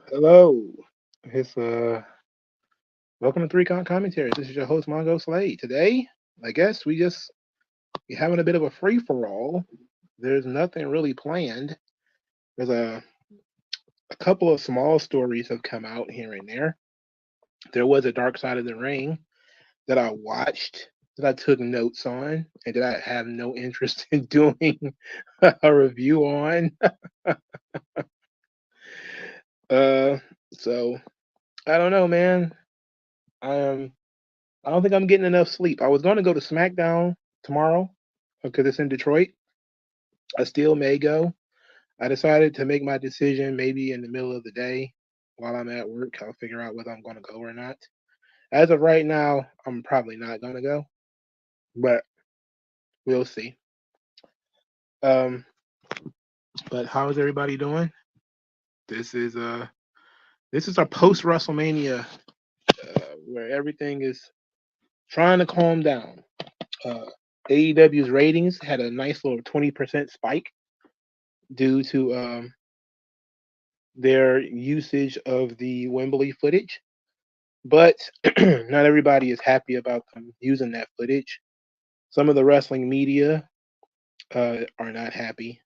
Hello. It's welcome to Three Commentaries. This is your host MongoSlade. Today, I guess we're having a bit of a free for all. There's nothing really planned. There's a couple of small stories have come out here and there. There was a Dark Side of the Ring that I watched, that I took notes on, and that I have no interest in doing a review on. Uh, so I don't know, man. I I don't think I'm getting enough sleep. I was going to go to SmackDown tomorrow because it's in Detroit. I still may go. I decided to make my decision maybe in the middle of the day while I'm at work. I'll figure out whether I'm going to go or not. As of right now, I'm probably not going to go, but we'll see. Um, but how is everybody doing? This is uh this is our post WrestleMania where everything is trying to calm down. Uh, AEW's ratings had a nice little 20% spike due to their usage of the Wembley footage, but not everybody is happy about them using that footage. Some of the wrestling media are not happy,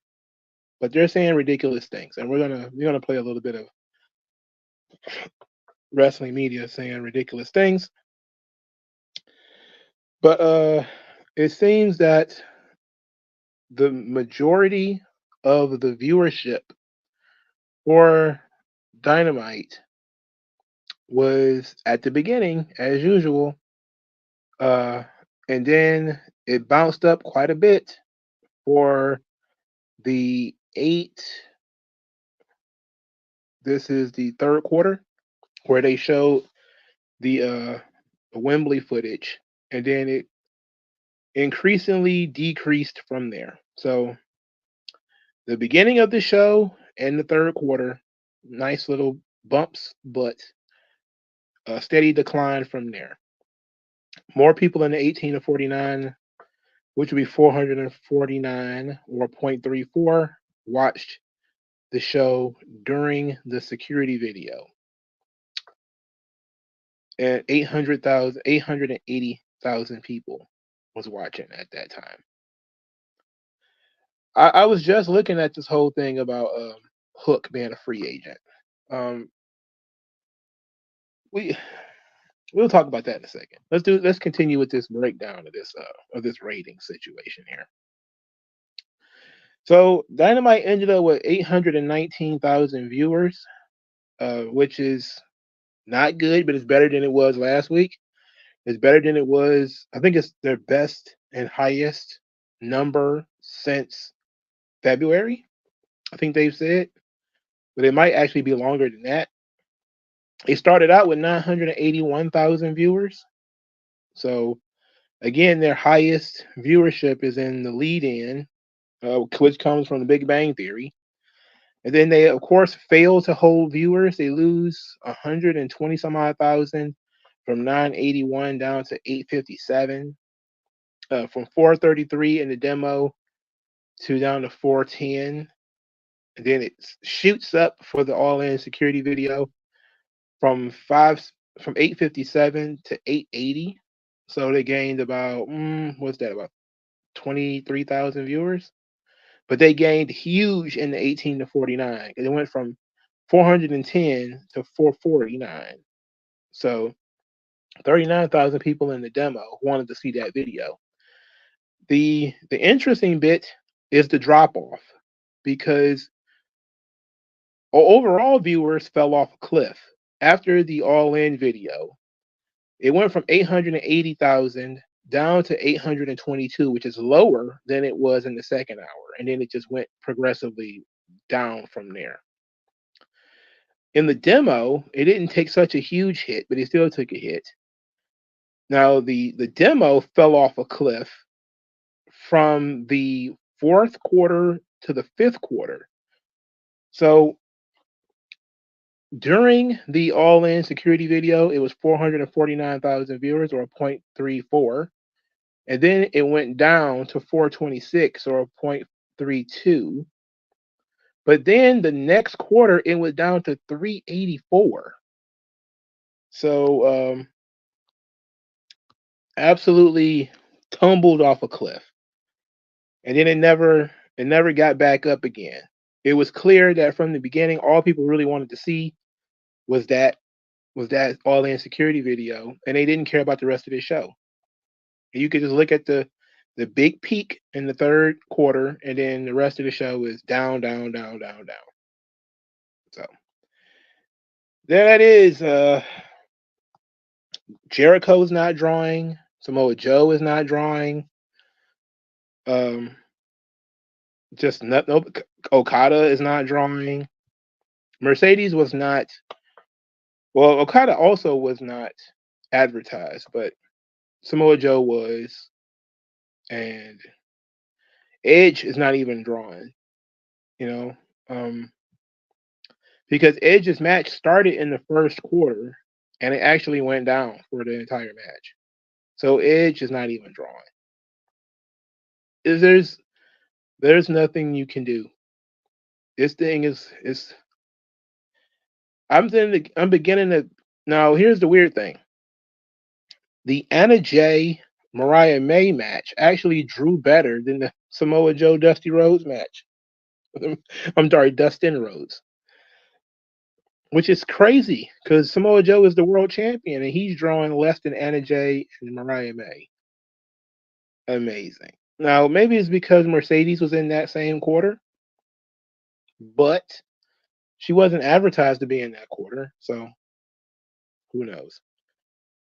but they're saying ridiculous things, and we're gonna play a little bit of wrestling media saying ridiculous things. But it seems that the majority of the viewership for Dynamite was at the beginning, as usual, uh, and then it bounced up quite a bit for the eight. This is the third quarter where they showed the Wembley footage, and then it increasingly decreased from there. So the beginning of the show and the third quarter, nice little bumps, but a steady decline from there. More people in the 18 to 49, which would be 449 or 0.34, watched the show during the security video, and 880,000 people was watching at that time. I was just looking at this whole thing about Hook being a free agent. Um, we we'll talk about that in a second. Let's continue with this breakdown of this rating situation here. So Dynamite ended up with 819,000 viewers, which is not good, but it's better than it was last week. It's better than it was. I think it's their best and highest number since February. I think they've said, but it might actually be longer than that. It started out with 981,000 viewers. So again, their highest viewership is in the lead-in, which comes from the Big Bang Theory. And then they, of course, fail to hold viewers. They lose 120 some odd thousand from 981 down to 857. From 433 in the demo to down to 410. And then it shoots up for the all-in security video from 857 to 880. So they gained about what's that, about 23,000 viewers? But they gained huge in the 18 to 49. It went from 410 to 449. So 39,000 people in the demo wanted to see that video. The interesting bit is the drop off, because overall viewers fell off a cliff after the all in video. It went from 880,000 down to 822, which is lower than it was in the second hour, and then it just went progressively down from there. In the demo, it didn't take such a huge hit, but it still took a hit. Now the demo fell off a cliff from the fourth quarter to the fifth quarter. So during the all-in security video, it was 449,000 viewers, or 0.34, and then it went down to 426, or 0.32. But then the next quarter, it was down to 384. So absolutely tumbled off a cliff. And then it never got back up again. It was clear that from the beginning, all people really wanted to see was that all in security video, and they didn't care about the rest of the show. You could just look at the big peak in the third quarter, and then the rest of the show is down, down, down, down, down. So there that is. Jericho's not drawing. Samoa Joe is not drawing. Um, just not, no. Okada is not drawing. Mercedes was not. Well, Okada also was not advertised, but Samoa Joe was, and Edge is not even drawing. You know, because Edge's match started in the first quarter, and it actually went down for the entire match. So Edge is not even drawing. There's nothing you can do. This thing is. I'm beginning to. Now here's the weird thing. The Anna Jay Mariah May match actually drew better than the Samoa Joe Dusty Rhodes match. I'm sorry, Dustin Rhodes, which is crazy because Samoa Joe is the world champion and he's drawing less than Anna Jay and Mariah May. Amazing. Now maybe it's because Mercedes was in that same quarter, but she wasn't advertised to be in that quarter, so who knows?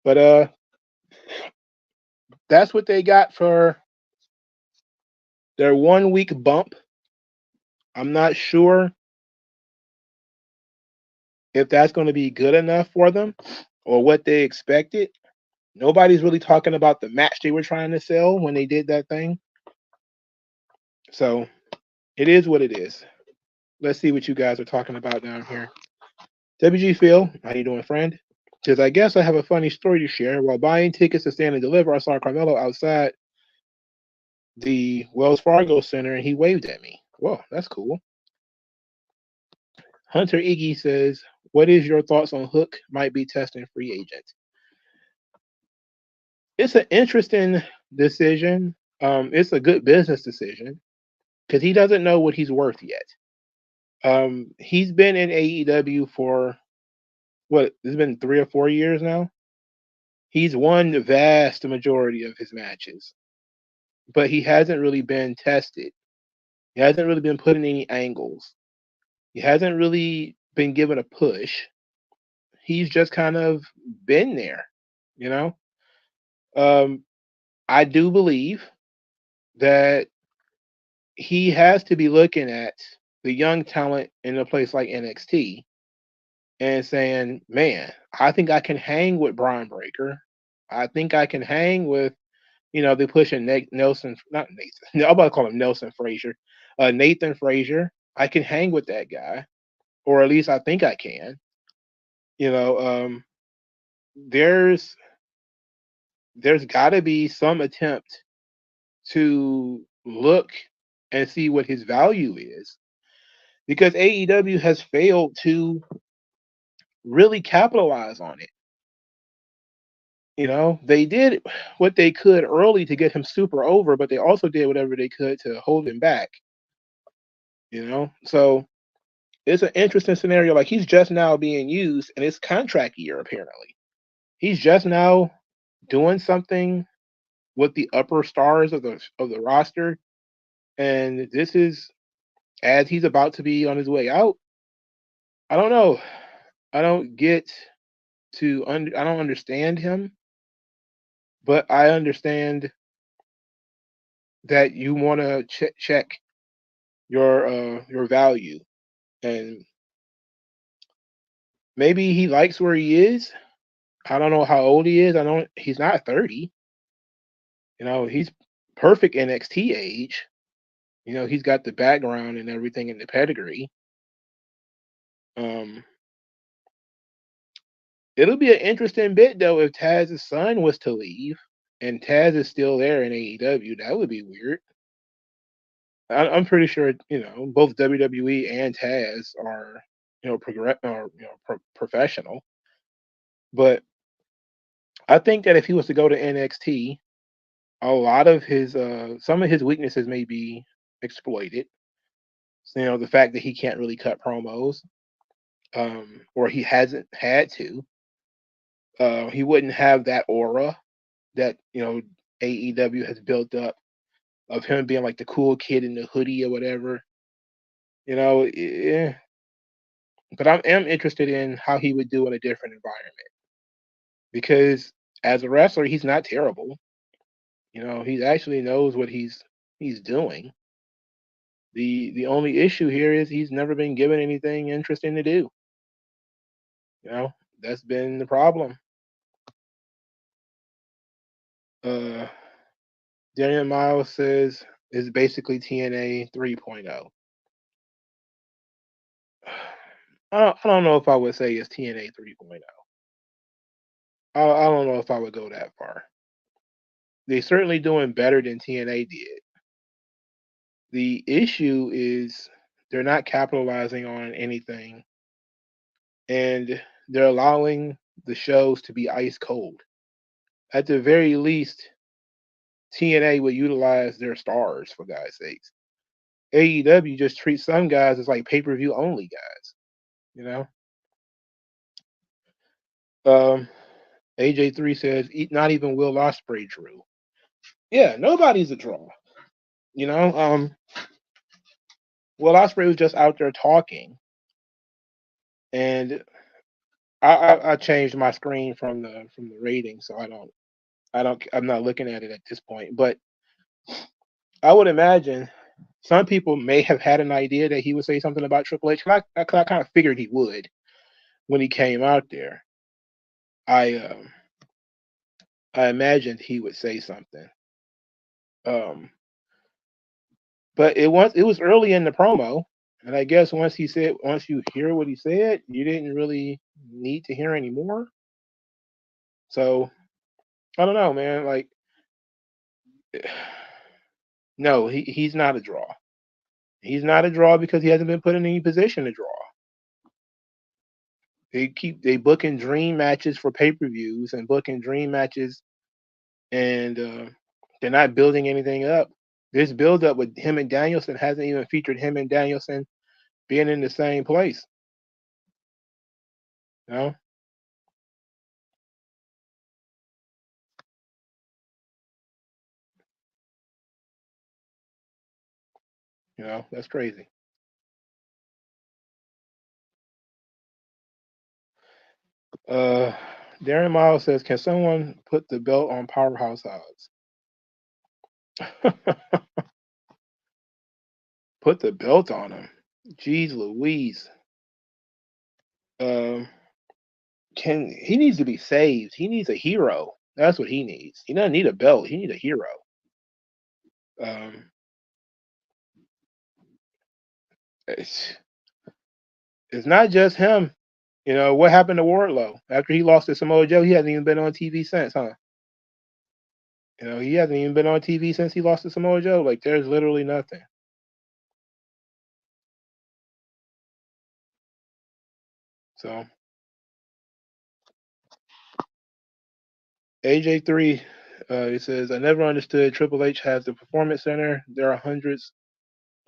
But that's what they got for their 1 week bump. I'm not sure if that's going to be good enough for them or what they expected. Nobody's really talking about the match they were trying to sell when they did that thing. So it is what it is. Let's see what you guys are talking about down here. WG Phil, how you doing, friend? Says, I guess I have a funny story to share. While buying tickets to Stand and Deliver, I saw Carmelo outside the Wells Fargo Center and he waved at me. Whoa, that's cool. Hunter Iggy says, what is your thoughts on Hook might be testing free agent? It's an interesting decision. It's a good business decision because he doesn't know what he's worth yet. He's been in AEW for what? It's been 3 or 4 years now. He's won the vast majority of his matches, but he hasn't really been tested. He hasn't really been put in any angles. He hasn't really been given a push. He's just kind of been there, you know. I do believe that he has to be looking at the young talent in a place like NXT and saying, man, I think I can hang with Braun Breaker. I think I can hang with, they're pushing Nelson, not Nathan. I'm about to call him Nelson Frazier. Nathan Frazier. I can hang with that guy, or at least I think I can. There's got to be some attempt to look and see what his value is, because AEW has failed to really capitalize on it. They did what they could early to get him super over, but they also did whatever they could to hold him back. So it's an interesting scenario. Like, he's just now being used, and it's contract year apparently. He's just now doing something with the upper stars of the roster, and this is as he's about to be on his way out. I don't know. I don't I don't understand him, but I understand that you want to check your value, and maybe he likes where he is. I don't know how old he is. He's not 30. He's perfect NXT age. He's got the background and everything in the pedigree. It'll be an interesting bit though if Taz's son was to leave and Taz is still there in AEW. That would be weird. I'm pretty sure both WWE and Taz are professional, but I think that if he was to go to NXT, a lot of his some of his weaknesses may be exploited. The fact that he can't really cut promos, or he hasn't had to. He wouldn't have that aura that AEW has built up of him being like the cool kid in the hoodie or whatever. Yeah. But I am interested in how he would do in a different environment because as a wrestler, he's not terrible. He actually knows what he's doing. The only issue here is he's never been given anything interesting to do. That's been the problem. Uh, Daniel Miles says it's basically TNA 3.0. I don't know if I would say it's TNA 3.0. I don't know if I would go that far. They're certainly doing better than TNA did. The issue is they're not capitalizing on anything, and they're allowing the shows to be ice cold. At the very least, TNA would utilize their stars, for God's sakes. AEW just treats some guys as like pay-per-view only guys, you know? AJ3 says, not even Will Ospreay drew. Yeah, nobody's a draw. Will Ospreay was just out there talking, and I changed my screen from the rating, so I'm not looking at it at this point. But I would imagine some people may have had an idea that he would say something about Triple H. I kind of figured he would when he came out there. I imagined he would say something. But it was early in the promo, and I guess once you hear what he said, you didn't really need to hear any more. So I don't know, man. Like, no, he's not a draw. He's not a draw because he hasn't been put in any position to draw. They booking dream matches for pay-per-views and booking dream matches, and they're not building anything up. This build up with him and Danielson hasn't even featured him and Danielson being in the same place. You know? That's crazy. Darren Miles says, "Can someone put the belt on Powerhouse Odds?" Put the belt on him. Jeez Louise. He needs to be saved. He needs a hero. That's what he needs. He doesn't need a belt. He needs a hero. It's not just him. What happened to Wardlow after he lost to Samoa Joe? He hasn't even been on TV since, huh? He hasn't even been on TV since he lost to Samoa Joe. Like, there's literally nothing. So AJ3, he says, "I never understood Triple H has the Performance Center. There are hundreds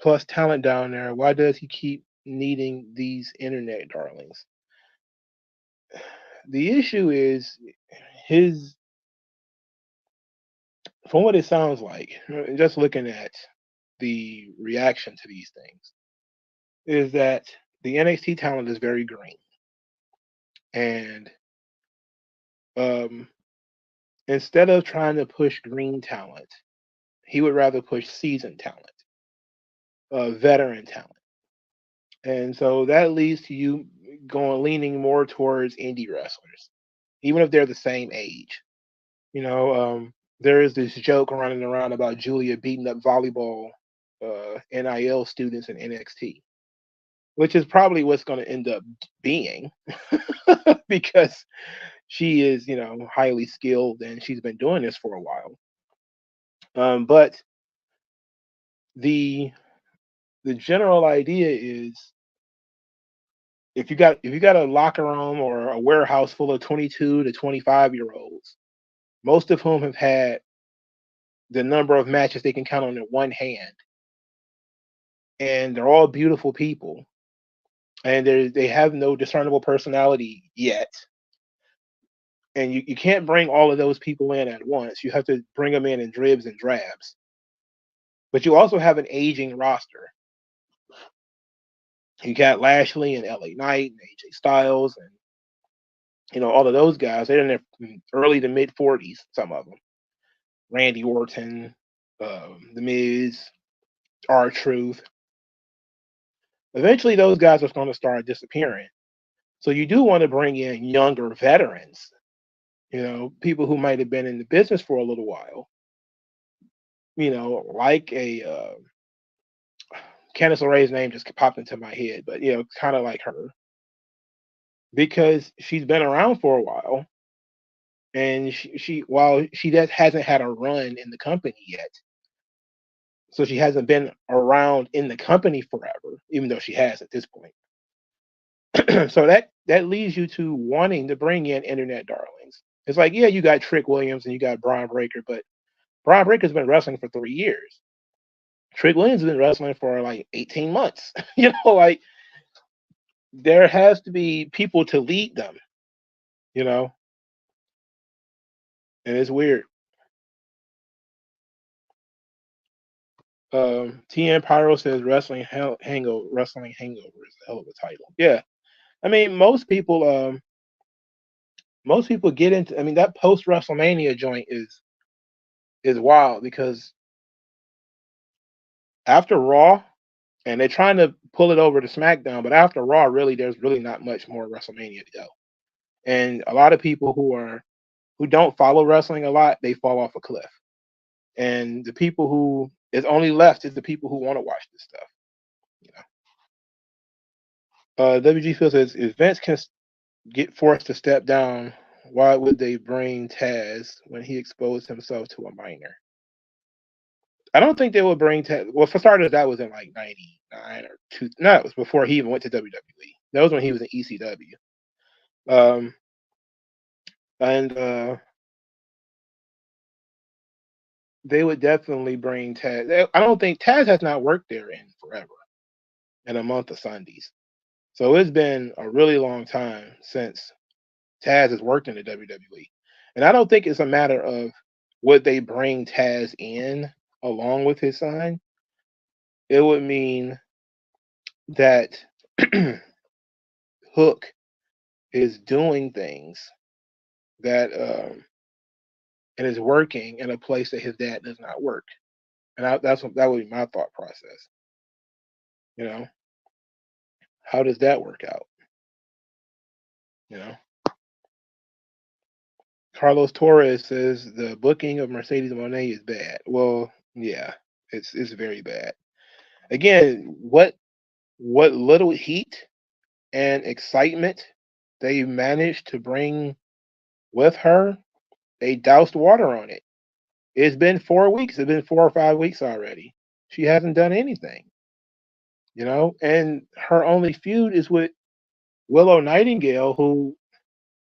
plus talent down there. Why does he keep needing these internet darlings?" The issue is from what it sounds like, just looking at the reaction to these things, is that the NXT talent is very green. And instead of trying to push green talent, he would rather push seasoned talent, veteran talent. And so that leads to you leaning more towards indie wrestlers, even if they're the same age. There is this joke running around about Julia beating up volleyball NIL students in NXT, which is probably what's going to end up being because she is, highly skilled and she's been doing this for a while. But the the general idea is if you got a locker room or a warehouse full of 22 to 25-year-olds, most of whom have had the number of matches they can count on their one hand, and they're all beautiful people, and they have no discernible personality yet, and you can't bring all of those people in at once. You have to bring them in dribs and drabs. But you also have an aging roster. You got Lashley and LA Knight and AJ Styles and all of those guys. They're in their early to mid 40s, some of them. Randy Orton, The Miz, R-Truth. Eventually, those guys are going to start disappearing. So you do want to bring in younger veterans, people who might have been in the business for a little while, like a Candice LeRae's name just popped into my head, but kind of like her, because she's been around for a while, and while she hasn't had a run in the company yet, so she hasn't been around in the company forever, even though she has at this point. So that leads you to wanting to bring in internet darlings. It's like, yeah, you got Trick Williams and you got Braun Breaker, but Braun Breaker's been wrestling for 3 years. Trick Williams has been wrestling for like 18 months. Like, there has to be people to lead them, and it's weird. TN Pyro says Wrestling Hangover is a hell of a title. Yeah. I mean, most people get into, that post WrestleMania joint is wild, because after Raw, and they're trying to pull it over to SmackDown, but after Raw, really, there's really not much more WrestleMania to go. And a lot of people who don't follow wrestling a lot, they fall off a cliff. And the people who is only left is the people who want to watch this stuff. WG Phil says, if Vince can get forced to step down, why would they bring Taz when he exposed himself to a minor? I don't think they would bring Taz. Well, for starters, that was in like 99 or 2. No, it was before he even went to WWE. That was when he was in ECW. And they would definitely bring Taz. I don't think Taz has not worked there in forever, in a month of Sundays. So it's been a really long time since Taz has worked in the WWE. And I don't think it's a matter of would they bring Taz in along with his son. It would mean that Hook is doing things that and is working in a place that his dad does not work. And that would be my thought process. How does that work out? Carlos Torres says the booking of Mercedes Moné is bad. Well, yeah, it's very bad. Again, what little heat and excitement they managed to bring with her, they doused water on it. It's been 4 weeks. It's been 4 or 5 weeks already. She hasn't done anything. And her only feud is with Willow Nightingale, who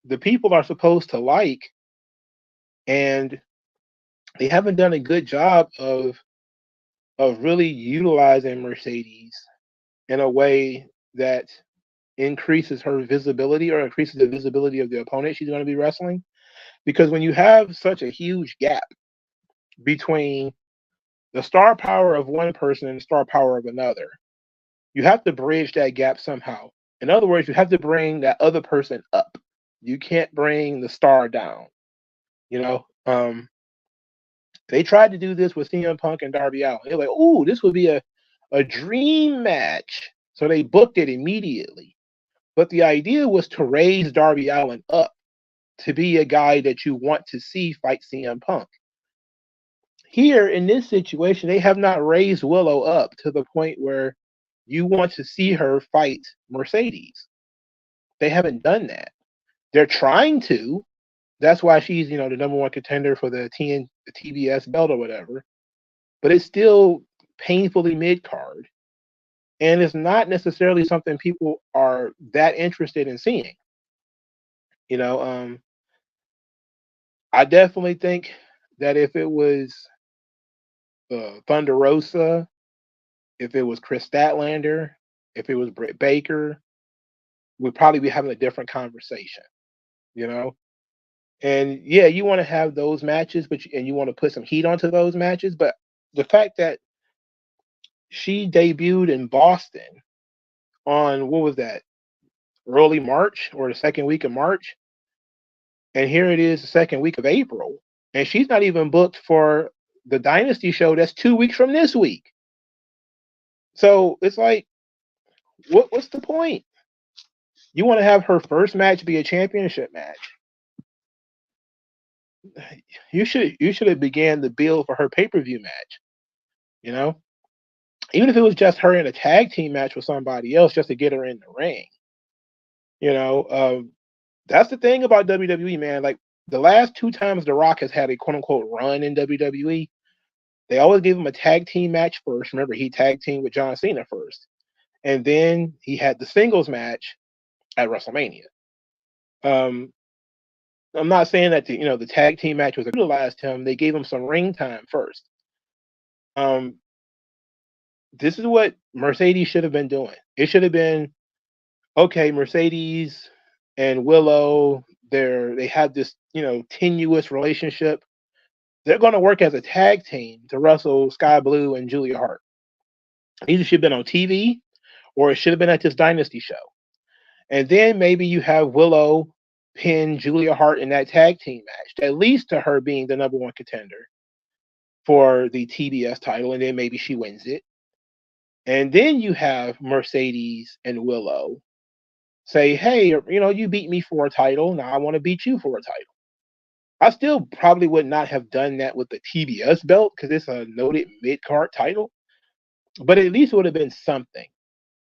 the people are supposed to like, and they haven't done a good job of really utilizing Mercedes in a way that increases her visibility or increases the visibility of the opponent she's going to be wrestling. Because when you have such a huge gap between the star power of one person and the star power of another, you have to bridge that gap somehow. In other words, you have to bring that other person up. You can't bring the star down. They tried to do this with CM Punk and Darby Allin. They're like, "Ooh, this would be a dream match." So they booked it immediately. But the idea was to raise Darby Allin up to be a guy that you want to see fight CM Punk. Here, in this situation, they have not raised Willow up to the point where you want to see her fight Mercedes. They haven't done that. They're trying to. That's why she's, the number one contender for the TBS belt or whatever. But it's still painfully mid-card. and it's not necessarily something people are that interested in seeing. You know, I definitely think that if it was Thunder Rosa, if it was Chris Statlander, if it was Britt Baker, we'd probably be having a different conversation. You know, and yeah, you want to have those matches, and you want to put some heat onto those matches. But the fact that she debuted in Boston on what was that, early March or the second week of March, and here it is the second week of April, and she's not even booked for the Dynasty show that's 2 weeks from this week. So it's like, what's the point? You want to have her first match be a championship match? You should have began the build for her pay-per-view match. You know, even if it was just her in a tag team match with somebody else, just to get her in the ring. You know, that's the thing about WWE, man. Like the last two times The Rock has had a quote unquote run in WWE, they always gave him a tag team match first. Remember, he tag teamed with John Cena first, and then he had the singles match at WrestleMania. Um, I'm not saying that the tag team match was utilized him. They gave him some ring time first. Um, this is what Mercedes should have been doing. It should have been, okay, Mercedes and Willow. They have this tenuous relationship. They're going to work as a tag team to wrestle Sky Blue and Julia Hart. Either should have been on TV, or it should have been at this Dynasty show. And then maybe you have Willow pin Julia Hart in that tag team match that leads to her being the number one contender for the TBS title, and then maybe she wins it. And then you have Mercedes and Willow say, hey, you beat me for a title. Now I want to beat you for a title. I still probably would not have done that with the TBS belt because it's a noted mid-card title, but at least it would have been something.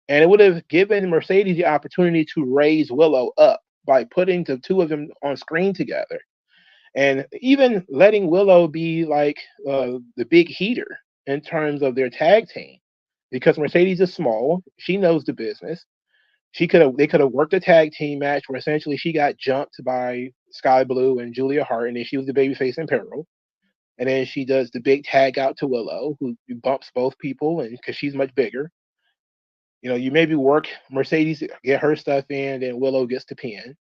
And it would have given Mercedes the opportunity to raise Willow up by putting the two of them on screen together. And even letting Willow be like the big heater in terms of their tag team. Because Mercedes is small, she knows the business. They could have worked a tag team match where essentially she got jumped by Sky Blue and Julia Hart, and then she was the babyface in peril. And then she does the big tag out to Willow, who bumps both people, and because she's much bigger. You maybe work Mercedes, get her stuff in, then Willow gets the pin.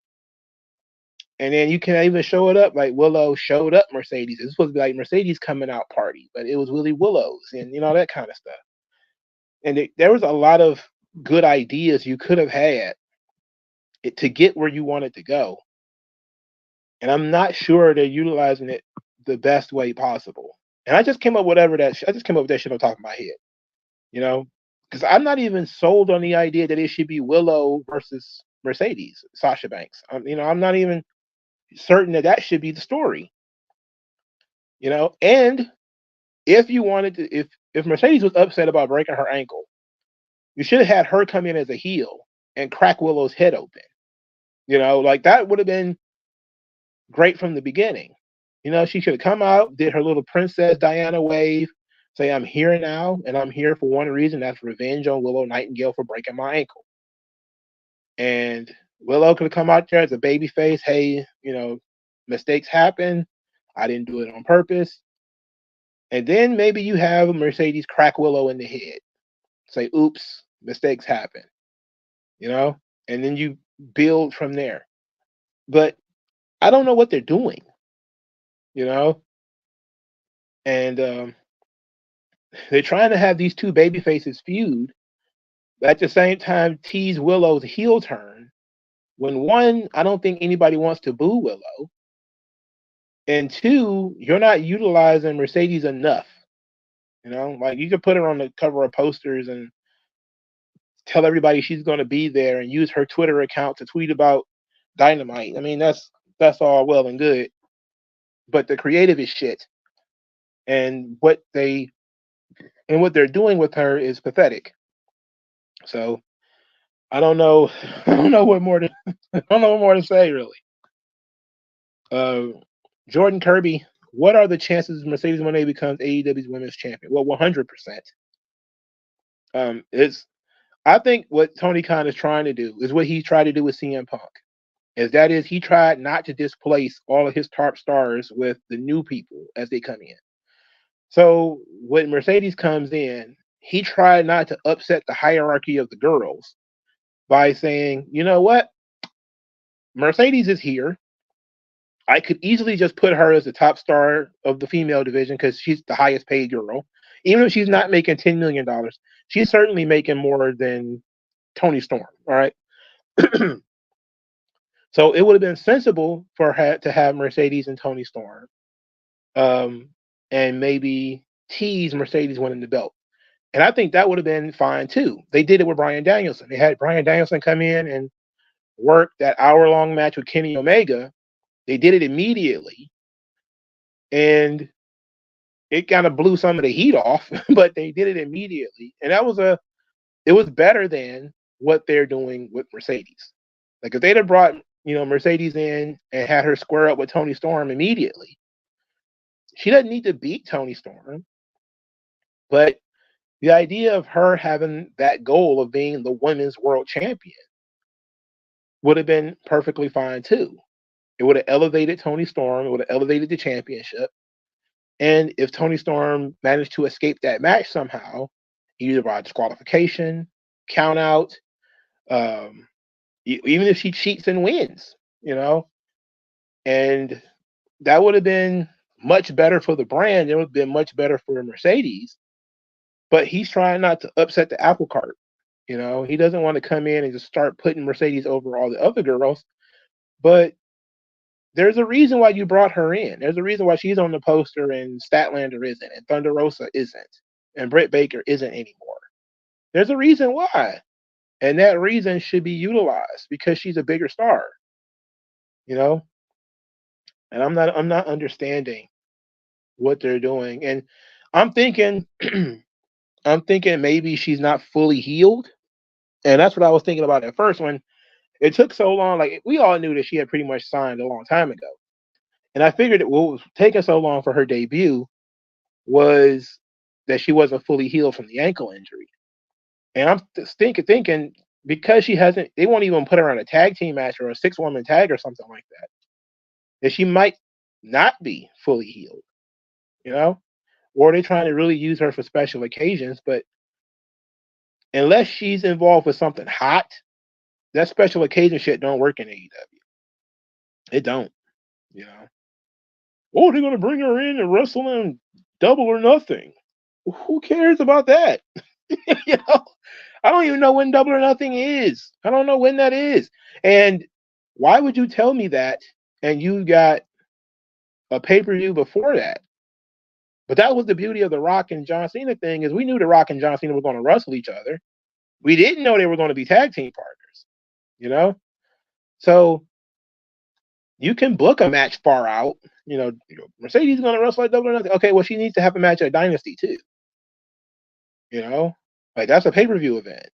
And then you can even show it up like Willow showed up Mercedes. It's supposed to be like Mercedes coming out party, but it was Willie Willow's and that kind of stuff. And there was a lot of good ideas you could have had to get where you wanted to go. And I'm not sure they're utilizing it the best way possible. And I just came up with that shit on top of my head, because I'm not even sold on the idea that it should be Willow versus Mercedes, Sasha Banks. I'm not even certain that should be the story. And if you wanted to, if Mercedes was upset about breaking her ankle, you should have had her come in as a heel and crack Willow's head open. Like that would have been great from the beginning. She should have come out, did her little Princess Diana wave, say, I'm here now, and I'm here for one reason, that's revenge on Willow Nightingale for breaking my ankle. And Willow could have come out there as a baby face, hey, mistakes happen. I didn't do it on purpose. And then maybe you have Mercedes crack Willow in the head. Say, oops, mistakes happen. And then you build from there. But I don't know what they're doing. And they're trying to have these two baby faces feud, but at the same time tease Willow's heel turn. When one, I don't think anybody wants to boo Willow. And two, you're not utilizing Mercedes enough. Like you could put her on the cover of posters and tell everybody she's going to be there and use her Twitter account to tweet about Dynamite. I mean, that's all well and good, but the creative is shit. And what they're doing with her is pathetic. So I don't know. I don't know what more to say really. Jordan Kirby, what are the chances Mercedes Moné becomes AEW's Women's Champion? Well, 100%. It's I think what Tony Khan is trying to do is what he tried to do with CM Punk. Is he tried not to displace all of his top stars with the new people as they come in. So when Mercedes comes in, he tried not to upset the hierarchy of the girls by saying, you know what? Mercedes is here. I could easily just put her as the top star of the female division because she's the highest paid girl. Even if she's not making $10 million, she's certainly making more than Tony Storm. All right. So it would have been sensible for her to have Mercedes and Tony Storm, um, and maybe tease Mercedes winning the belt. And I think that would have been fine too. They did it with Bryan Danielson. They had Bryan Danielson come in and work that hour-long match with Kenny Omega. They did it immediately, and it kind of blew some of the heat off, but they did it immediately. And it was better than what they're doing with Mercedes. Like if they'd have brought, Mercedes in and had her square up with Tony Storm immediately, she doesn't need to beat Tony Storm. But the idea of her having that goal of being the women's world champion would have been perfectly fine too. It would have elevated Tony Storm. It would have elevated the championship. And if Tony Storm managed to escape that match somehow, either by disqualification, count out, even if she cheats and wins, and that would have been much better for the brand. It would have been much better for Mercedes. But he's trying not to upset the apple cart. He doesn't want to come in and just start putting Mercedes over all the other girls. But there's a reason why you brought her in. There's a reason why she's on the poster and Statlander isn't, and Thunder Rosa isn't, and Britt Baker isn't anymore. There's a reason why. And that reason should be utilized because she's a bigger star. And I'm not understanding what they're doing. And I'm thinking maybe she's not fully healed. And that's what I was thinking about at first when it took so long. Like we all knew that she had pretty much signed a long time ago. And I figured that what was taking so long for her debut was that she wasn't fully healed from the ankle injury. And I'm thinking because they won't even put her on a tag team match or a 6-woman tag or something like that she might not be fully healed, or they're trying to really use her for special occasions. But unless she's involved with something hot, that special occasion shit don't work in AEW. It don't, Oh, they're going to bring her in and wrestle in Double or Nothing. Who cares about that? I don't even know when Double or Nothing is. I don't know when that is. And why would you tell me that? And you got a pay-per-view before that. But that was the beauty of the Rock and John Cena thing, is we knew the Rock and John Cena were going to wrestle each other. We didn't know they were going to be tag team partners, So you can book a match far out. Mercedes is going to wrestle at Double or Nothing. Okay, well, she needs to have a match at Dynasty too. Like that's a pay-per-view event.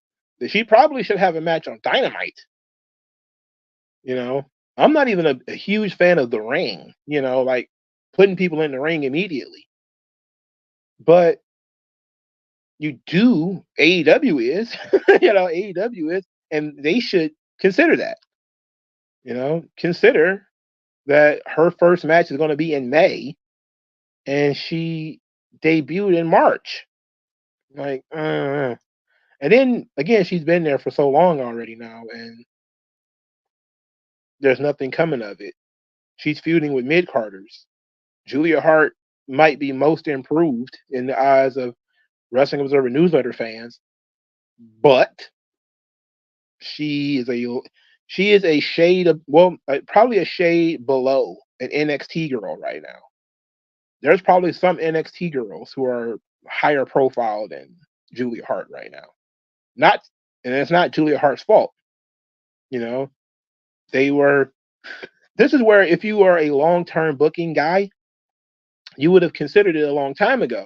She probably should have a match on Dynamite. I'm not even a huge fan of the ring, like putting people in the ring immediately. But you do, AEW is, AEW is, and they should consider that. Consider that her first match is going to be in May, and she debuted in March. Like, and then again, she's been there for so long already now, and there's nothing coming of it. She's feuding with mid-carders. Julia Hart might be most improved in the eyes of Wrestling Observer newsletter fans, but she is a shade of, probably a shade below an NXT girl right now. There's probably some NXT girls who are higher profile than Julia Hart right now. And it's not Julia Hart's fault. This is where if you are a long-term booking guy, you would have considered it a long time ago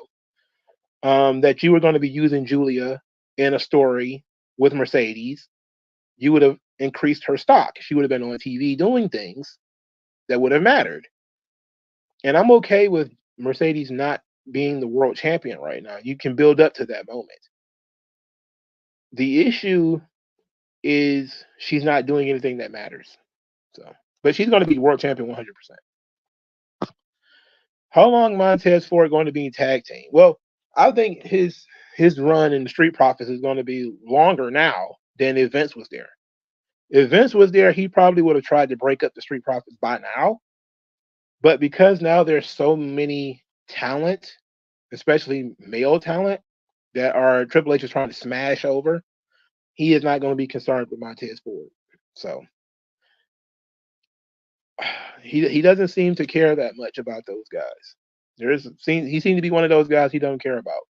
that you were going to be using Julia in a story with Mercedes. You would have increased her stock. She would have been on TV doing things that would have mattered. And I'm okay with Mercedes not being the world champion right now. You can build up to that moment. The issue is she's not doing anything that matters. So, but she's going to be world champion 100%. How long Montez Ford going to be in tag team? Well, I think his run in the Street Profits is going to be longer now than if Vince was there. If Vince was there, he probably would have tried to break up the Street Profits by now. But because now there's so many talent, especially male talent, that are Triple H is trying to smash over, he is not going to be concerned with Montez Ford. So he doesn't seem to care that much about those guys. He seemed to be one of those guys he don't care about.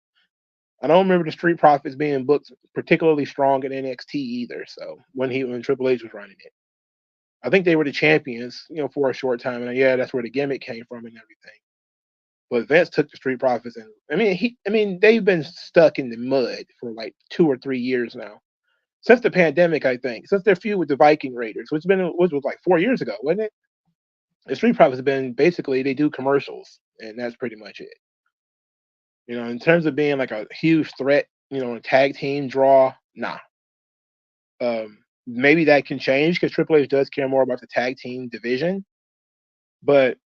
I don't remember the Street Profits being booked particularly strong in NXT either. So when Triple H was running it, I think they were the champions, for a short time, and yeah, that's where the gimmick came from and everything. But Vince took the Street Profits, and they've been stuck in the mud for like 2 or 3 years now, since the pandemic. I think since their feud with the Viking Raiders, which was like 4 years ago, wasn't it? The Street Profits have been basically they do commercials, and that's pretty much it. In terms of being like a huge threat, a tag team draw, nah. Maybe that can change because Triple H does care more about the tag team division, but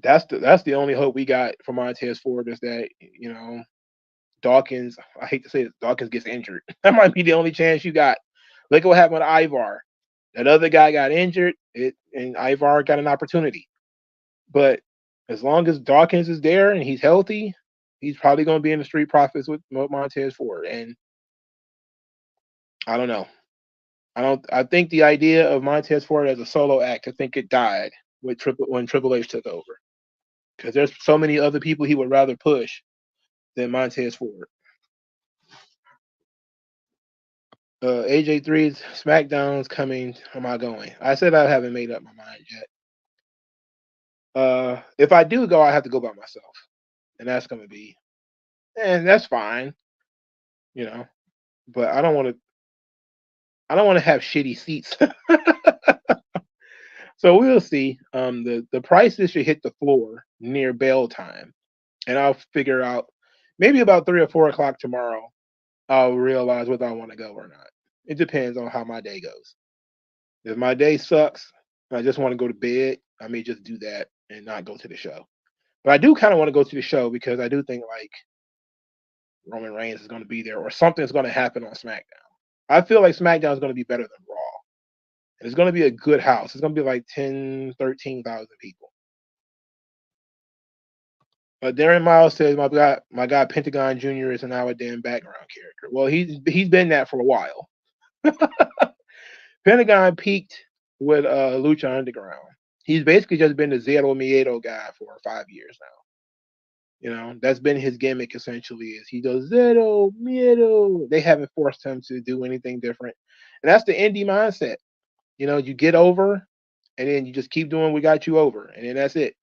that's the only hope we got for Montez Ford is that Dawkins. I hate to say it, Dawkins gets injured. That might be the only chance you got. Look at what happened to Ivar. That other guy got injured, and Ivar got an opportunity. But as long as Dawkins is there and he's healthy, he's probably going to be in the Street Profits with Montez Ford. And I don't know. I think the idea of Montez Ford as a solo act, I think it died when Triple H took over. Because there's so many other people he would rather push than Montez Ford. AJ3's SmackDown's coming. Am I going? I said I haven't made up my mind yet. If I do go, I have to go by myself, and that's going to be, and that's fine, But I don't want to have shitty seats. So we'll see. The prices should hit the floor near bell time, and I'll figure out maybe about 3 or 4 o'clock tomorrow. I'll realize whether I want to go or not. It depends on how my day goes. If my day sucks, I just want to go to bed, I may just do that and not go to the show. But I do kind of want to go to the show because I do think like Roman Reigns is going to be there or something's going to happen on SmackDown. I feel like SmackDown is going to be better than Raw. And it's going to be a good house. It's going to be like 10, 13,000 people. Darren Miles says my guy Pentagon Jr. is now a damn background character. Well, he's been that for a while. Pentagon peaked with Lucha Underground. He's basically just been the Zero Miedo guy for 5 years now. That's been his gimmick essentially. Is he does Zero Miedo? They haven't forced him to do anything different, and that's the indie mindset. You get over, and then you just keep doing what got you over, and then that's it.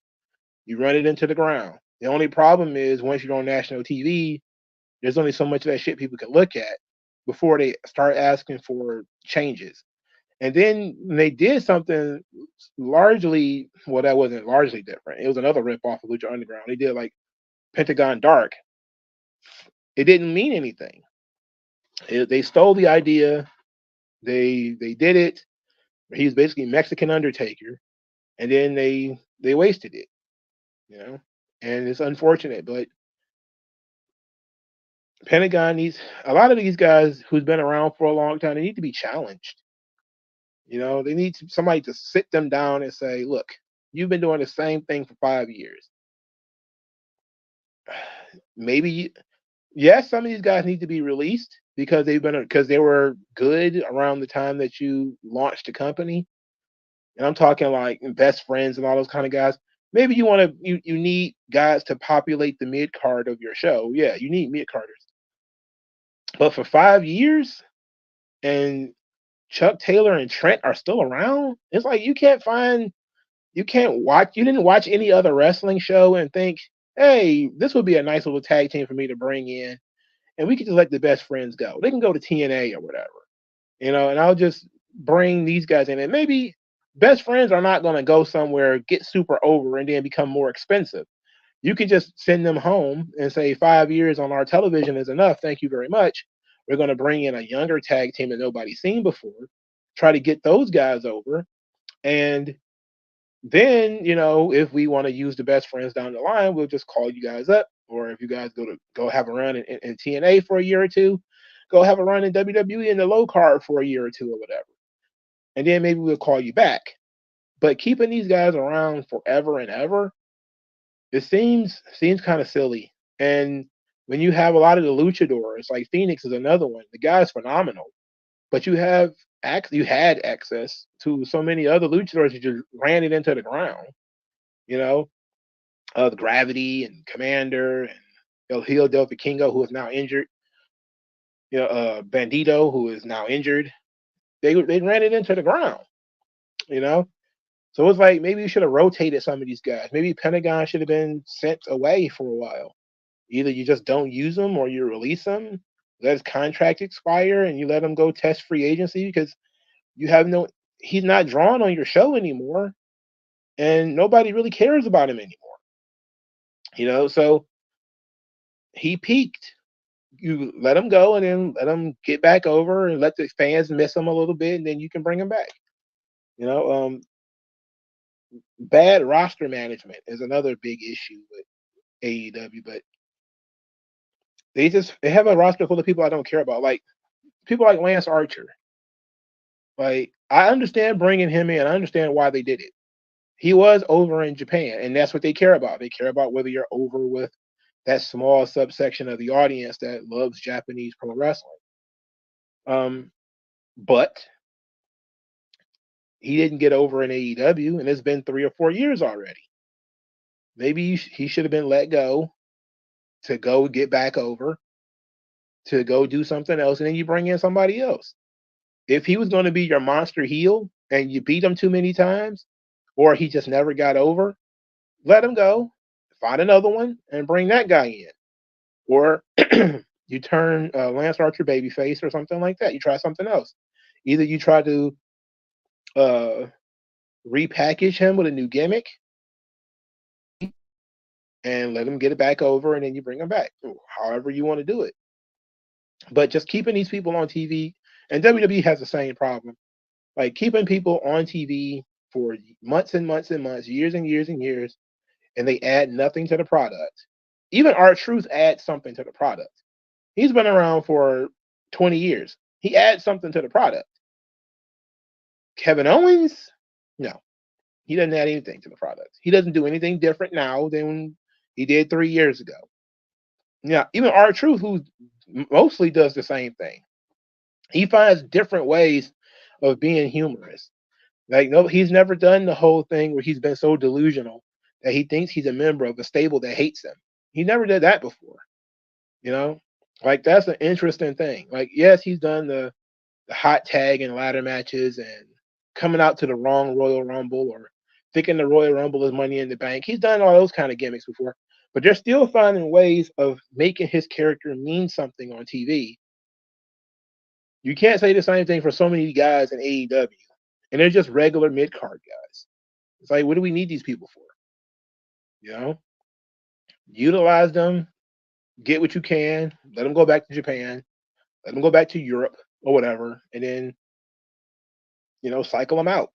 You run it into the ground. The only problem is once you're on national TV, there's only so much of that shit people can look at before they start asking for changes. And then they did something largely, well, that wasn't largely different. It was another ripoff of Lucha Underground. They did like Pentagon Dark. It didn't mean anything. They stole the idea. They did it. He was basically Mexican Undertaker, and then they wasted it. And it's unfortunate, but Pentagon needs a lot of these guys who's been around for a long time. They need to be challenged. They need somebody to sit them down and say, "Look, you've been doing the same thing for 5 years. Maybe, yes, some of these guys need to be released because they were good around the time that you launched the company. And I'm talking like best friends and all those kind of guys. Maybe you need guys to populate the mid card of your show. Yeah, you need mid carders. But for 5 years, and Chuck Taylor and Trent are still around, it's like you didn't watch any other wrestling show and think, hey, this would be a nice little tag team for me to bring in, and we could just let the best friends go. They can go to TNA or whatever, and I'll just bring these guys in, and maybe best friends are not going to go somewhere, get super over, and then become more expensive. You can just send them home and say 5 years on our television is enough. Thank you very much. We're going to bring in a younger tag team that nobody's seen before, try to get those guys over. And then, if we want to use the best friends down the line, we'll just call you guys up. Or if you guys go have a run in TNA for a year or two, go have a run in WWE in the low card for a year or two or whatever. And then maybe we'll call you back. But keeping these guys around forever and ever, it seems kind of silly. And when you have a lot of the luchadors, like Phoenix is another one, the guy's phenomenal. But you had access to so many other luchadors that just ran it into the ground. The Gravity and Commander and El Hijo del Vikingo, who is now injured. Bandito, who is now injured. They ran it into the ground. So it's like maybe you should have rotated some of these guys. Maybe Pentagon should have been sent away for a while. Either you just don't use them or you release them, let his contract expire, and you let him go test free agency because he's not drawn on your show anymore, and nobody really cares about him anymore. So he peaked. You let him go and then let him get back over and let the fans miss him a little bit, and then you can bring him back. Bad roster management is another big issue with AEW, but they have a roster full of people I don't care about, like people like Lance Archer. Like, I understand bringing him in. I understand why they did it. He was over in Japan, and that's what they care about. They care about whether you're over with that small subsection of the audience that loves Japanese pro wrestling. But he didn't get over in AEW, and it's been 3 or 4 years already. Maybe he should have been let go to go get back over, to go do something else, and then you bring in somebody else. If he was going to be your monster heel and you beat him too many times, or he just never got over, let him go, find another one, and bring that guy in. Or you turn Lance Archer babyface or something like that. You try something else. Either you try to repackage him with a new gimmick and let him get it back over, and then you bring him back. However you want to do it. But just keeping these people on TV, and WWE has the same problem. Like, keeping people on TV for months and months and months, years and years and years, and they add nothing to the product. Even R-Truth adds something to the product. He's been around for 20 years. He adds something to the product. Kevin Owens, no. He doesn't add anything to the product. He doesn't do anything different now than he did 3 years ago. Yeah, even R-Truth, who mostly does the same thing. He finds different ways of being humorous. Like, no, he's never done the whole thing where he's been so delusional that he thinks he's a member of a stable that hates him. He never did that before. Like, that's an interesting thing. Like, yes, he's done the hot tag and ladder matches and coming out to the wrong Royal Rumble or thinking the Royal Rumble is Money in the Bank. He's done all those kind of gimmicks before, but they're still finding ways of making his character mean something on TV. You can't say the same thing for so many guys in AEW, and they're just regular mid-card guys. It's like, what do we need these people for? Utilize them, get what you can, let them go back to Japan, let them go back to Europe or whatever, and then, cycle them out.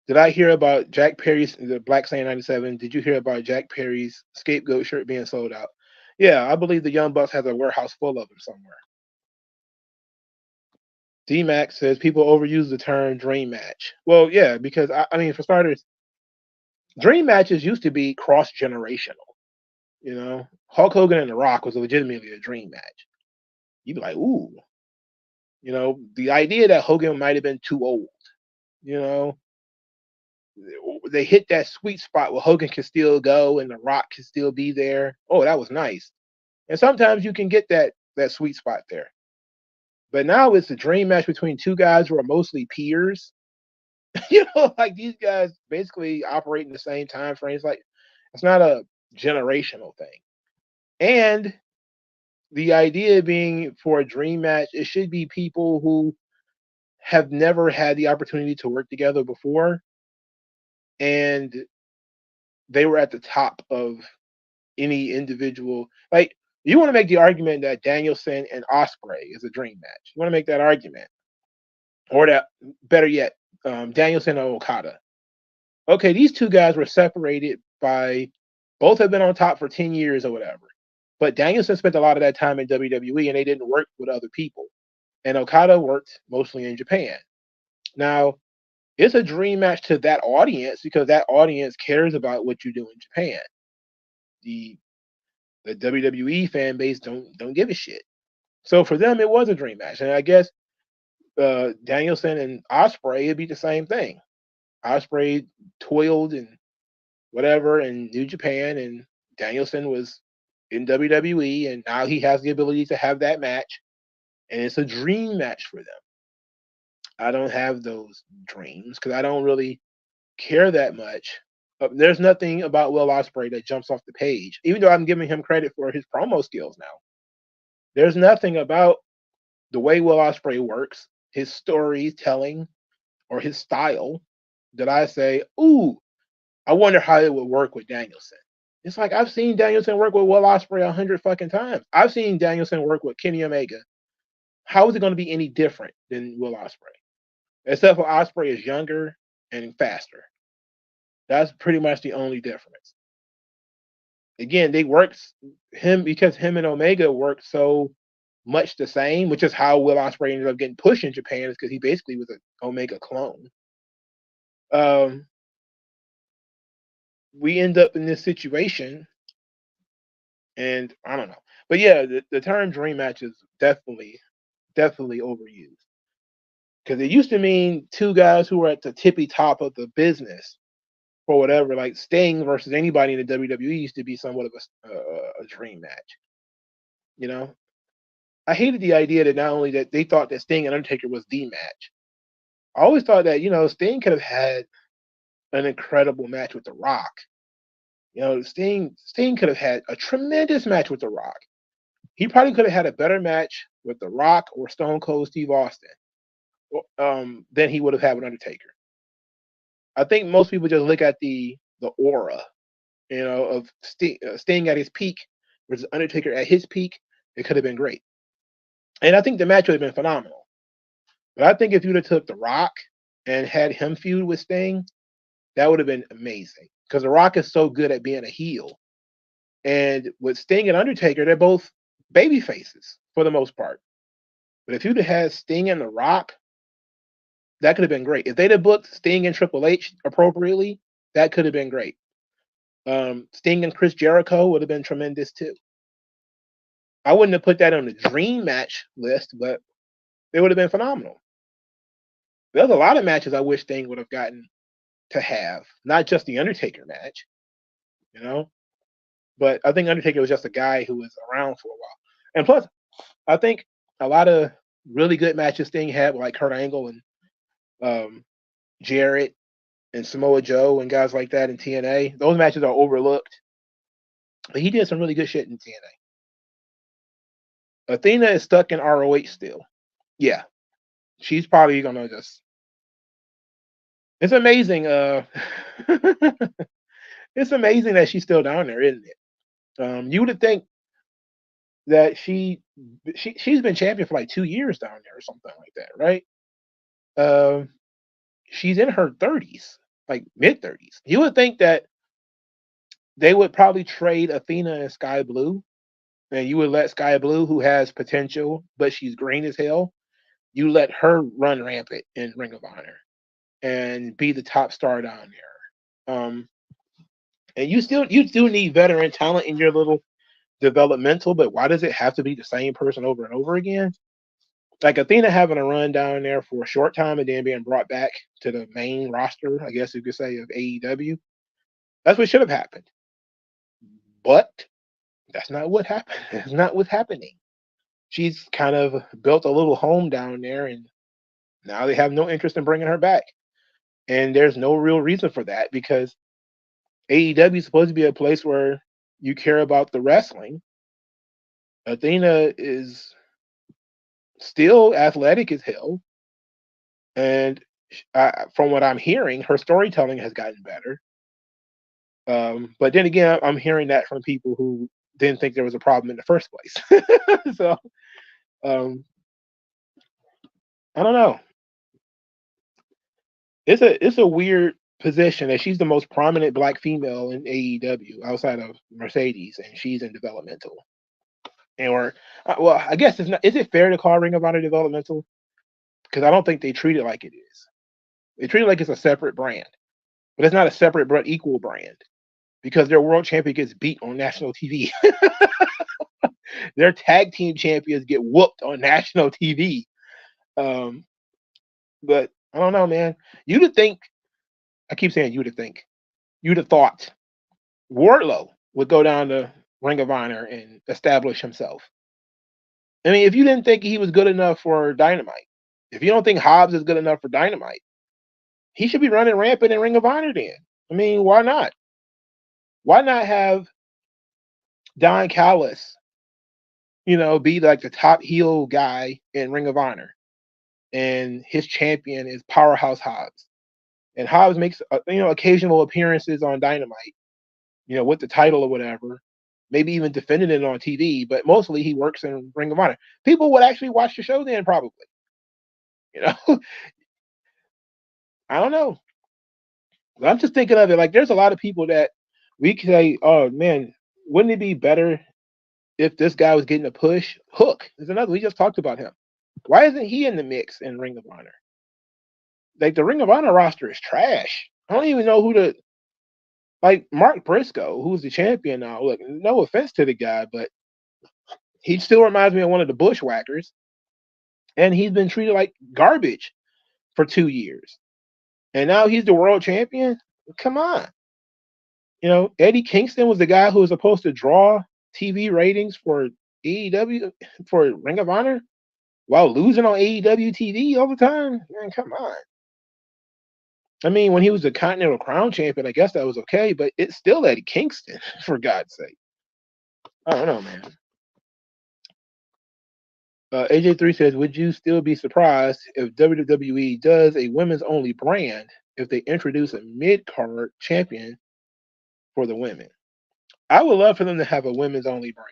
Did I hear about Jack Perry's, the Black Saint 97? Did you hear about Jack Perry's scapegoat shirt being sold out? Yeah, I believe the Young Bucks has a warehouse full of them somewhere. D-Max says people overuse the term dream match. Well, yeah, because, I mean, for starters, dream matches used to be cross-generational. Hulk Hogan and The Rock was legitimately a dream match. You'd be like, ooh. The idea that Hogan might have been too old, they hit that sweet spot where Hogan can still go and The Rock can still be there. Oh, that was nice. And sometimes you can get that sweet spot there. But now it's a dream match between two guys who are mostly peers. Like, these guys basically operate in the same time frames. Like, it's not a generational thing. And the idea being, for a dream match, it should be people who have never had the opportunity to work together before, and they were at the top of any individual. Like, You want to make the argument that Danielson and Osprey is a dream match. You want to make that argument, or that better yet, Danielson and Okada. Okay, these two guys were separated by both have been on top for 10 years or whatever. But Danielson spent a lot of that time in WWE and they didn't work with other people. And Okada worked mostly in Japan. Now, it's a dream match to that audience because that audience cares about what you do in Japan. The the WWE fan base don't give a shit. So for them, it was a dream match. And I guess Danielson and Osprey it'd be the same thing. Osprey toiled and whatever in New Japan, and Danielson was in WWE, and now he has the ability to have that match, and it's a dream match for them. I don't have those dreams because I don't really care that much. There's nothing about Will Ospreay that jumps off the page, even though I'm giving him credit for his promo skills now. There's nothing about the way Will Ospreay works, his storytelling, or his style that I say, ooh, I wonder how it would work with Danielson. It's like I've seen Danielson work with Will Ospreay 100 fucking times. I've seen Danielson work with Kenny Omega. How is it going to be any different than Will Ospreay? Except for Ospreay is younger and faster. That's pretty much the only difference. Again, they worked him because him and Omega worked so much the same, which is how Will Ospreay ended up getting pushed in Japan, is because he basically was an Omega clone. We end up in this situation, and I don't know. But yeah, the term dream match is definitely overused. Because it used to mean two guys who were at the tippy top of the business or whatever, like Sting versus anybody in the WWE used to be somewhat of a dream match. You know, I hated the idea that not only that they thought that Sting and Undertaker was the match. I always thought that Sting could have had an incredible match with The Rock. Sting could have had a tremendous match with The Rock. He probably could have had a better match with The Rock or Stone Cold Steve Austin than he would have had with Undertaker. I think most people just look at the aura, of Sting at his peak versus Undertaker at his peak. It could have been great, and I think the match would have been phenomenal. But I think if you'd have took The Rock and had him feud with Sting, that would have been amazing. Because The Rock is so good at being a heel, and with Sting and Undertaker, they're both baby faces for the most part. But if you'd have had Sting and The Rock, that could have been great. If they'd have booked Sting and Triple H appropriately, that could have been great. Sting and Chris Jericho would have been tremendous too. I wouldn't have put that on the dream match list, but it would have been phenomenal. There's a lot of matches I wish Sting would have gotten to have, not just the Undertaker match, But I think Undertaker was just a guy who was around for a while. And plus, I think a lot of really good matches Sting had, like Kurt Angle and Jarrett and Samoa Joe and guys like that in TNA, those matches are overlooked. But he did some really good shit in TNA. Athena is stuck in ROH still. Yeah. She's probably gonna just. It's amazing. It's amazing that she's still down there, isn't it? You would think that she's been champion for like 2 years down there or something like that, right? She's in her 30s, like mid-30s. You would think that they would probably trade Athena and Sky Blue, and you would let Sky Blue, who has potential, but she's green as hell, you let her run rampant in Ring of Honor and be the top star down there. And you do need veteran talent in your little developmental, but why does it have to be the same person over and over again? Like Athena having a run down there for a short time and then being brought back to the main roster, I guess you could say, of AEW. That's what should have happened. But that's not what happened. That's not what's happening. She's kind of built a little home down there, and now they have no interest in bringing her back. And there's no real reason for that because AEW is supposed to be a place where you care about the wrestling. Athena is still athletic as hell. And from what I'm hearing, her storytelling has gotten better. But then again, I'm hearing that from people who didn't think there was a problem in the first place. So I don't know. It's a weird position that she's the most prominent black female in AEW outside of Mercedes, and she's in developmental. And or well, I guess it's not. Is it fair to call Ring of Honor developmental? Because I don't think they treat it like it is. They treat it like it's a separate brand, but it's not a separate but equal brand because their world champion gets beat on national TV. Their tag team champions get whooped on national TV. But I don't know, man. You'd have think. I keep saying you'd have think. You'd have thought Wardlow would go down to Ring of Honor and establish himself. I mean, if you didn't think he was good enough for Dynamite, if you don't think Hobbs is good enough for Dynamite, he should be running rampant in Ring of Honor then. I mean, why not? Why not have Don Callis, be like the top heel guy in Ring of Honor, and his champion is Powerhouse Hobbs, and Hobbs makes occasional appearances on Dynamite, with the title or whatever, maybe even defending it on TV, but mostly he works in Ring of Honor. People would actually watch the show then, probably. I don't know. I'm just thinking of it like there's a lot of people that we could say, oh man, wouldn't it be better if this guy was getting a push? Hook is another. We just talked about him. Why isn't he in the mix in Ring of Honor? Like the Ring of Honor roster is trash. I don't even know who to like. Mark Briscoe, who's the champion now. Look, no offense to the guy, but he still reminds me of one of the Bushwhackers, and he's been treated like garbage for 2 years. And now he's the world champion? Come on. Eddie Kingston was the guy who was supposed to draw TV ratings for AEW, for Ring of Honor, while losing on AEW TV all the time. Man, come on. I mean, when he was the Continental Crown champion, I guess that was okay, but it's still Eddie Kingston, for God's sake. I don't know, man. AJ3 says, would you still be surprised if WWE does a women's only brand if they introduce a mid-card champion for the women? I would love for them to have a women's only brand.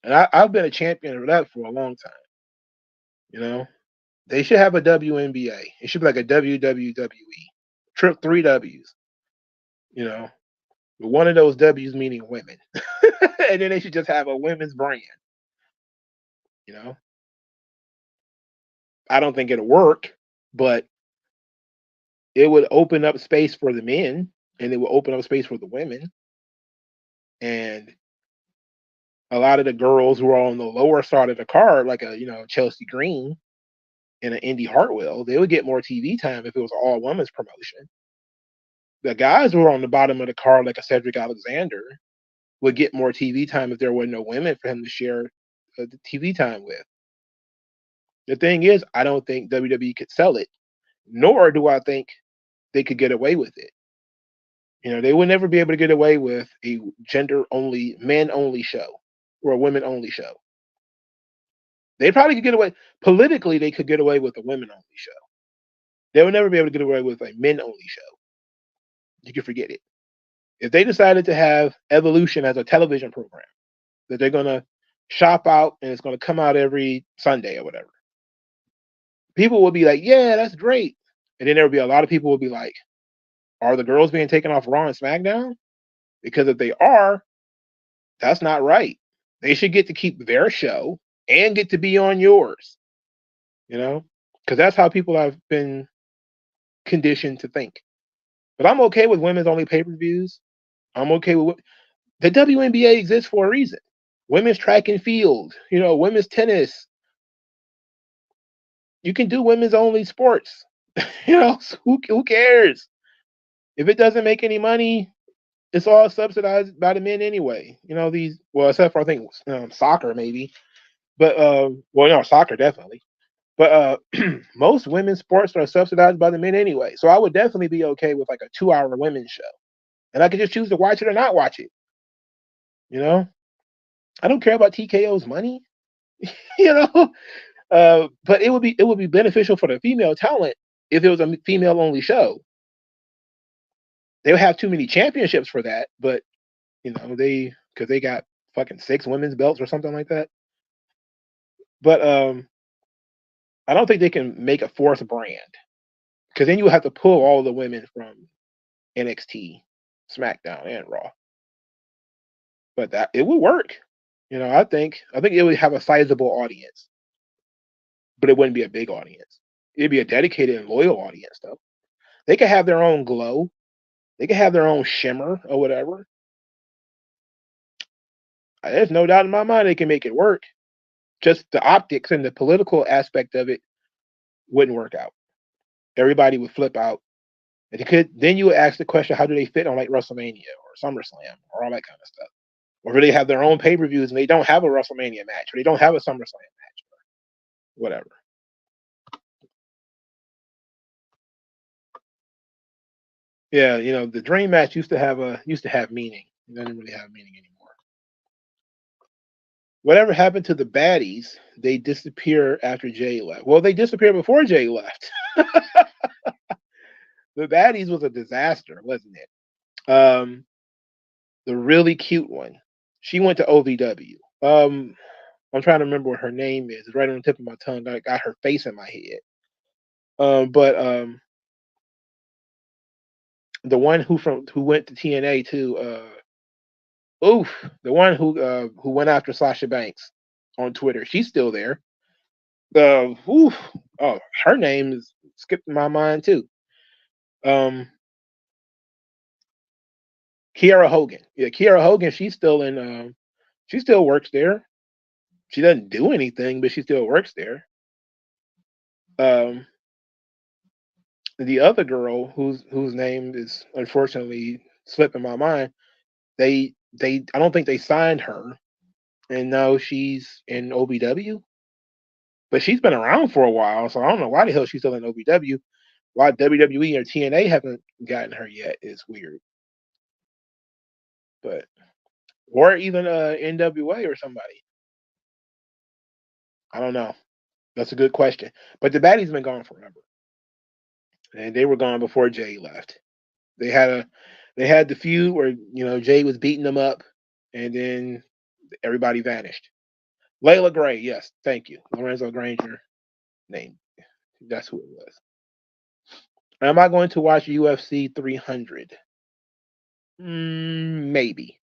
And I've been a champion of that for a long time. They should have a WNBA. It should be like a WWE. Trip 3 W's. One of those W's meaning women. And then they should just have a women's brand. I don't think it'll work, but it would open up space for the men, and it would open up space for the women. And a lot of the girls who are on the lower side of the card, like Chelsea Green and an Indy Hartwell, they would get more TV time if it was all women's promotion. The guys who are on the bottom of the card, like a Cedric Alexander, would get more TV time if there were no women for him to share the TV time with. The thing is, I don't think WWE could sell it, nor do I think they could get away with it. They would never be able to get away with a gender-only, men-only show or a women-only show. They probably could get away, politically, they could get away with a women-only show. They would never be able to get away with a men-only show. You can forget it. If they decided to have Evolution as a television program that they're going to shop out and it's going to come out every Sunday or whatever, people will be like, yeah, that's great. And then there will be a lot of people will be like, are the girls being taken off Raw and SmackDown? Because if they are, that's not right. They should get to keep their show and get to be on yours. Because that's how people have been conditioned to think. But I'm okay with women's only pay-per-views. I'm okay with the WNBA exists for a reason. Women's track and field, women's tennis. You can do women's only sports. Who cares? If it doesn't make any money, it's all subsidized by the men anyway. Except for I think soccer maybe, but soccer definitely. But most women's sports are subsidized by the men anyway. So I would definitely be okay with like a 2-hour women's show, and I could just choose to watch it or not watch it. I don't care about TKO's money. But it would be beneficial for the female talent if it was a female only show. They would have too many championships for that, but because they got fucking 6 women's belts or something like that. But I don't think they can make a fourth brand because then you have to pull all the women from NXT, SmackDown, and Raw. But that it would work. I think it would have a sizable audience, but it wouldn't be a big audience. It'd be a dedicated and loyal audience, though. They could have their own glow. They could have their own shimmer or whatever. There's no doubt in my mind they can make it work. Just the optics and the political aspect of it wouldn't work out. Everybody would flip out. And then you would ask the question, how do they fit on like WrestleMania or SummerSlam or all that kind of stuff? Or do they have their own pay-per-views and they don't have a WrestleMania match or they don't have a SummerSlam match or whatever. Yeah, the dream match used to have meaning. It doesn't really have meaning anymore. Whatever happened to the baddies? They disappear after Jay left. Well, they disappeared before Jay left. The baddies was a disaster, wasn't it? The really cute one, she went to OVW. I'm trying to remember what her name is. It's right on the tip of my tongue. I got her face in my head. But the one who went to TNA too. The one who went after Sasha Banks on Twitter. She's still there. Oh, her name is skipping my mind too. Kiera Hogan. Yeah, Kiera Hogan. She's still in. She still works there. She doesn't do anything, but she still works there. The other girl, whose name is unfortunately slipping my mind, I don't think they signed her, and now she's in OVW. But she's been around for a while, so I don't know why the hell she's still in OVW. Why WWE or TNA haven't gotten her yet is weird. But or even NWA or somebody. I don't know. That's a good question. But the baddies been gone forever, and they were gone before Jay left. They had the feud where Jay was beating them up, and then everybody vanished. Layla Gray, yes, thank you, Lorenzo Granger, name. That's who it was. Am I going to watch UFC 300? Maybe.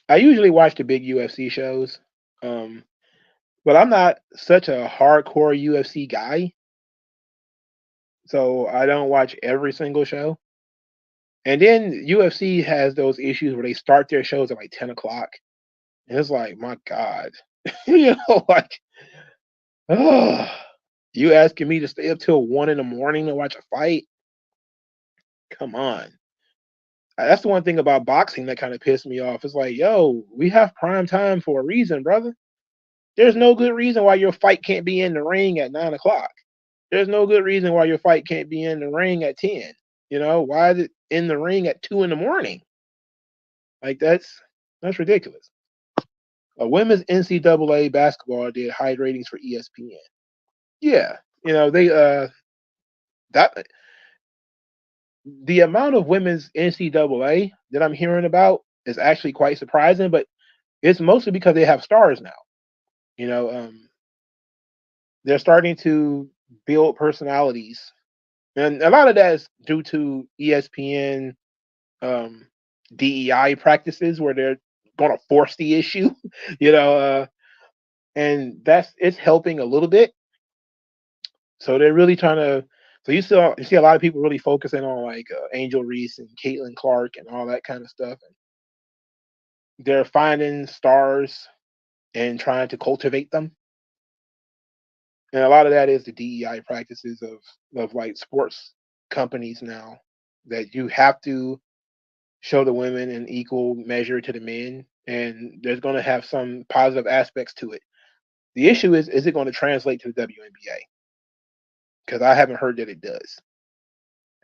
I usually watch the big UFC shows, but I'm not such a hardcore UFC guy, so I don't watch every single show. And then UFC has those issues where they start their shows at like 10 o'clock, and it's like, my God, like, oh, you asking me to stay up till 1 in the morning to watch a fight? Come on. That's the one thing about boxing that kind of pissed me off. It's like, yo, we have prime time for a reason, brother. There's no good reason why your fight can't be in the ring at 9 o'clock. There's no good reason why your fight can't be in the ring at 10. Why is it in the ring at 2 in the morning? Like that's ridiculous. Women's NCAA basketball did high ratings for ESPN. Yeah, they that the amount of women's NCAA that I'm hearing about is actually quite surprising, but it's mostly because they have stars now. They're starting to build personalities, and a lot of that is due to ESPN DEI practices where they're going to force the issue, and it's helping a little bit. So they're really trying to. So you see a lot of people really focusing on like Angel Reese and Caitlin Clark and all that kind of stuff. And they're finding stars and trying to cultivate them. And a lot of that is the DEI practices of like sports companies now, that you have to show the women an equal measure to the men, and there's going to have some positive aspects to it. The issue is it going to translate to the WNBA? Because I haven't heard that it does.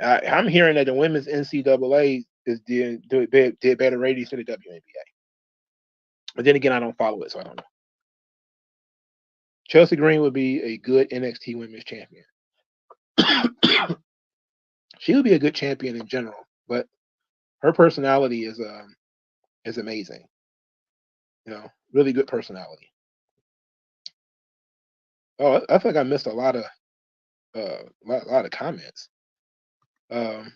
I'm hearing that the women's NCAA did better ratings than the WNBA. But then again, I don't follow it, so I don't know. Chelsea Green would be a good NXT Women's Champion. She would be a good champion in general, but Her personality is amazing. Really good personality. Oh, I think I missed a lot of lot of comments. Um,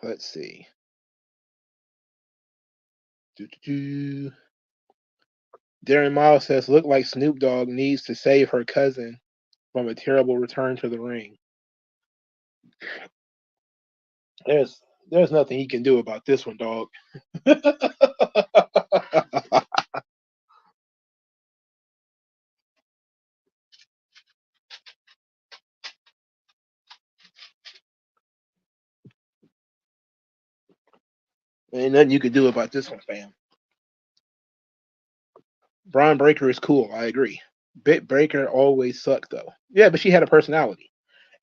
let's see. Doo-doo-doo. Darren Miles says, "Look like Snoop Dogg needs to save her cousin from a terrible return to the ring." There's there's nothing he can do about this one, dog. Ain't nothing you can do about this one, fam. Braun Breaker is cool. I agree. Bit Breaker always sucked though. Yeah, but she had a personality,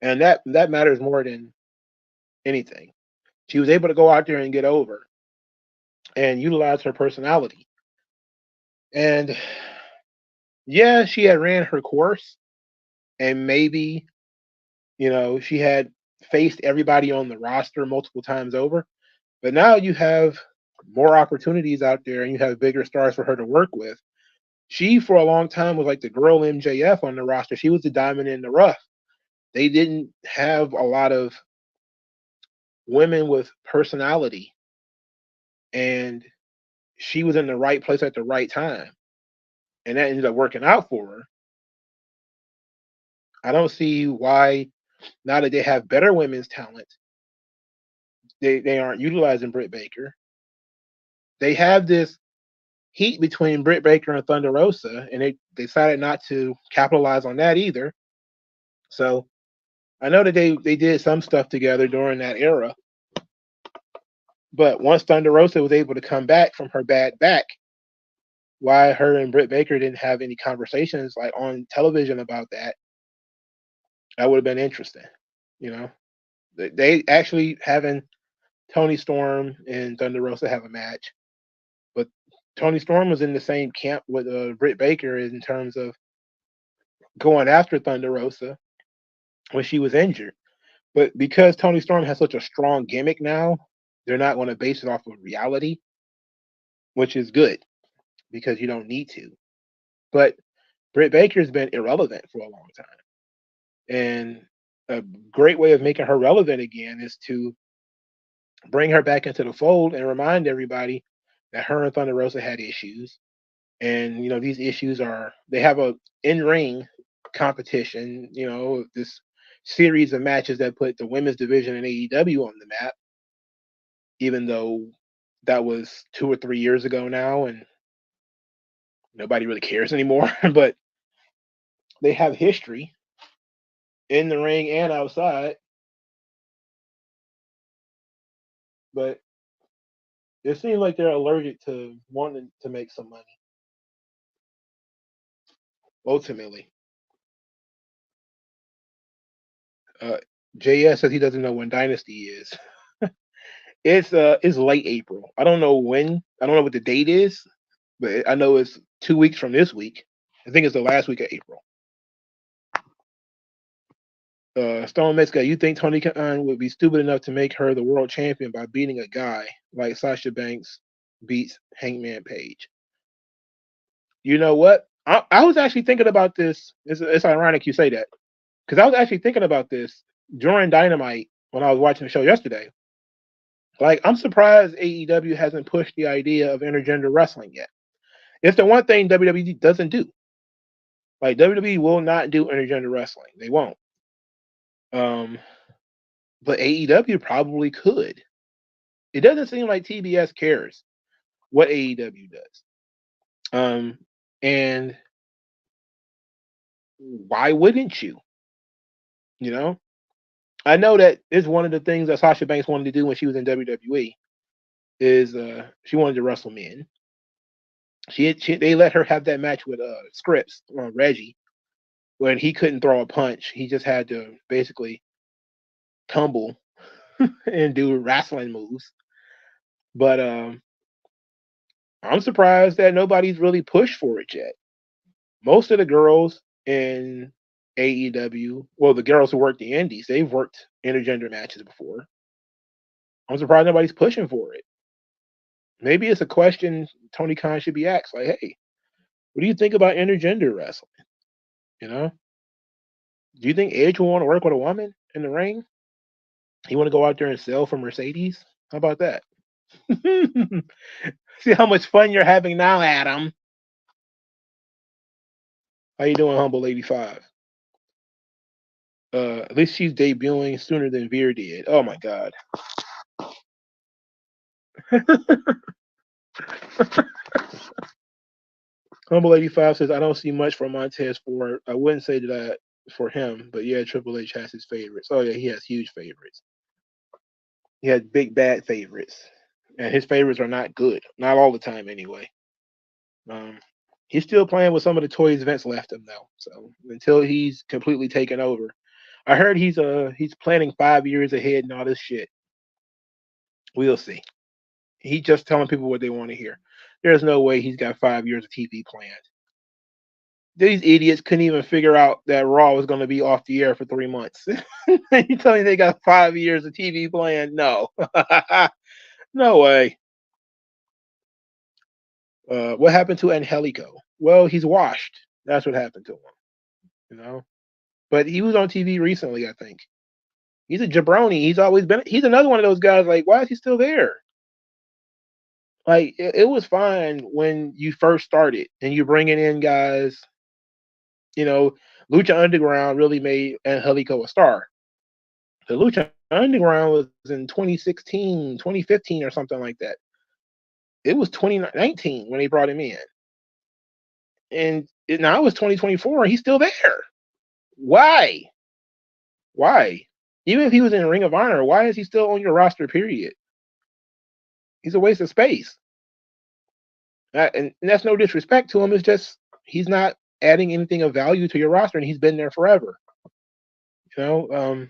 and that matters more than anything. She was able to go out there and get over and utilize her personality. And yeah, she had ran her course, and maybe she had faced everybody on the roster multiple times over. But now you have more opportunities out there, and you have bigger stars for her to work with. She, for a long time, was like the girl MJF on the roster. She was the diamond in the rough. They didn't have a lot of women with personality, and she was in the right place at the right time, and that ended up working out for her. I don't see why, now that they have better women's talent, they aren't utilizing Britt Baker. They have this heat between Britt Baker and Thunder Rosa, and they decided not to capitalize on that either. So I know that they did some stuff together during that era, but once Thunder Rosa was able to come back from her bad back, why her and Britt Baker didn't have any conversations like on television about that, that would have been interesting. You know, they actually having Tony Storm and Thunder Rosa have a match, but Tony Storm was in the same camp with Britt Baker in terms of going after Thunder Rosa when she was injured. But because Tony Storm has such a strong gimmick now, they're not going to base it off of reality, which is good because you don't need to. But Britt Baker's been irrelevant for a long time. And a great way of making her relevant again is to bring her back into the fold and remind everybody that her and Thunder Rosa had issues. And, these issues they have a in ring competition, this series of matches that put the women's division in AEW on the map, even though that was 2 or 3 years ago now and nobody really cares anymore. But they have history in the ring and outside. But it seems like they're allergic to wanting to make some money, ultimately. Uh, JS says he doesn't know when Dynasty is. It's late April. I don't know when. I don't know what the date is, but I know it's 2 weeks from this week. I think it's the last week of April. Stone Metzger, you think Tony Khan would be stupid enough to make her the world champion by beating a guy like Sasha Banks beats Hangman Page? You know what? I was actually thinking about this. It's ironic you say that because I was actually thinking about this during Dynamite when I was watching the show yesterday. Like, I'm surprised AEW hasn't pushed the idea of intergender wrestling yet. It's the one thing WWE doesn't do. Like, WWE will not do intergender wrestling. They won't. But AEW probably could. It doesn't seem like TBS cares what AEW does. And why wouldn't you? You know, I know that it's one of the things that Sasha Banks wanted to do when she was in WWE is she wanted to wrestle men. They let her have that match with Scripps on Reggie when he couldn't throw a punch. He just had to basically tumble and do wrestling moves. But I'm surprised that nobody's really pushed for it yet. Most of the girls in AEW, well, the girls who work the indies, they've worked intergender matches before. I'm surprised nobody's pushing for it. Maybe it's a question Tony Khan should be asked. Like, hey, what do you think about intergender wrestling? You know, do you think Edge will want to work with a woman in the ring? He want to go out there and sell for Mercedes? How about that? See how much fun you're having now, Adam. How you doing, Humble 85? At least she's debuting sooner than Veer did. Oh my god. Humble 85 says, I don't see much from Montez Ford. I wouldn't say that for him, but yeah, Triple H has his favorites. Oh yeah, he has huge favorites. He has big bad favorites. And his favorites are not good. Not all the time anyway. He's still playing with some of the toys Vince left him though. So until he's completely taken over. I heard he's planning 5 years ahead and all this shit. We'll see. He's just telling people what they want to hear. There's no way he's got 5 years of TV planned. These idiots couldn't even figure out that Raw was going to be off the air for 3 months. You tell me they got 5 years of TV planned? No. No way. What happened to Angelico? Well, he's washed. That's what happened to him. You know? But he was on TV recently, I think. He's a jabroni. He's always been. He's another one of those guys. Like, why is he still there? Like, it was fine when you first started and you're bringing in guys. You know, Lucha Underground really made Angelico a star. The Lucha Underground was in 2016, 2015, or something like that. It was 2019 when they brought him in, and now it was 2024, and he's still there. Why? Why? Even if he was in Ring of Honor, why is he still on your roster? Period. He's a waste of space. And that's no disrespect to him. It's just he's not adding anything of value to your roster, and he's been there forever. You know,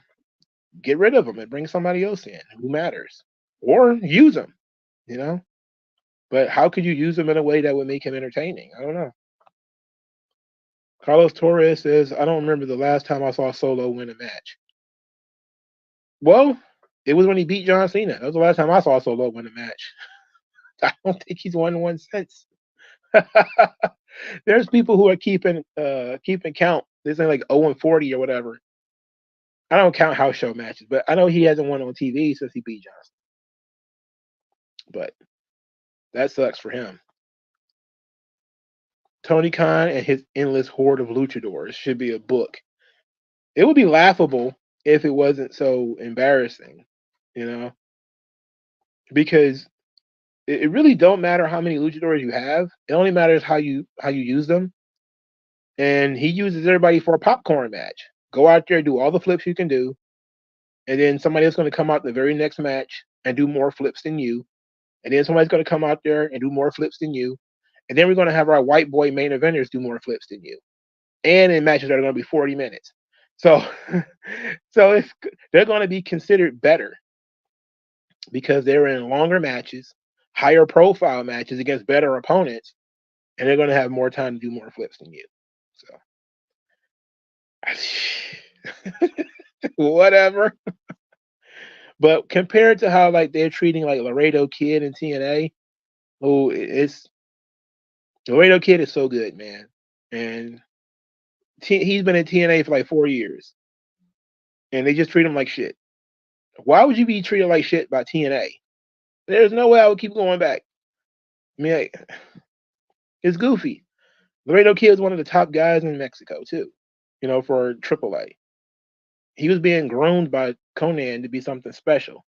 get rid of him and bring somebody else in who matters, or use him. You know, but how could you use him in a way that would make him entertaining? I don't know. Carlos Torres says, I don't remember the last time I saw Solo win a match. Well, it was when he beat John Cena. That was the last time I saw Solo win a match. I don't think he's won one since. There's people who are keeping count. This ain't like 0-40 or whatever. I don't count house show matches, but I know he hasn't won on TV since he beat John Cena. But that sucks for him. Tony Khan and his endless horde of luchadors should be a book. It would be laughable if it wasn't so embarrassing, you know, because it really don't matter how many luchadors you have. It only matters how you use them. And he uses everybody for a popcorn match. Go out there, do all the flips you can do, and then somebody else going to come out in the very next match and do more flips than you. And then somebody's going to come out there and do more flips than you. And then we're going to have our white boy main eventers do more flips than you. And in matches that are going to be 40 minutes. So, they're going to be considered better because they're in longer matches, higher profile matches against better opponents, and they're going to have more time to do more flips than you. So, whatever. But compared to how like they're treating like Laredo Kid in TNA, Laredo Kid is so good, man, and he's been in TNA for like 4 years, and they just treat him like shit. Why would you be treated like shit by TNA? There's no way I would keep going back. I mean, it's goofy. Laredo Kid is one of the top guys in Mexico too, you know, for AAA. He was being groomed by Conan to be something special.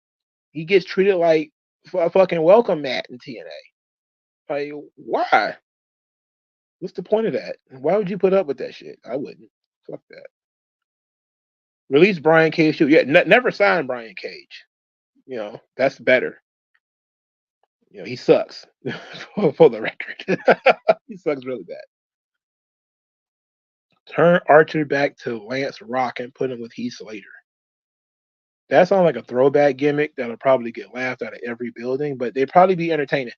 He gets treated like a fucking welcome mat in TNA. Like, why? What's the point of that? Why would you put up with that shit? I wouldn't. Fuck that. Release Brian Cage too. Yeah, never sign Brian Cage. You know, that's better. You know, he sucks. For the record. He sucks really bad. Turn Archer back to Lance Rock and put him with Heath Slater. That sounds like a throwback gimmick that'll probably get laughed out of every building, but they'd probably be entertaining.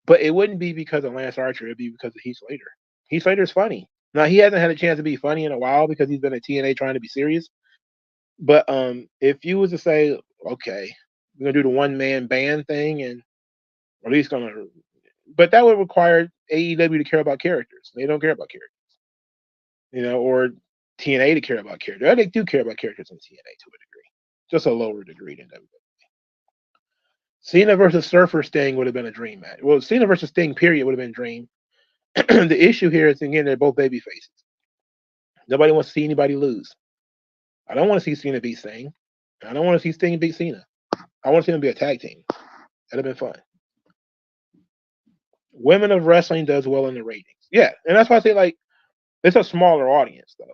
But it wouldn't be because of Lance Archer. It'd be because of Heath Slater. Heath Slater's funny. Now, he hasn't had a chance to be funny in a while because he's been at TNA trying to be serious. But if you was to say, okay, we're gonna do the one man band thing, and or at least gonna. But that would require AEW to care about characters. They don't care about characters, or TNA to care about characters. They do care about characters in TNA to a degree, just a lower degree than WWE. Cena versus Surfer Sting would have been a dream match. Well, Cena versus Sting, period, would have been a dream. The issue here is, again, they're both baby faces. Nobody wants to see anybody lose. I don't want to see Cena beat Sting. I don't want to see Sting beat Cena. I want to see them be a tag team. That'd have been fun. Women of Wrestling does well in the ratings. Yeah, and that's why I say, like, it's a smaller audience, though.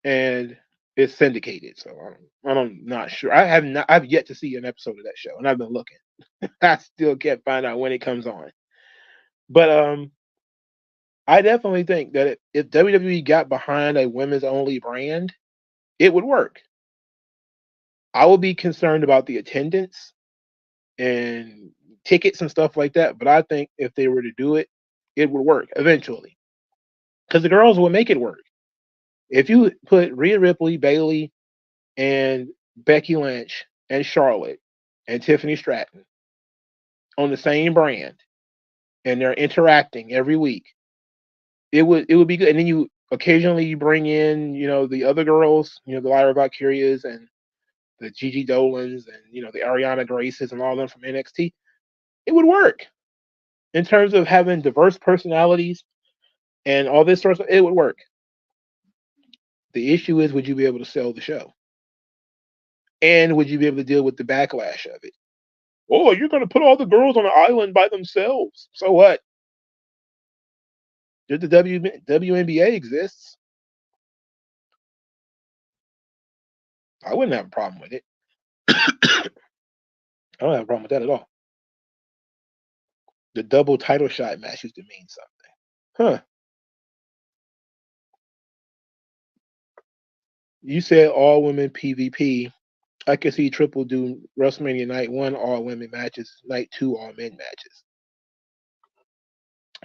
And it's syndicated, so I'm not sure. I've yet to see an episode of that show, and I've been looking. I still can't find out when it comes on. But I definitely think that if WWE got behind a women's only brand, it would work. I would be concerned about the attendance and tickets and stuff like that, but I think if they were to do it, it would work eventually. Because the girls will make it work. If you put Rhea Ripley, Bayley, and Becky Lynch, and Charlotte, and Tiffany Stratton on the same brand, and they're interacting every week, it would be good. And then you occasionally bring in, the other girls, the Lyra Valkyrias and the Gigi Dolans and the Ariana Graces and all of them from NXT. It would work in terms of having diverse personalities and all this sort of stuff. It would work. The issue is, would you be able to sell the show? And would you be able to deal with the backlash of it? Oh, you're going to put all the girls on an island by themselves. So what? The WNBA exists. I wouldn't have a problem with it. I don't have a problem with that at all. The double title shot match used to mean something. Huh. You said all women PvP. I could see Triple do WrestleMania Night 1 all women matches, Night 2 all men matches.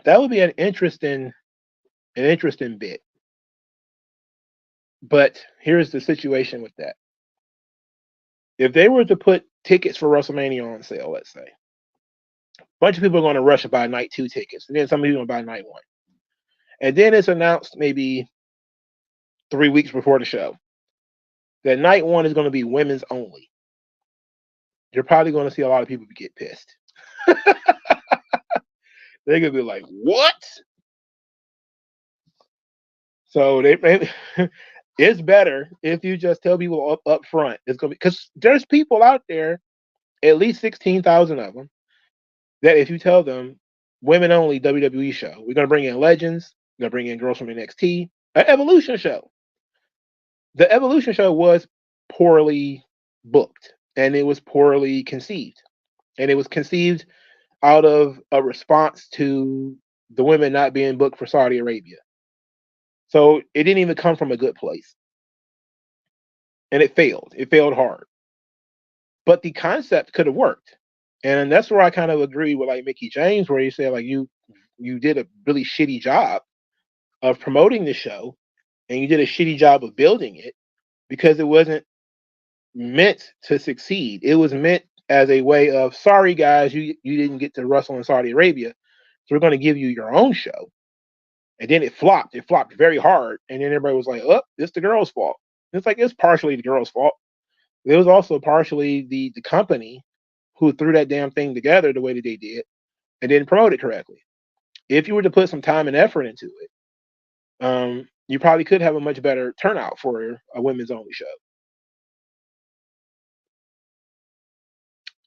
That would be an interesting bit. But here's the situation with that. If they were to put tickets for WrestleMania on sale, let's say, a bunch of people are going to rush to buy Night 2 tickets, and then some people are going to buy Night 1. And then it's announced maybe 3 weeks before the show that Night 1 is going to be women's only. You're probably going to see a lot of people get pissed. They're going to be like, what? So it's better if you just tell people up front. It's going to be, because there's people out there, at least 16,000 of them, that if you tell them women only WWE show, we're going to bring in legends, we're going to bring in girls from NXT, an Evolution show. The Evolution show was poorly booked, and it was poorly conceived. And it was conceived out of a response to the women not being booked for Saudi Arabia. So it didn't even come from a good place. And it failed. It failed hard. But the concept could have worked. And that's where I kind of agree with like Mickie James, where he said, like, you did a really shitty job of promoting the show, and you did a shitty job of building it, because it wasn't meant to succeed. It was meant as a way of, sorry guys, you didn't get to wrestle in Saudi Arabia, so we're going to give you your own show. And then it flopped. It flopped very hard. And then everybody was like, oh, it's the girls' fault. And it's like, it's partially the girls' fault. It was also partially the company who threw that damn thing together the way that they did and didn't promote it correctly. If you were to put some time and effort into it, you probably could have a much better turnout for a women's only show.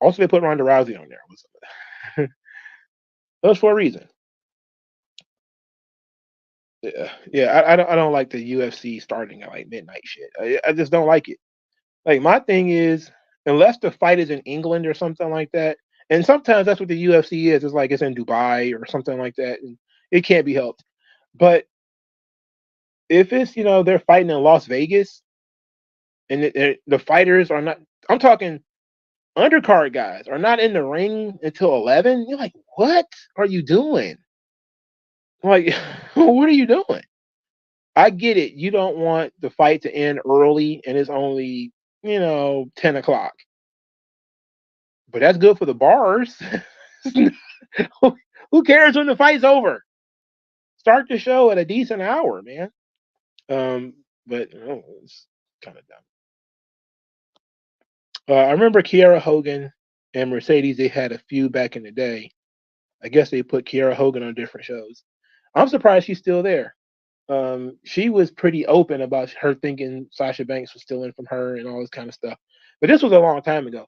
Also, they put Ronda Rousey on there. That was for a reason. Yeah. I don't like the UFC starting at like midnight shit. I just don't like it. Like, my thing is, unless the fight is in England or something like that, and sometimes that's what the UFC is. It's like it's in Dubai or something like that, and it can't be helped. But if it's, they're fighting in Las Vegas, and the fighters are not, I'm talking undercard guys, are not in the ring until 11, you're like, what are you doing? Like, what are you doing? I get it. You don't want the fight to end early, and it's only, 10 o'clock. but that's good for the bars. Who cares when the fight's over? Start the show at a decent hour, man. But oh, it's kind of dumb. I remember Kiera Hogan and Mercedes. They had a feud back in the day. I guess they put Kiera Hogan on different shows. I'm surprised she's still there. She was pretty open about her thinking Sasha Banks was stealing from her and all this kind of stuff. But this was a long time ago.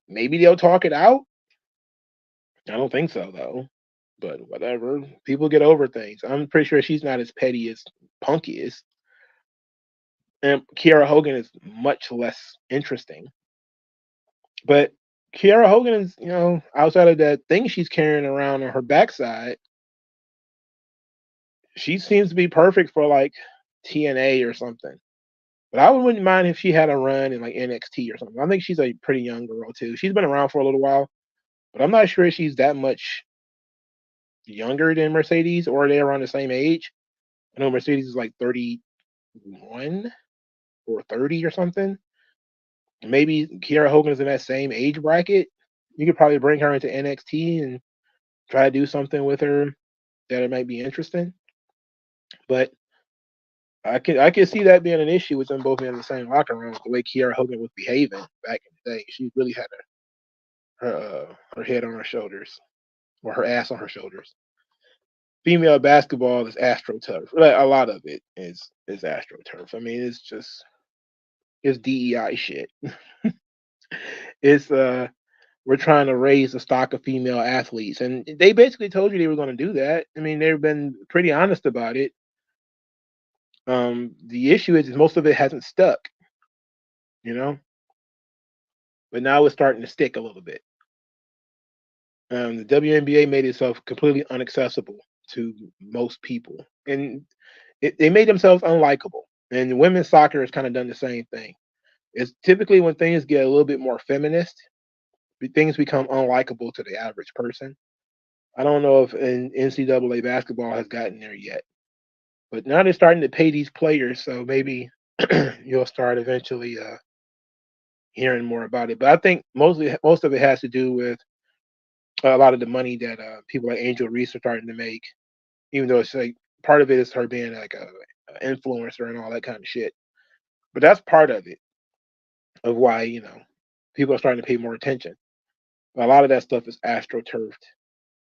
Maybe they'll talk it out. I don't think so though. But whatever. People get over things. I'm pretty sure she's not as petty as Punk is. And Kiera Hogan is much less interesting. But Kiera Hogan is, outside of that thing she's carrying around on her backside, she seems to be perfect for like TNA or something. But I wouldn't mind if she had a run in like NXT or something. I think she's a pretty young girl too. She's been around for a little while, but I'm not sure she's that much younger than Mercedes, or they're around the same age. I know Mercedes is like 31 or 30 or something. Maybe Kiera Hogan is in that same age bracket. You could probably bring her into NXT and try to do something with her that it might be interesting. But I can see that being an issue with them both being in the same locker room. The way Kiera Hogan was behaving back in the day, she really had her head on her shoulders, or her ass on her shoulders. Female basketball is AstroTurf. A lot of it is AstroTurf. I mean, it's DEI shit. It's we're trying to raise the stock of female athletes, and they basically told you they were going to do that. I mean, they've been pretty honest about it. The issue is most of it hasn't stuck, but now it's starting to stick a little bit. The WNBA made itself completely inaccessible to most people, and they made themselves unlikable. And women's soccer has kind of done the same thing. It's typically when things get a little bit more feminist, things become unlikable to the average person. I don't know if in NCAA basketball has gotten there yet, but now they're starting to pay these players, so maybe you'll start eventually hearing more about it. But I think most of it has to do with a lot of the money that people like Angel Reese are starting to make, even though it's like part of it is her being like a influencer and all that kind of shit. But that's part of it, of why people are starting to pay more attention. A lot of that stuff is astroturfed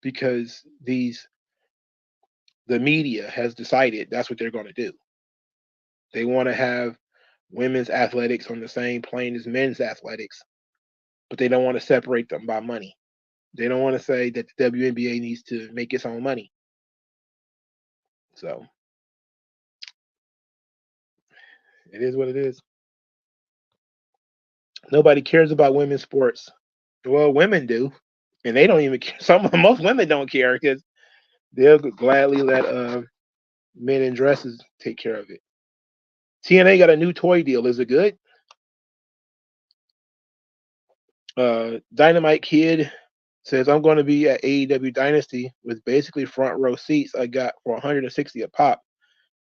because the media has decided that's what they're going to do. They want to have women's athletics on the same plane as men's athletics, but they don't want to separate them by money. They don't want to say that the WNBA needs to make its own money. So it is what it is. Nobody cares about women's sports. Well, women do, and they don't even care. Most women don't care because they'll gladly let men in dresses take care of it. TNA got a new toy deal. Is it good? Dynamite Kid says, I'm going to be at AEW Dynasty with basically front row seats I got for 160 a pop.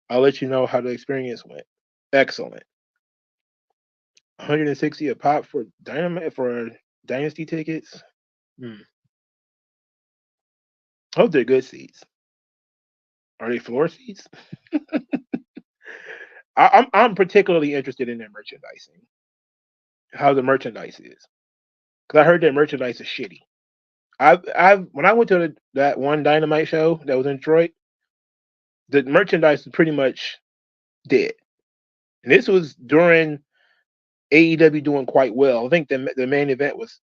I'll let you know how the experience went. Excellent. 160 a pop for Dynasty tickets. I hope they're good seats. Are they floor seats? I'm particularly interested in their merchandising. How the merchandise is, because I heard their merchandise is shitty. When I went to that one Dynamite show that was in Detroit, the merchandise was pretty much dead. And this was during AEW doing quite well. I think the main event was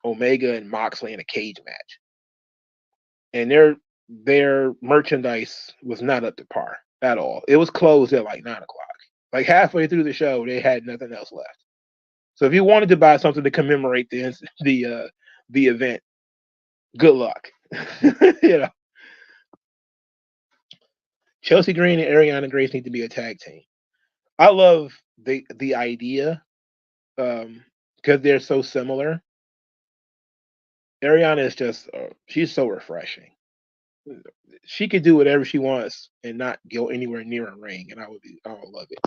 Omega and Moxley in a cage match, and their merchandise was not up to par at all. It was closed at like 9:00. Like halfway through the show, they had nothing else left. So if you wanted to buy something to commemorate the event, good luck. Chelsea Green and Ariana Grace need to be a tag team. I love the idea because they're so similar. Ariana is just she's so refreshing. She could do whatever she wants and not go anywhere near a ring, and I would love it.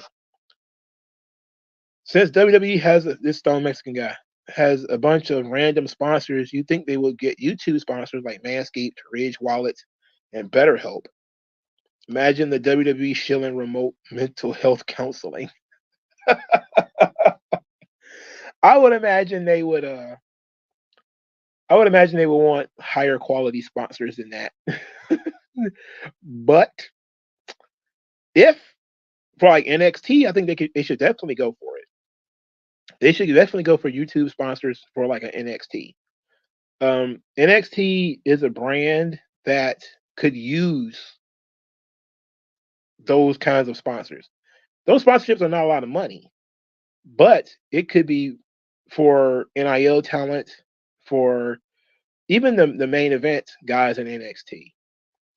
Since WWE has this Stone Mexican guy, has a bunch of random sponsors. You think they would get YouTube sponsors like Manscaped, Ridge Wallets, and BetterHelp. Imagine the WWE shilling remote mental health counseling. I would imagine they would. I would imagine they would want higher quality sponsors than that. But if for like NXT, I think they should definitely go for it. They should definitely go for YouTube sponsors for like an NXT. NXT is a brand that could use those kinds of sponsors. Those sponsorships are not a lot of money, but it could be for NIL talent, for even the main event guys in NXT.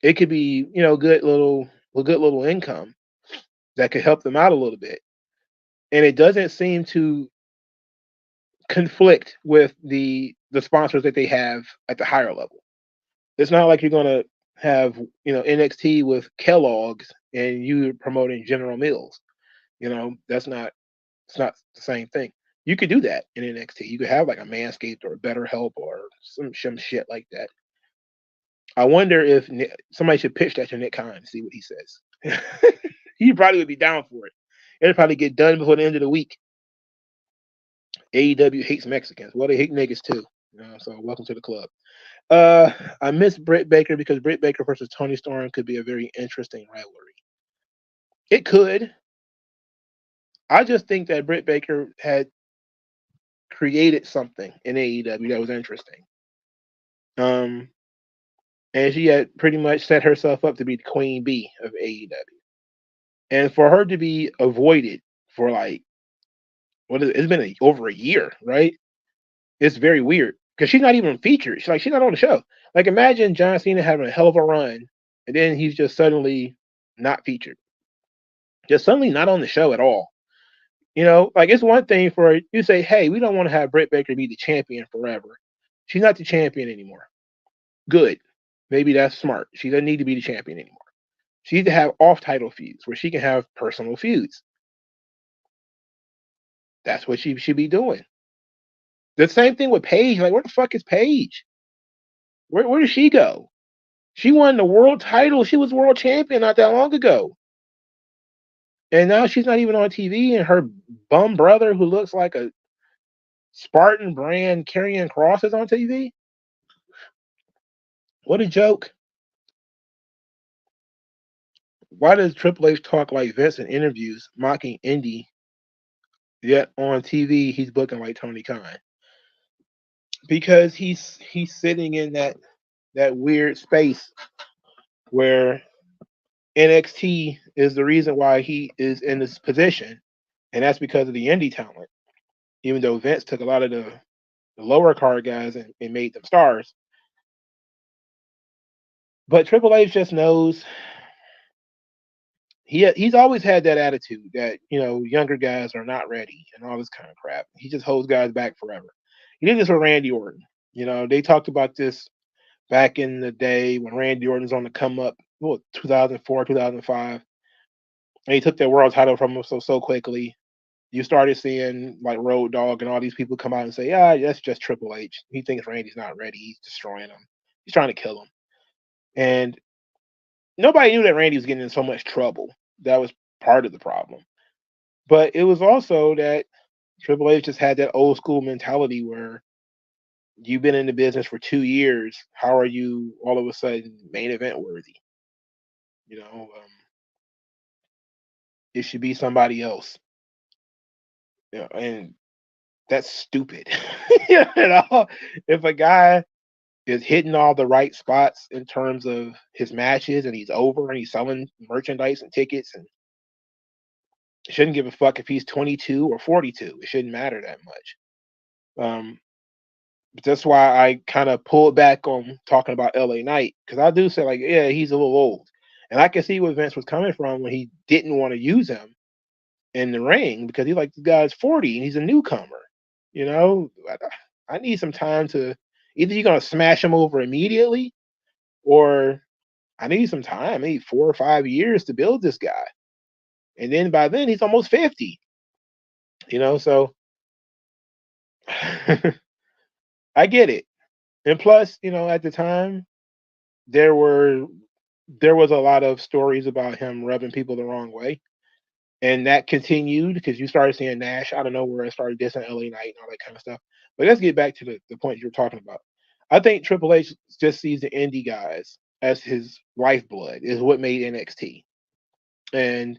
It could be, good little income that could help them out a little bit. And it doesn't seem to conflict with the sponsors that they have at the higher level. It's not like you're gonna have, NXT with Kellogg's and you promoting General Mills. That's not it's not the same thing. You could do that in NXT. You could have like a Manscaped or a BetterHelp or some shit like that. I wonder if somebody should pitch that to Nick Khan and see what he says. He probably would be down for it. It'll probably get done before the end of the week. AEW hates Mexicans. Well, they hate niggas too. So welcome to the club. I miss Britt Baker because Britt Baker versus Toni Storm could be a very interesting rivalry. It could. I just think that Britt Baker had created something in AEW that was interesting. And she had pretty much set herself up to be the queen bee of AEW. And for her to be avoided for like it's been over a year, right? It's very weird because she's not even featured. She's not on the show. Like imagine John Cena having a hell of a run, and then he's just suddenly not featured, just suddenly not on the show at all. Like it's one thing for you say, hey, we don't want to have Britt Baker be the champion forever. She's not the champion anymore. Good, maybe that's smart. She doesn't need to be the champion anymore. She needs to have off-title feuds where she can have personal feuds. That's what she should be doing. The same thing with Paige. Like, where the fuck is Paige? Where did she go? She won the world title. She was world champion not that long ago. And now she's not even on TV, and her bum brother, who looks like a Spartan brand carrying crosses on TV. What a joke. Why does Triple H talk like Vince in interviews, mocking Indy, yet on TV he's booking like Tony Khan? Because he's sitting in that weird space where NXT is the reason why he is in this position, and that's because of the indie talent. Even though Vince took a lot of the lower card guys and made them stars, but Triple H just knows he's always had that attitude that younger guys are not ready and all this kind of crap. He just holds guys back forever. He did this with Randy Orton. They talked about this back in the day when Randy Orton was on the come up, 2004, 2005, and he took that world title from him so quickly. You started seeing like Road Dogg and all these people come out and say, "Yeah, that's just Triple H. He thinks Randy's not ready. He's destroying him. He's trying to kill him." And nobody knew that Randy was getting in so much trouble. That was part of the problem. But it was also that Triple H just had that old school mentality where you've been in the business for 2 years. How are you all of a sudden main event worthy? You know, um, it should be somebody else. And that's stupid. If a guy is hitting all the right spots in terms of his matches and he's over and he's selling merchandise and tickets and shouldn't give a fuck if he's 22 or 42. It shouldn't matter that much. Um, that's why I kind of pulled back on talking about LA Knight because I do say like, yeah, he's a little old, and I can see where Vince was coming from when he didn't want to use him in the ring because he's like, this guy's 40 and he's a newcomer. You know, I need some time to either you're gonna smash him over immediately, or I need some time. I need 4 or 5 years to build this guy, and then by then he's almost 50. So I get it. And plus, at the time, there were there was a lot of stories about him rubbing people the wrong way. And that continued because you started seeing Nash out of nowhere and started dissing LA Knight and all that kind of stuff. But let's get back to the point you were talking about. I think Triple H just sees the indie guys as his lifeblood, is what made NXT. And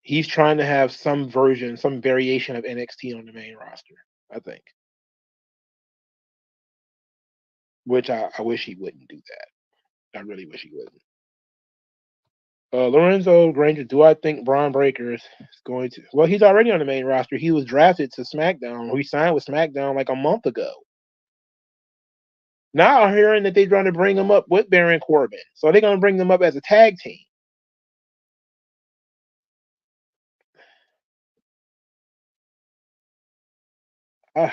he's trying to have some version, some variation of NXT on the main roster, I think. Which I wish he wouldn't do that. I really wish he wouldn't. Lorenzo Granger, do I think Braun Breaker is going to? Well, he's already on the main roster. He was drafted to SmackDown. He signed with SmackDown like a month ago. Now I'm hearing that they're going to bring him up with Baron Corbin. So they're going to bring them up as a tag team. Uh,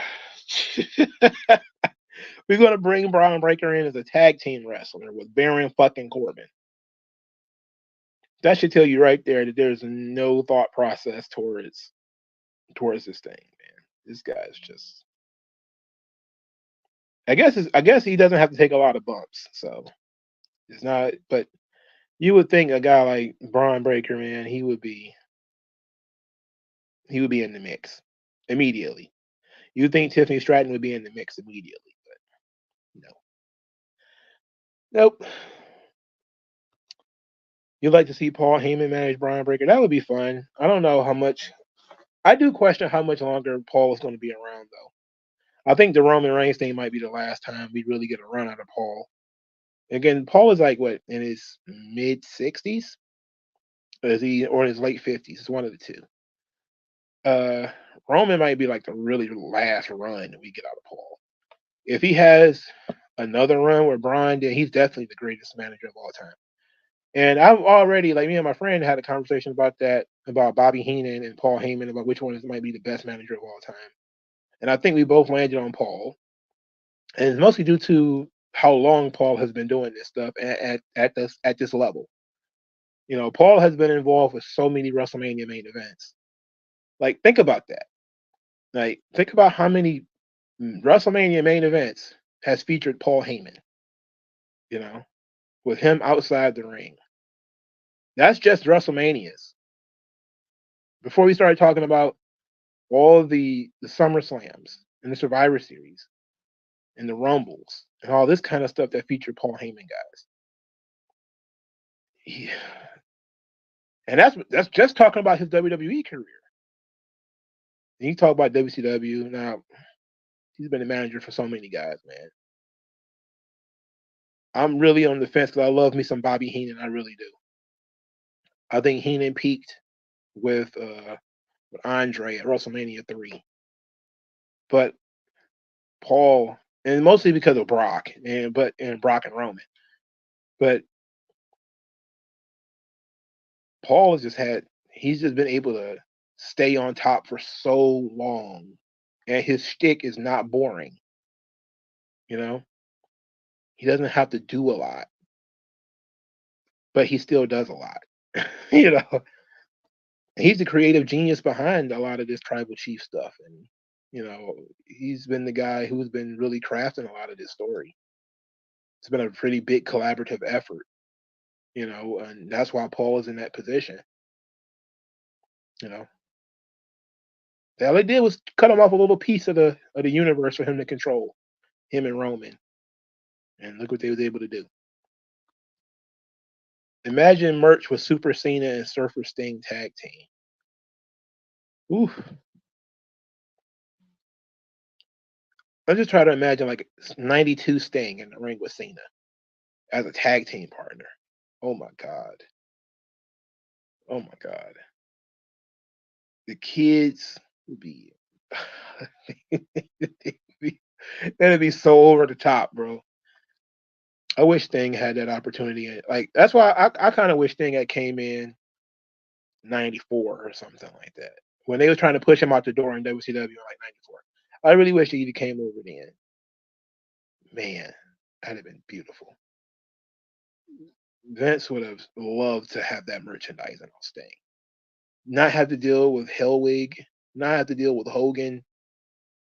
we're going to bring Braun Breaker in as a tag team wrestler with Baron fucking Corbin. That should tell you right there that there's no thought process towards this thing, man. This guy's just. I guess he doesn't have to take a lot of bumps, so it's not. But you would think a guy like Braun Breaker, man, he would be in the mix immediately. You would think Tiffany Stratton would be in the mix immediately, but no, nope. You'd like to see Paul Heyman manage Braun Breaker? That would be fun. I don't know how much. I do question how much longer Paul is going to be around, though. I think the Roman Reigns thing might be the last time we really get a run out of Paul. Again, Paul is like what, in his mid-60s? Or is he, or in his late 50s? It's one of the two. Roman might be like the really last run that we get out of Paul. If he has another run with Braun, then he's definitely the greatest manager of all time. And I've already, like, me and my friend had a conversation about that, about Bobby Heenan and Paul Heyman, about which one might be the best manager of all time. And I think we both landed on Paul. And it's mostly due to how long Paul has been doing this stuff at this level. Paul has been involved with so many WrestleMania main events. Like, think about that. Like, think about how many WrestleMania main events has featured Paul Heyman, you know, with him outside the ring. That's just WrestleManias. Before we started talking about all the Summer Slams and the Survivor Series and the Rumbles and all this kind of stuff that featured Paul Heyman guys. Yeah. And that's just talking about his WWE career. And you talk about WCW. Now, he's been a manager for so many guys, man. I'm really on the fence because I love me some Bobby Heenan. I really do. I think Heenan peaked with Andre at WrestleMania 3. But Paul, and mostly because of Brock and Brock and Roman. But Paul he's just been able to stay on top for so long. And his shtick is not boring. He doesn't have to do a lot, but he still does a lot. you know, he's the creative genius behind a lot of this tribal chief stuff. And, he's been the guy who's been really crafting a lot of this story. It's been a pretty big collaborative effort, and that's why Paul is in that position. All they did was cut him off a little piece of the universe for him to control, him and Roman. And look what they was able to do. Imagine merch with Super Cena and Surfer Sting tag team. Oof. I just try to imagine like 92 Sting in the ring with Cena as a tag team partner. Oh my God. Oh my God. The kids would be that'd be so over the top, bro. I wish Sting had that opportunity. Like, that's why I kind of wish Sting had came in 94 or something like that. When they were trying to push him out the door in WCW in like 94. I really wish he came over then. Man, that'd have been beautiful. Vince would have loved to have that merchandising on Sting. Not have to deal with Hellwig, not have to deal with Hogan.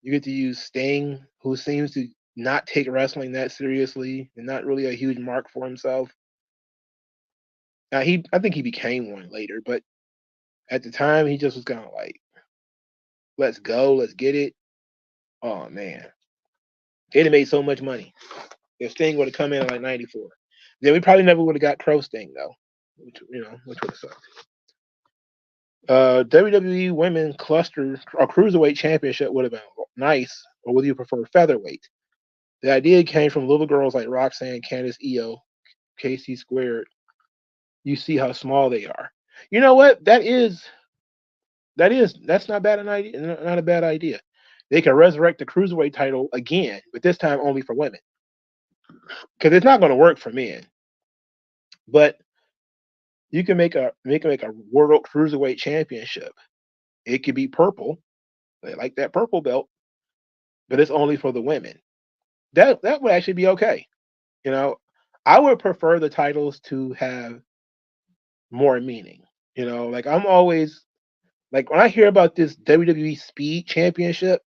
You get to use Sting, who seems to not take wrestling that seriously and not really a huge mark for himself. Now I think he became one later, but at the time he just was kind of like, let's go, let's get it. Oh man, they'd have made so much money if Sting would have come in at like 94. Then we probably never would have got Pro Sting though, which would have sucked. WWE Women Cluster or Cruiserweight Championship would have been nice, or would you prefer featherweight? The idea came from little girls like Roxanne, Candice, Io, KC Squared. You see how small they are. You know what? That's not bad an idea. Not a bad idea. They can resurrect the cruiserweight title again, but this time only for women, because it's not going to work for men. But you can make a world cruiserweight championship. It could be purple. They like that purple belt, but it's only for the women. That would actually be okay. You know, I would prefer the titles to have more meaning. Like I'm always like when I hear about this WWE Speed Championship,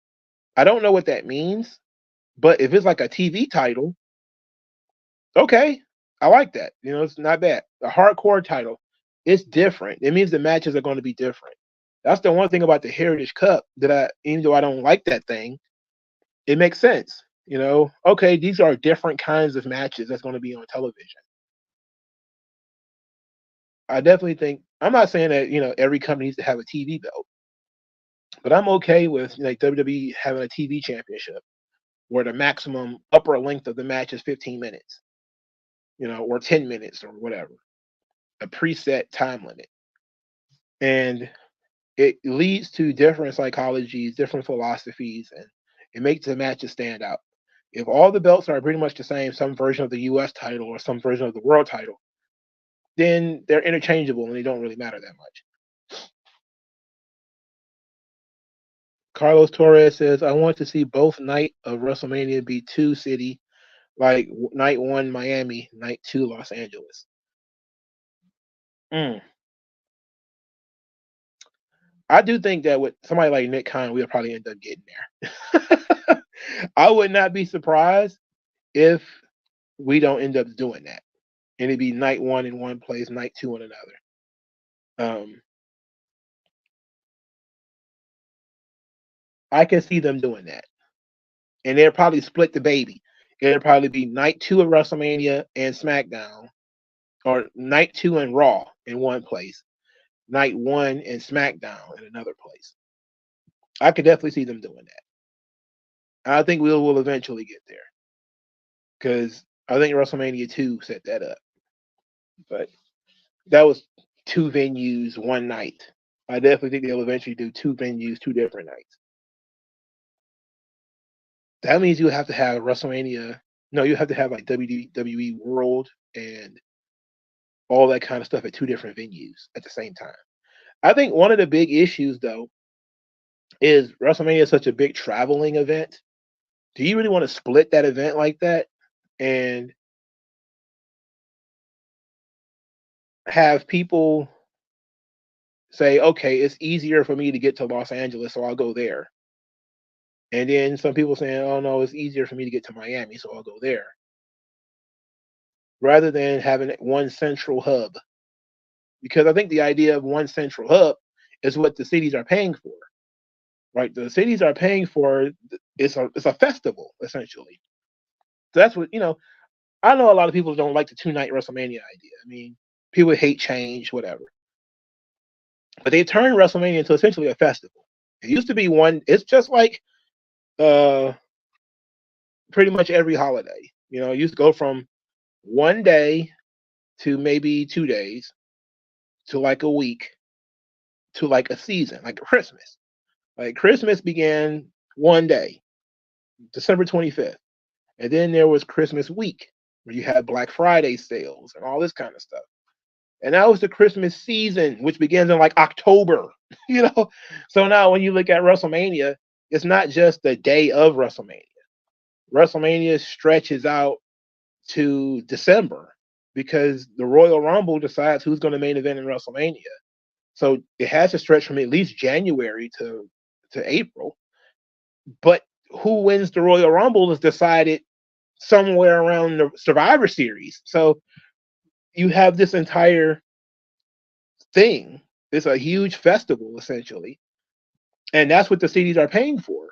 I don't know what that means, but if it's like a TV title, okay, I like that. It's not bad. The hardcore title, it's different. It means the matches are going to be different. That's the one thing about the Heritage Cup that even though I don't like that thing, it makes sense. Okay, these are different kinds of matches that's going to be on television. I definitely think I'm not saying that every company needs to have a TV belt, but I'm okay with like WWE having a TV championship where the maximum upper length of the match is 15 minutes, or 10 minutes or whatever, a preset time limit. And it leads to different psychologies, different philosophies, and it makes the matches stand out. If all the belts are pretty much the same, some version of the US title or some version of the world title, then they're interchangeable and they don't really matter that much. Carlos Torres says, I want to see both night of WrestleMania be two city, like night one Miami, night two Los Angeles. Mm. I do think that with somebody like Nick Khan, we'll probably end up getting there. I would not be surprised if we don't end up doing that. And it'd be night one in one place, night two in another. I can see them doing that. And they'll probably split the baby. It'll probably be night two of WrestleMania and SmackDown, or night two and Raw in one place, night one and SmackDown in another place. I could definitely see them doing that. I think we'll eventually get there because I think WrestleMania 2 set that up. But that was two venues, one night. I definitely think they'll eventually do two venues, two different nights. That means you have to have WrestleMania. No, you have to have like WWE World and all that kind of stuff at two different venues at the same time. I think one of the big issues, though, is WrestleMania is such a big traveling event. Do you really want to split that event like that and have people say, okay, it's easier for me to get to Los Angeles, so I'll go there. And then some people saying, oh no, it's easier for me to get to Miami, so I'll go there. Rather than having one central hub. Because I think the idea of one central hub is what the cities are paying for. Right? The cities are paying for it's a festival, essentially. So that's what I know a lot of people don't like the 2-night WrestleMania idea. I mean, people hate change, whatever. But they turned WrestleMania into essentially a festival. It used to be one. It's just like pretty much every holiday. It used to go from one day to maybe 2 days to like a week to like a season, like Christmas. Like Christmas began one day, December 25th. And then there was Christmas week where you had Black Friday sales and all this kind of stuff. And that was the Christmas season, which begins in like October, So now when you look at WrestleMania, it's not just the day of WrestleMania. WrestleMania stretches out to December because the Royal Rumble decides who's going to main event in WrestleMania. So it has to stretch from at least January to April. but who wins the Royal Rumble is decided somewhere around the Survivor Series. So you have this entire thing. It's a huge festival essentially, and that's what the cities are paying for.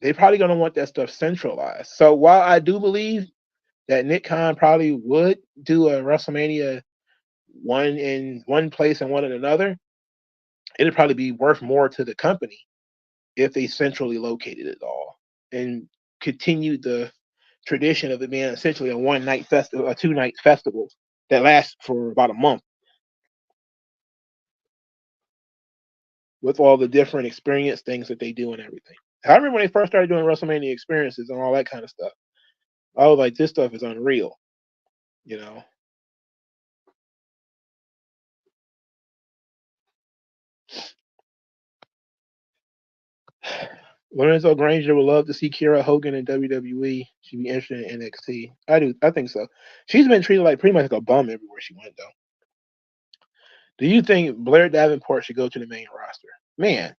They're probably going to want that stuff centralized. So while I do believe that Nick Khan probably would do a WrestleMania one in one place and one in another, it'd probably be worth more to the company if they centrally located it all and continued the tradition of it being essentially a one night festival, a 2 night festival that lasts for about a month with all the different experience things that they do and everything. I remember when they first started doing WrestleMania experiences and all that kind of stuff. I was like, this stuff is unreal, you know. Lorenzo Granger would love to see Kira Hogan in WWE. She'd be interested in NXT. I do. I think so. She's been treated like pretty much like a bum everywhere she went, though. Do you think Blair Davenport should go to the main roster? Man,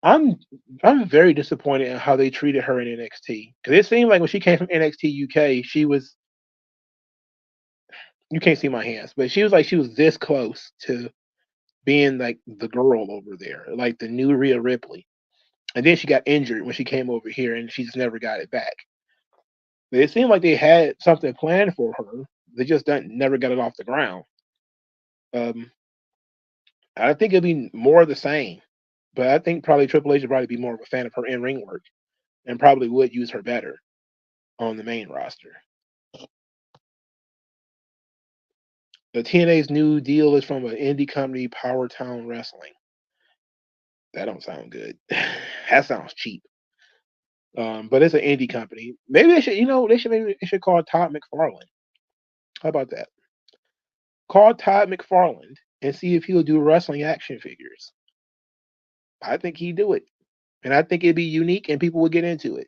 I'm I'm very disappointed in how they treated her in NXT because it seemed like when she came from NXT UK, she was, you can't see my hands, but she was this close to being like the girl over there, like the new Rhea Ripley. And then she got injured when she came over here, and she just never got it back. But it seemed like they had something planned for her. They just never got it off the ground. Um, I think it'd be more of the same, but I think probably Triple H would probably be more of a fan of her in ring work and probably would use her better on the main roster. The TNA's new deal is from an indie company, Power Town Wrestling. That don't sound good. That sounds cheap. But it's an indie company. Maybe they should, maybe they should call Todd McFarlane. How about that? Call Todd McFarlane and see if he'll do wrestling action figures. I think he'd do it, and I think it'd be unique, and people would get into it.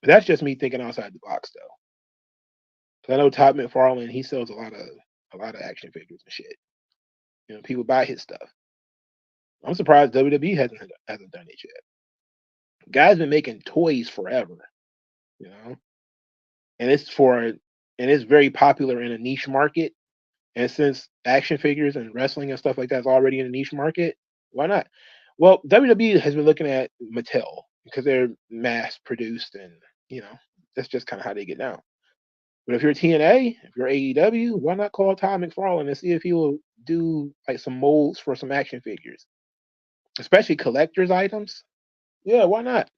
But that's just me thinking outside the box, though. 'Cause I know Todd McFarlane, he sells a lot of action figures and shit. People buy his stuff. I'm surprised WWE hasn't done it yet. Guy's been making toys forever, you know, and it's very popular in a niche market. And since action figures and wrestling and stuff like that is already in a niche market, why not? Well, WWE has been looking at Mattel because they're mass produced, and that's just kind of how they get down. But if you're TNA, if you're AEW, why not call Todd McFarlane and see if he will do like some molds for some action figures, especially collector's items? Yeah, why not?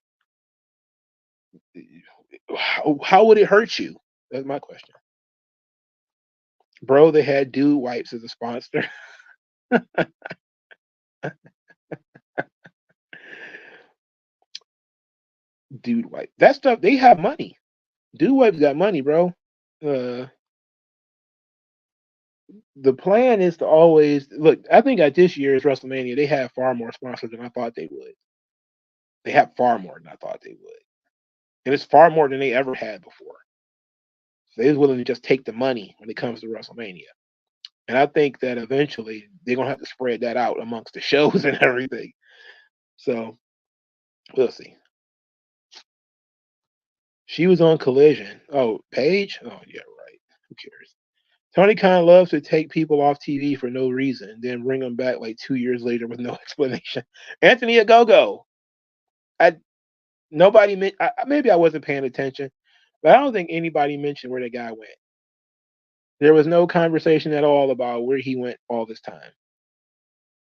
How would it hurt you? That's my question. Bro, they had Dude Wipes as a sponsor. Dude Wipe. That stuff, they have money. Dude Wipe's got money, bro. Uh, the plan is to always look. I think at this year's WrestleMania, they have far more sponsors than I thought they would. They have far more than I thought they would, and it's far more than they ever had before. So they're willing to just take the money when it comes to WrestleMania. And I think that eventually they're gonna have to spread that out amongst the shows and everything. So we'll see. She was on Collision. Oh, Paige? Oh yeah, right. Who cares? Tony Khan loves to take people off TV for no reason, then bring them back like 2 years later with no explanation. Anthony Agogo. I nobody maybe I wasn't paying attention, but I don't think anybody mentioned where the guy went. There was no conversation at all about where he went all this time.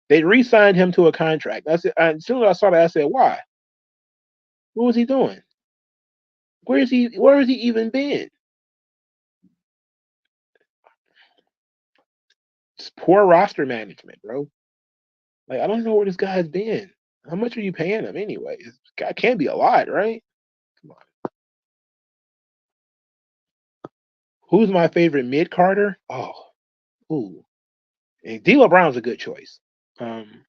They re-signed him to a contract. As soon as I saw that, I said, "Why? What was he doing? Where is he? Where has he even been?" It's poor roster management, bro. Like I don't know where this guy's been. How much are you paying him anyway? This guy can't be a lot, right? Come on. Who's my favorite mid Carter? Oh, ooh, and D'Lo Brown's a good choice. Um,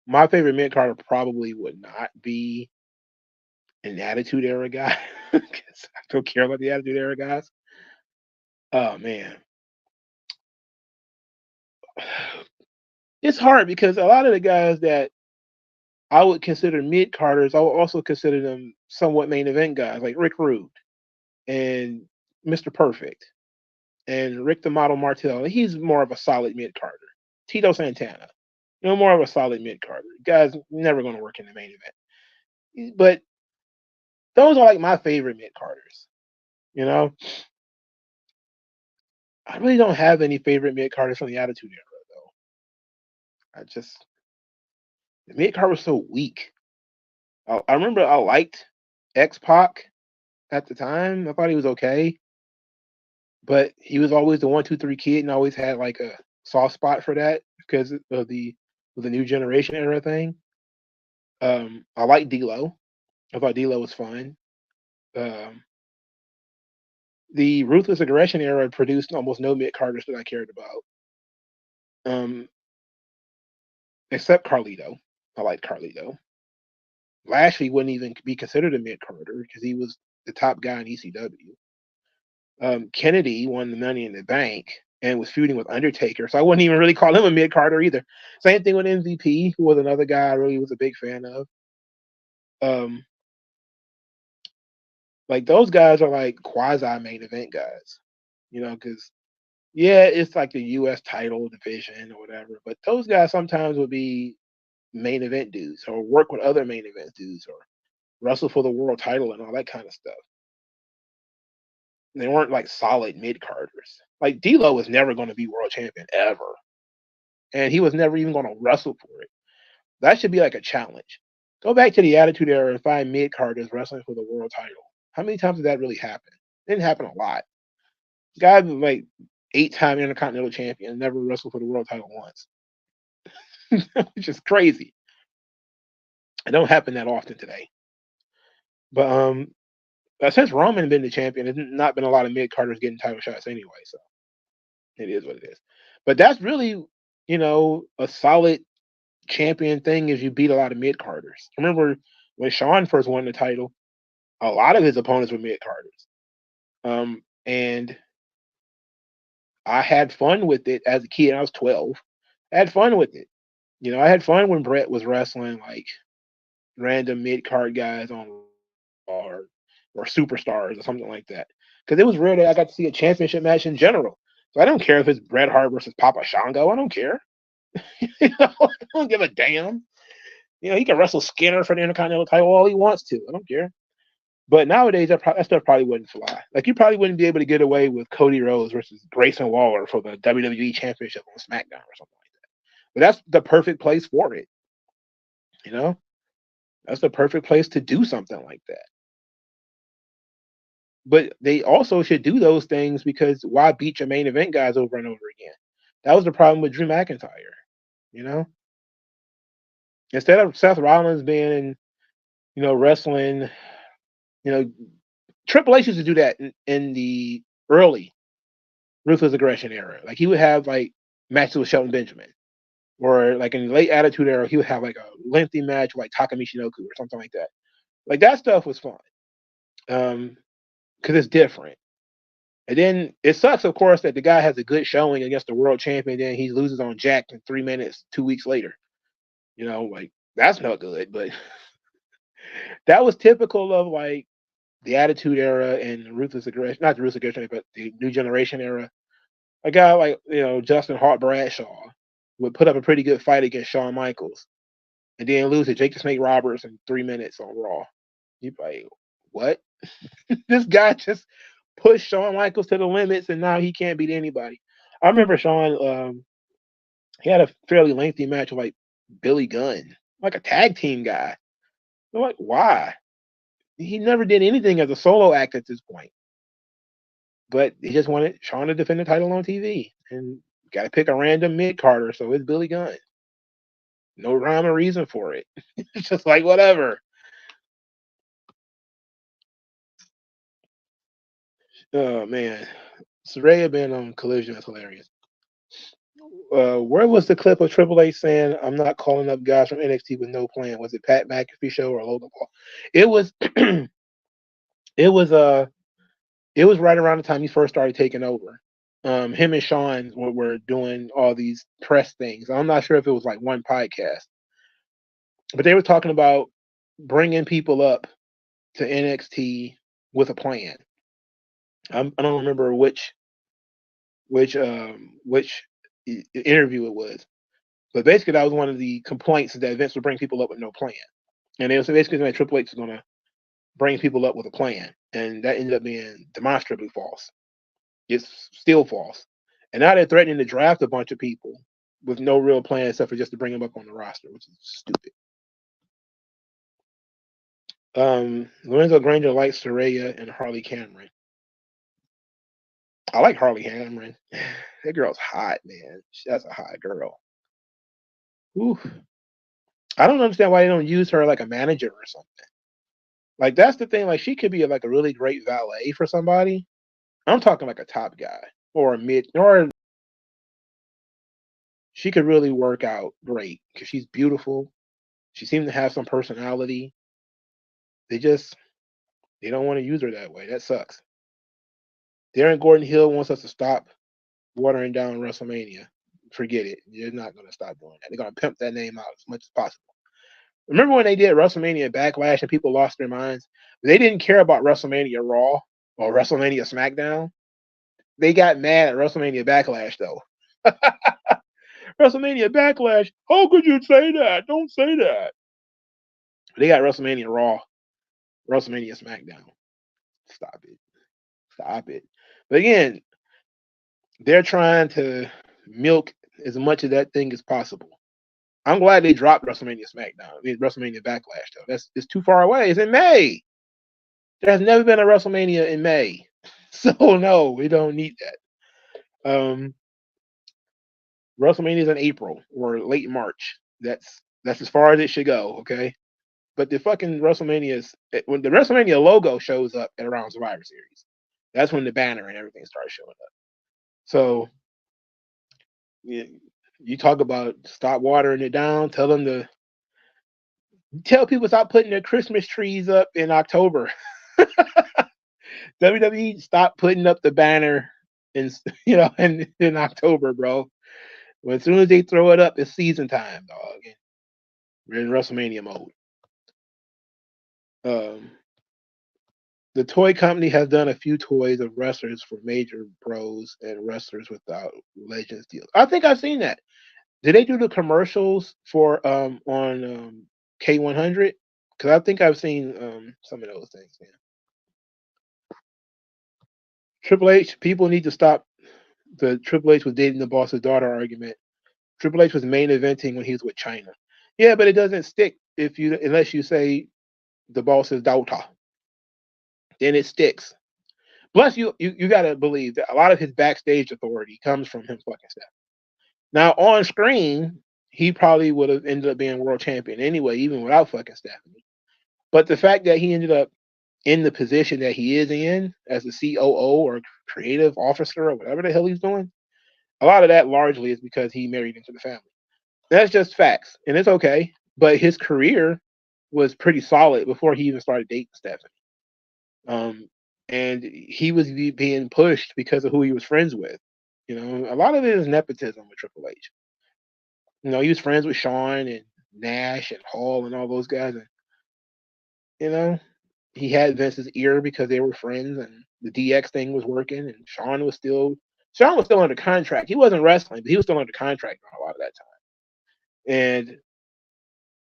my favorite mid Carter probably would not be an Attitude Era guy because I don't care about the Attitude Era guys. Oh man, it's hard because a lot of the guys that I would consider mid carders. I would also consider them somewhat main event guys like Rick Rude and Mr. Perfect and Rick the Model Martel. He's more of a solid mid carder. Tito Santana, more of a solid mid carder. Guys never going to work in the main event. But those are like my favorite mid carders. I really don't have any favorite mid carders from the Attitude Era though. The mid card was so weak. I remember I liked X Pac at the time. I thought he was okay, but he was always the 1, 2, 3 kid, and always had like a soft spot for that because of the new generation era thing. I liked D'Lo. I thought D'Lo was fun. Um, the Ruthless Aggression era produced almost no mid carders that I cared about, except Carlito. I liked Carlito. Lashley wouldn't even be considered a mid carder because he was the top guy in ECW. Kennedy won the Money in the Bank and was feuding with Undertaker, so I wouldn't even really call him a mid carder either. Same thing with MVP, who was another guy I really was a big fan of. Um, like those guys are like quasi main event guys, because yeah, it's like the U.S. title division or whatever, but those guys sometimes would be main event dudes or work with other main event dudes or wrestle for the world title and all that kind of stuff. They weren't like solid mid carders. Like D'Lo was never going to be world champion ever, and he was never even going to wrestle for it. That should be like a challenge. Go back to the Attitude Era and find mid carders wrestling for the world title. How many times did that really happen? It didn't happen a lot. Guy was like 8-time Intercontinental champion, never wrestled for the world title once, which is crazy. It don't happen that often today. But since Roman been the champion, there's not been a lot of mid carders getting title shots anyway. So it is what it is. But that's really, a solid champion thing is you beat a lot of mid carders. Remember when Shawn first won the title, a lot of his opponents were mid carders. And I had fun with it as a kid. I was 12. I had fun with it. I had fun when Brett was wrestling like random mid card guys on or superstars or something like that. Because it was rare that I got to see a championship match in general. So I don't care if it's Bret Hart versus Papa Shango. I don't care. I don't give a damn. He can wrestle Skinner for the Intercontinental title all he wants to. I don't care. But nowadays, that stuff probably wouldn't fly. Like, you probably wouldn't be able to get away with Cody Rhodes versus Grayson Waller for the WWE Championship on SmackDown or something like that. But that's the perfect place for it. That's the perfect place to do something like that. But they also should do those things because why beat your main event guys over and over again? That was the problem with Drew McIntyre. Instead of Seth Rollins being, wrestling, Triple H used to do that in the early Ruthless Aggression era. Like he would have like matches with Shelton Benjamin, or like in the late Attitude Era, he would have like a lengthy match with like Taka Michinoku or something like that. Like that stuff was fun, because it's different. And then it sucks, of course, that the guy has a good showing against the world champion, then he loses on Jack in 3 minutes, 2 weeks later. Like that's not good. But that was typical of like the Attitude Era and Ruthless Aggression, not the Ruthless Aggression, but the New Generation era. A guy like Justin Hart Bradshaw would put up a pretty good fight against Shawn Michaels, and then lose to Jake the Snake Roberts in 3 minutes on Raw. You'd be like, what? This guy just pushed Shawn Michaels to the limits, and now he can't beat anybody. I remember Shawn. He had a fairly lengthy match with like Billy Gunn, like a tag team guy. I'm like, why? He never did anything as a solo act at this point. But he just wanted Shawn to defend the title on TV, and got to pick a random mid carder, so it's Billy Gunn. No rhyme or reason for it. It's just like whatever. Oh man, Saraya being on Collision is hilarious. Where was the clip of Triple H saying, "I'm not calling up guys from NXT with no plan"? Was it Pat McAfee show or Logan Paul? It was. It was It was right around the time he first started taking over. Him and Sean were doing all these press things. I'm not sure if it was like one podcast, But they were talking about bringing people up to NXT with a plan. I don't remember which interview it was, but basically that was one of the complaints, that Vince would bring people up with no plan, and they was basically saying Triple H is going to bring people up with a plan, and that ended up being demonstrably false. It's still false, and now they're threatening to draft a bunch of people with no real plan except for just to bring them up on the roster, which is stupid. Lorenzo Granger likes Saraya and Harley Cameron. I like Harley Cameron. That girl's hot, man. That's a hot girl. Ooh. I don't understand why they don't use her like a manager or something. Like, that's the thing. Like, she could be like a really great valet for somebody. I'm talking like a top guy or a mid, or she could really work out great because she's beautiful. She seems to have some personality. They don't want to use her that way. That sucks. Darren Gordon-Hill wants us to stop watering down WrestleMania. Forget it. You're not going to stop doing that. They're going to pimp that name out as much as possible. Remember when they did WrestleMania Backlash and people lost their minds? They didn't care about WrestleMania Raw or WrestleMania SmackDown. They got mad at WrestleMania Backlash, though. WrestleMania Backlash. How could you say that? Don't say that. They got WrestleMania Raw, WrestleMania SmackDown. Stop it. Stop it. But again, they're trying to milk as much of that thing as possible. I'm glad they dropped WrestleMania SmackDown. I mean, WrestleMania Backlash, though. It's too far away. It's in May. There has never been a WrestleMania in May. So, no, we don't need that. WrestleMania is in April or late March. That's as far as it should go, okay? But the fucking WrestleMania when the WrestleMania logo shows up at around Survivor Series, that's when the banner and everything starts showing up. So, you talk about stop watering it down. Tell people stop putting their Christmas trees up in October. WWE, stop putting up the banner in October, bro. As soon as they throw it up, it's season time, dog. We're in WrestleMania mode. The toy company has done a few toys of wrestlers for major pros and wrestlers without Legends deals. I think I've seen that. Did they do the commercials for on K100? Because I think I've seen some of those things. Yeah. Triple H, people need to stop the Triple H was dating the boss's daughter argument. Triple H was main eventing when he was with China. Yeah, but it doesn't stick unless you say the boss's daughter. Then it sticks. Plus, you got to believe that a lot of his backstage authority comes from him fucking Stephanie. Now, on screen, he probably would have ended up being world champion anyway, even without fucking Stephanie. But the fact that he ended up in the position that he is in as a COO or creative officer or whatever the hell he's doing, a lot of that largely is because he married into the family. That's just facts, and it's okay. But his career was pretty solid before he even started dating Stephanie. And he was being pushed because of who he was friends with. A lot of it is nepotism with Triple H. He was friends with Shawn and Nash and Hall and all those guys, and he had Vince's ear because they were friends, and the DX thing was working, and Shawn was still under contract. He wasn't wrestling, but he was still under contract a lot of that time. And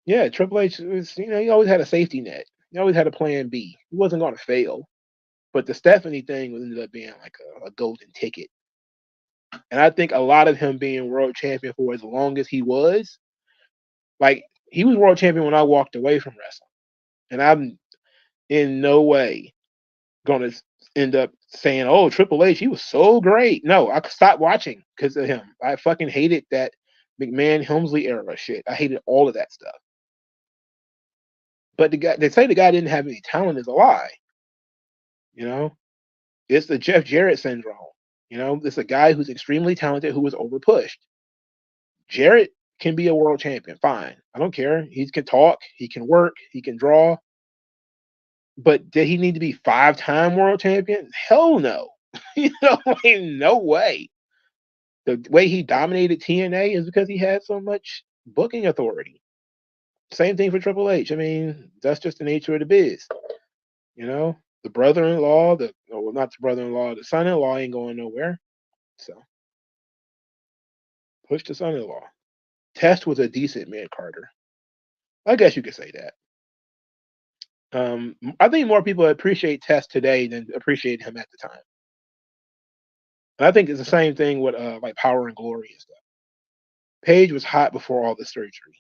yeah, Triple H was, he always had a safety net. He always had a plan B. He wasn't going to fail. But the Stephanie thing ended up being like a golden ticket. And I think a lot of him being world champion for as long as he was, like, he was world champion when I walked away from wrestling. And I'm in no way going to end up saying, oh, Triple H, he was so great. No, I stopped watching because of him. I fucking hated that McMahon Helmsley era shit. I hated all of that stuff. But they say the guy didn't have any talent is a lie. It's the Jeff Jarrett syndrome. It's a guy who's extremely talented who was overpushed. Jarrett can be a world champion. Fine. I don't care. He can talk. He can work. He can draw. But did he need to be 5-time world champion? Hell no. No way. The way he dominated TNA is because he had so much booking authority. Same thing for Triple H. I mean, that's just the nature of the biz. You know, the brother-in-law, well, not the brother-in-law, the son-in-law ain't going nowhere. So push the son-in-law. Test was a decent mid-carder. I guess you could say that. I think more people appreciate Test today than appreciate him at the time. And I think it's the same thing with like Power and Glory and stuff. Paige was hot before all the surgery.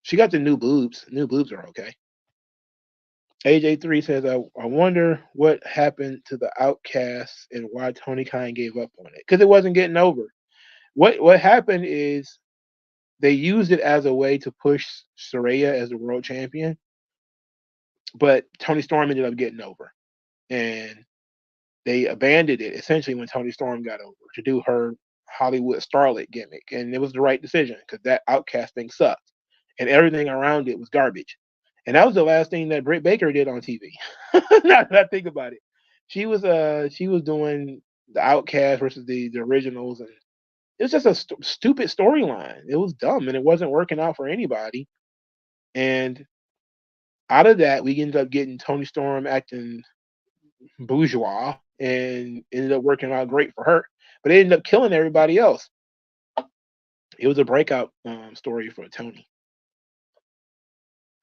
She got the new boobs. New boobs are okay. AJ3 says, I wonder what happened to the Outcasts and why Tony Khan gave up on it. Because it wasn't getting over. What happened is they used it as a way to push Saraya as the world champion, but Tony Storm ended up getting over. And they abandoned it essentially when Tony Storm got over to do her Hollywood starlet gimmick. And it was the right decision because that Outcast thing sucked. And everything around it was garbage. And that was the last thing that Britt Baker did on TV. Now that I think about it, she was doing the Outcast versus the originals, and it was just a stupid storyline. It was dumb, and it wasn't working out for anybody. And out of that, we ended up getting Tony Storm acting bourgeois, and ended up working out great for her. But it ended up killing everybody else. It was a breakout story for Tony.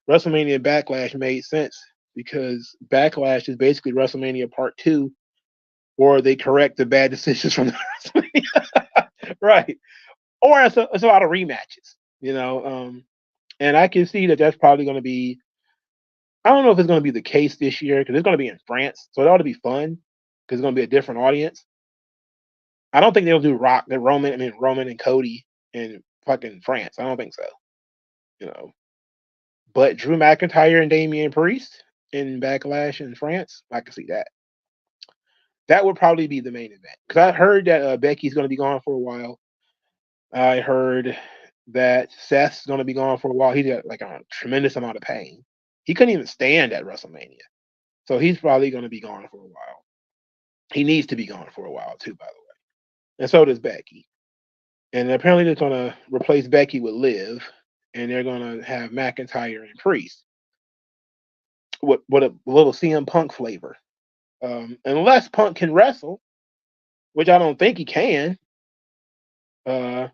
WrestleMania Backlash made sense because Backlash is basically WrestleMania Part 2, or they correct the bad decisions from the WrestleMania. Right. Or it's a lot of rematches, you know. And I can see that that's probably going to be, I don't know if it's going to be the case this year because it's going to be in France. So it ought to be fun because it's going to be a different audience. I don't think they'll do Roman and Cody in fucking France. I don't think so, you know. But Drew McIntyre and Damian Priest in Backlash in France, I can see that. That would probably be the main event. Because I heard that Becky's going to be gone for a while. I heard that Seth's going to be gone for a while. He's got like a tremendous amount of pain. He couldn't even stand at WrestleMania. So he's probably going to be gone for a while. He needs to be gone for a while too, by the way. And so does Becky. And apparently they're going to replace Becky with Liv. And they're going to have McIntyre and Priest. With a little CM Punk flavor. Unless Punk can wrestle, which I don't think he can. In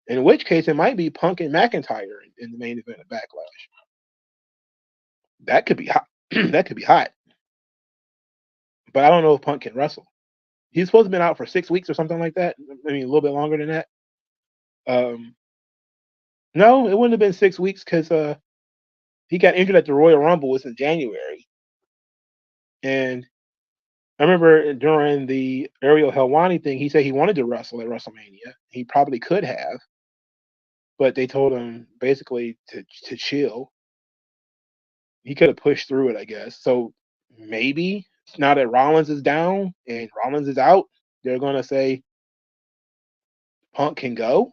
which case it might be Punk and McIntyre in the main event of Backlash. That could be hot. That could be hot. But I don't know if Punk can wrestle. He's supposed to have been out for 6 weeks or something like that. I mean, a little bit longer than that. No, it wouldn't have been 6 weeks because he got injured at the Royal Rumble. It was in January. And I remember during the Ariel Helwani thing, he said he wanted to wrestle at WrestleMania. He probably could have, but they told him basically to chill. He could have pushed through it, I guess. So maybe now that Rollins is down and Rollins is out, they're going to say Punk can go.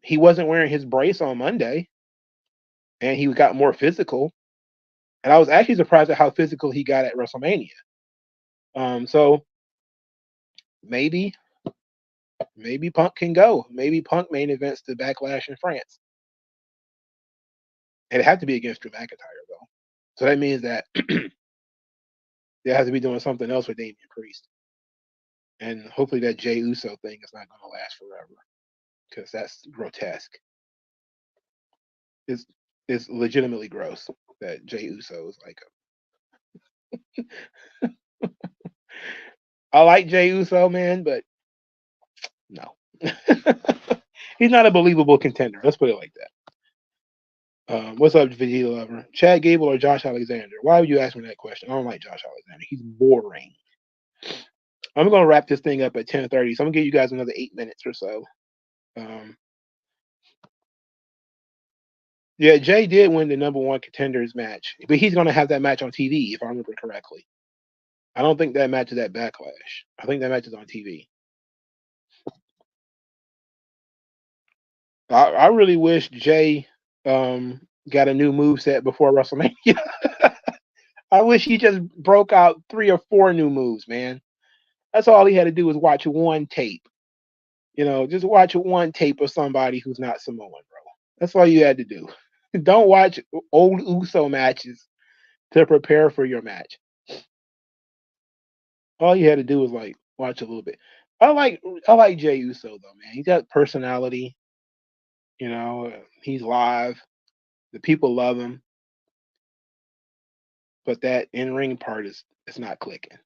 He wasn't wearing his brace on Monday, and he got more physical. And I was actually surprised at how physical he got at WrestleMania. So maybe Punk can go. Maybe Punk main events the Backlash in France. And it had to be against Drew McIntyre, though. So that means that they have to be doing something else with Damian Priest. And hopefully that Jey Uso thing is not going to last forever, because that's grotesque. It's legitimately gross that Jey Uso is like I like Jey Uso, man, but no. He's not a believable contender. Let's put it like that. What's up, Vegeta Lover? Chad Gable or Josh Alexander? Why would you ask me that question? I don't like Josh Alexander. He's boring. I'm going to wrap this thing up at 10:30, so I'm going to give you guys another 8 minutes or so. Yeah, Jay did win the #1 contenders match, but he's going to have that match on TV, if I remember correctly. I don't think that match is at Backlash. I think that match is on TV. I really wish Jay got a new moveset before WrestleMania. I wish he just broke out 3 or 4 new moves, man. That's all he had to do was watch one tape. You know, just watch one tape of somebody who's not Samoan, bro. That's all you had to do. Don't watch old Uso matches to prepare for your match. All you had to do was like watch a little bit. I like Jey Uso though, man. He got personality. He's live. The people love him, but that in ring part is it's not clicking.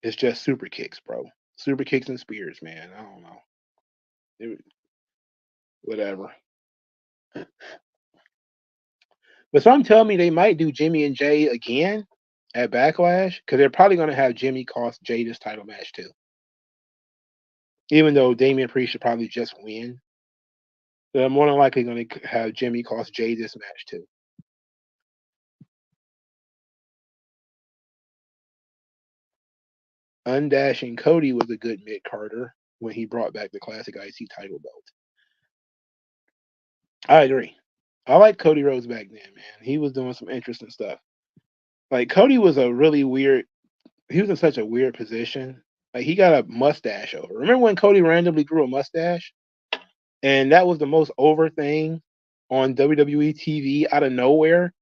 It's just super kicks, bro. Super kicks and spears, man. I don't know. Whatever. But some tell me they might do Jimmy and Jay again at Backlash because they're probably going to have Jimmy cost Jay this title match too. Even though Damian Priest should probably just win, they're more than likely going to have Jimmy cost Jay this match too. Undashing Cody was a good mid-carder when he brought back the classic IC title belt. I agree. I like Cody Rhodes back then, man. He was doing some interesting stuff. Like Cody was a really weird. He was in such a weird position. Like he got a mustache over. Remember when Cody randomly grew a mustache, and that was the most over thing on WWE TV out of nowhere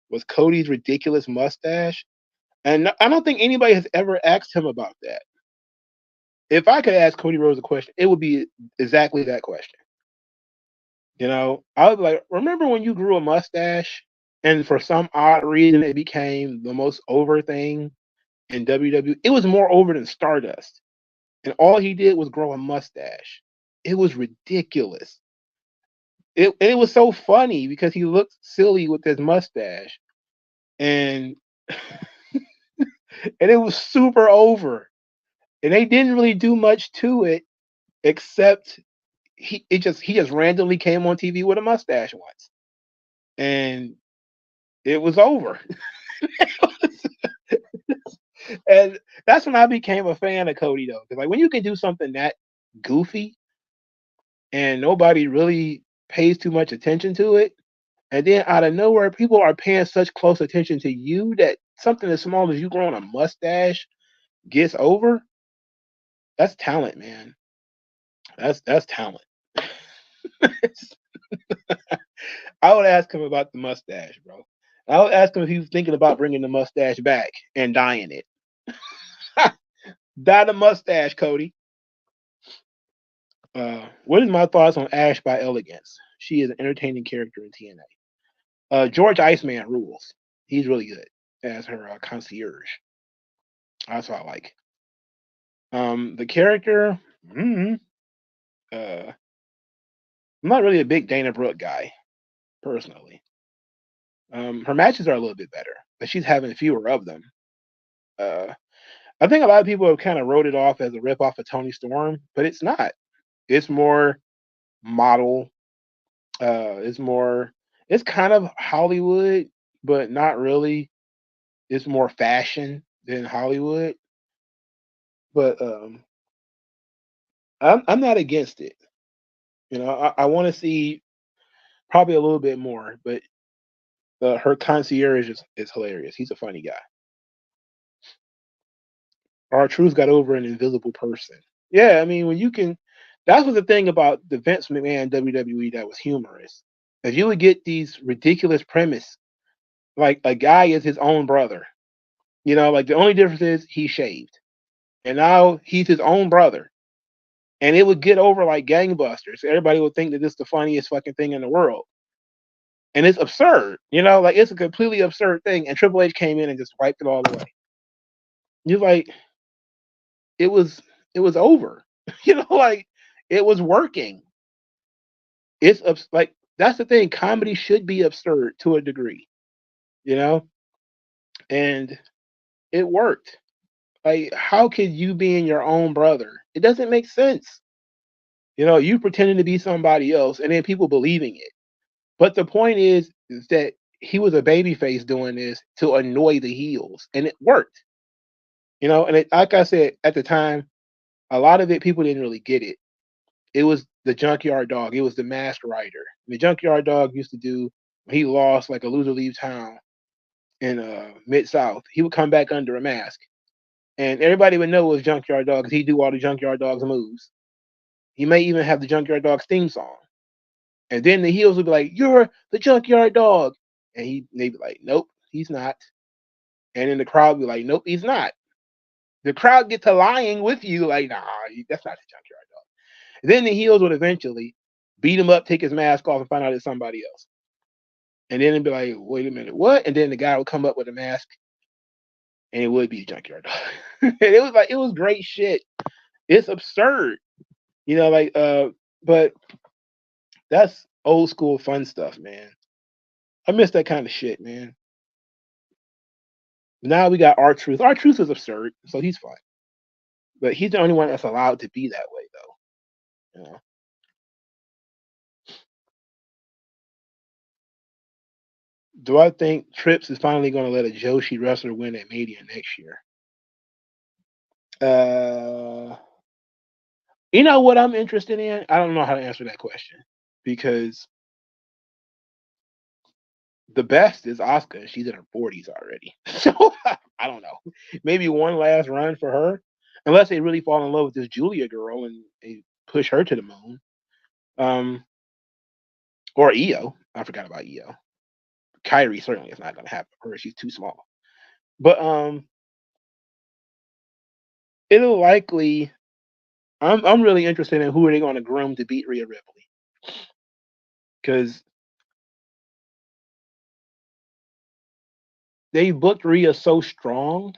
was Cody's ridiculous mustache. And I don't think anybody has ever asked him about that. If I could ask Cody Rhodes a question, it would be exactly that question. I was like, remember when you grew a mustache and for some odd reason it became the most over thing in WWE? It was more over than Stardust. And all he did was grow a mustache. It was ridiculous. It was so funny because he looked silly with his mustache. And and it was super over. And they didn't really do much to it except he just randomly came on TV with a mustache once. And it was over. And that's when I became a fan of Cody though. Because like when you can do something that goofy and nobody really pays too much attention to it, and then out of nowhere people are paying such close attention to you that something as small as you growing a mustache gets over, that's talent, man. That's talent. I would ask him about the mustache, bro. I would ask him if he was thinking about bringing the mustache back and dyeing it. Dye the mustache, Cody. What is my thoughts on Ash by Elegance? She is an entertaining character in TNA. George Iceman rules. He's really good as her concierge. That's what I like. The character, I'm not really a big Dana Brooke guy, personally. Her matches are a little bit better, but she's having fewer of them. I think a lot of people have kind of wrote it off as a rip off of Tony Storm, but it's not. It's more model. It's kind of Hollywood, but not really. It's more fashion than Hollywood. But I'm not against it. I want to see probably a little bit more, but her concierge is hilarious. He's a funny guy. R-Truth got over an invisible person. Yeah, I mean, when you can, that was the thing about the Vince McMahon WWE that was humorous. If you would get these ridiculous premise, like a guy is his own brother, like the only difference is he shaved, and now he's his own brother, and it would get over like gangbusters. Everybody would think that this is the funniest fucking thing in the world, and it's absurd, like it's a completely absurd thing. And Triple H came in and just wiped it all away. You're like, it was over, like it was working. It's like that's the thing. Comedy should be absurd to a degree, and it worked. Like, how could you be in your own brother? It doesn't make sense. You pretending to be somebody else, and then people believing it. But the point is that he was a babyface doing this to annoy the heels, and it worked. And like I said at the time, a lot of it people didn't really get it. It was the Junkyard Dog. It was the Masked Rider. The Junkyard Dog used to do when he lost like a loser leave town in Mid South. He would come back under a mask, and everybody would know it was Junkyard Dog because he do all the Junkyard Dog's moves. He may even have the Junkyard Dog's theme song. And then the heels would be like, "You're the junkyard dog," and they'd be like, "Nope, he's not." And then the crowd would be like, "Nope, he's not." The crowd get to lying with you, like, "Nah, that's not the junkyard dog." And then the heels would eventually beat him up, take his mask off, and find out it's somebody else. And then it'd be like, "Wait a minute, what?" And then the guy would come up with a mask, and it would be the junkyard dog. And it was great shit. It's absurd, like but that's old school fun stuff, man. I miss that kind of shit, man. Now we got R-Truth. R-Truth is absurd, so he's fine. But he's the only one that's allowed to be that way, though. Do I think Trips is finally going to let a Joshi wrestler win at Mania next year? Uh, you know what I'm interested in? I don't know how to answer that question because the best is Asuka. She's in her 40s already, so I don't know. Maybe one last run for her, unless they really fall in love with this Julia girl and they push her to the moon. Or Io. I forgot about Io. Kyrie certainly is not going to happen for her. She's too small. But it'll likely. I'm really interested in who are they going to groom to beat Rhea Ripley because they booked Rhea so strong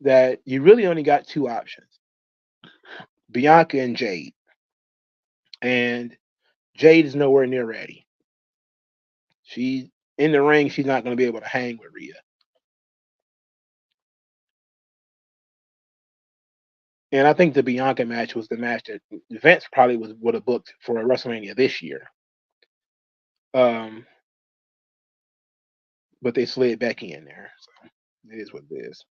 that you really only got two options: Bianca and Jade. And Jade is nowhere near ready. She in the ring. She's not going to be able to hang with Rhea. And I think the Bianca match was the match that Vince probably would have booked for a WrestleMania this year. But they slid Becky in there, so it is what it is.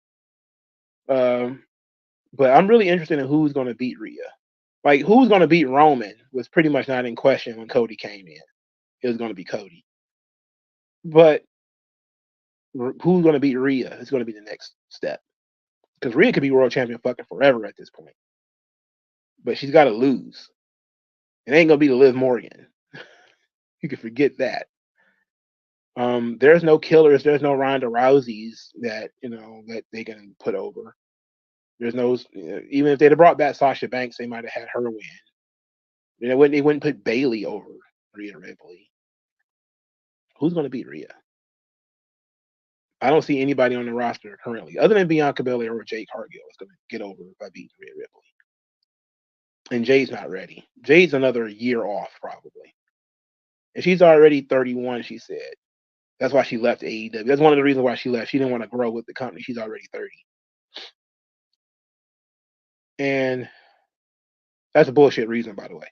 But I'm really interested in who's going to beat Rhea. Like who's going to beat Roman was pretty much not in question when Cody came in. It was going to be Cody. But who's going to beat Rhea is going to be the next step because Rhea could be world champion fucking forever at this point. But she's got to lose. It ain't gonna be the Liv Morgan. You can forget that. There's no killers. There's no Ronda Rouseys that they can put over. There's no even if they'd have brought back Sasha Banks, they might have had her win. They wouldn't put Bayley over Rhea Ripley. Who's gonna beat Rhea? I don't see anybody on the roster currently, other than Bianca Belair or Jade Cargill, is gonna get over by beating Rhea Ripley. And Jade's not ready. Jade's another year off probably, and she's already 31. She said. That's why she left AEW. That's one of the reasons why she left. She didn't want to grow with the company. She's already 30. And that's a bullshit reason, by the way.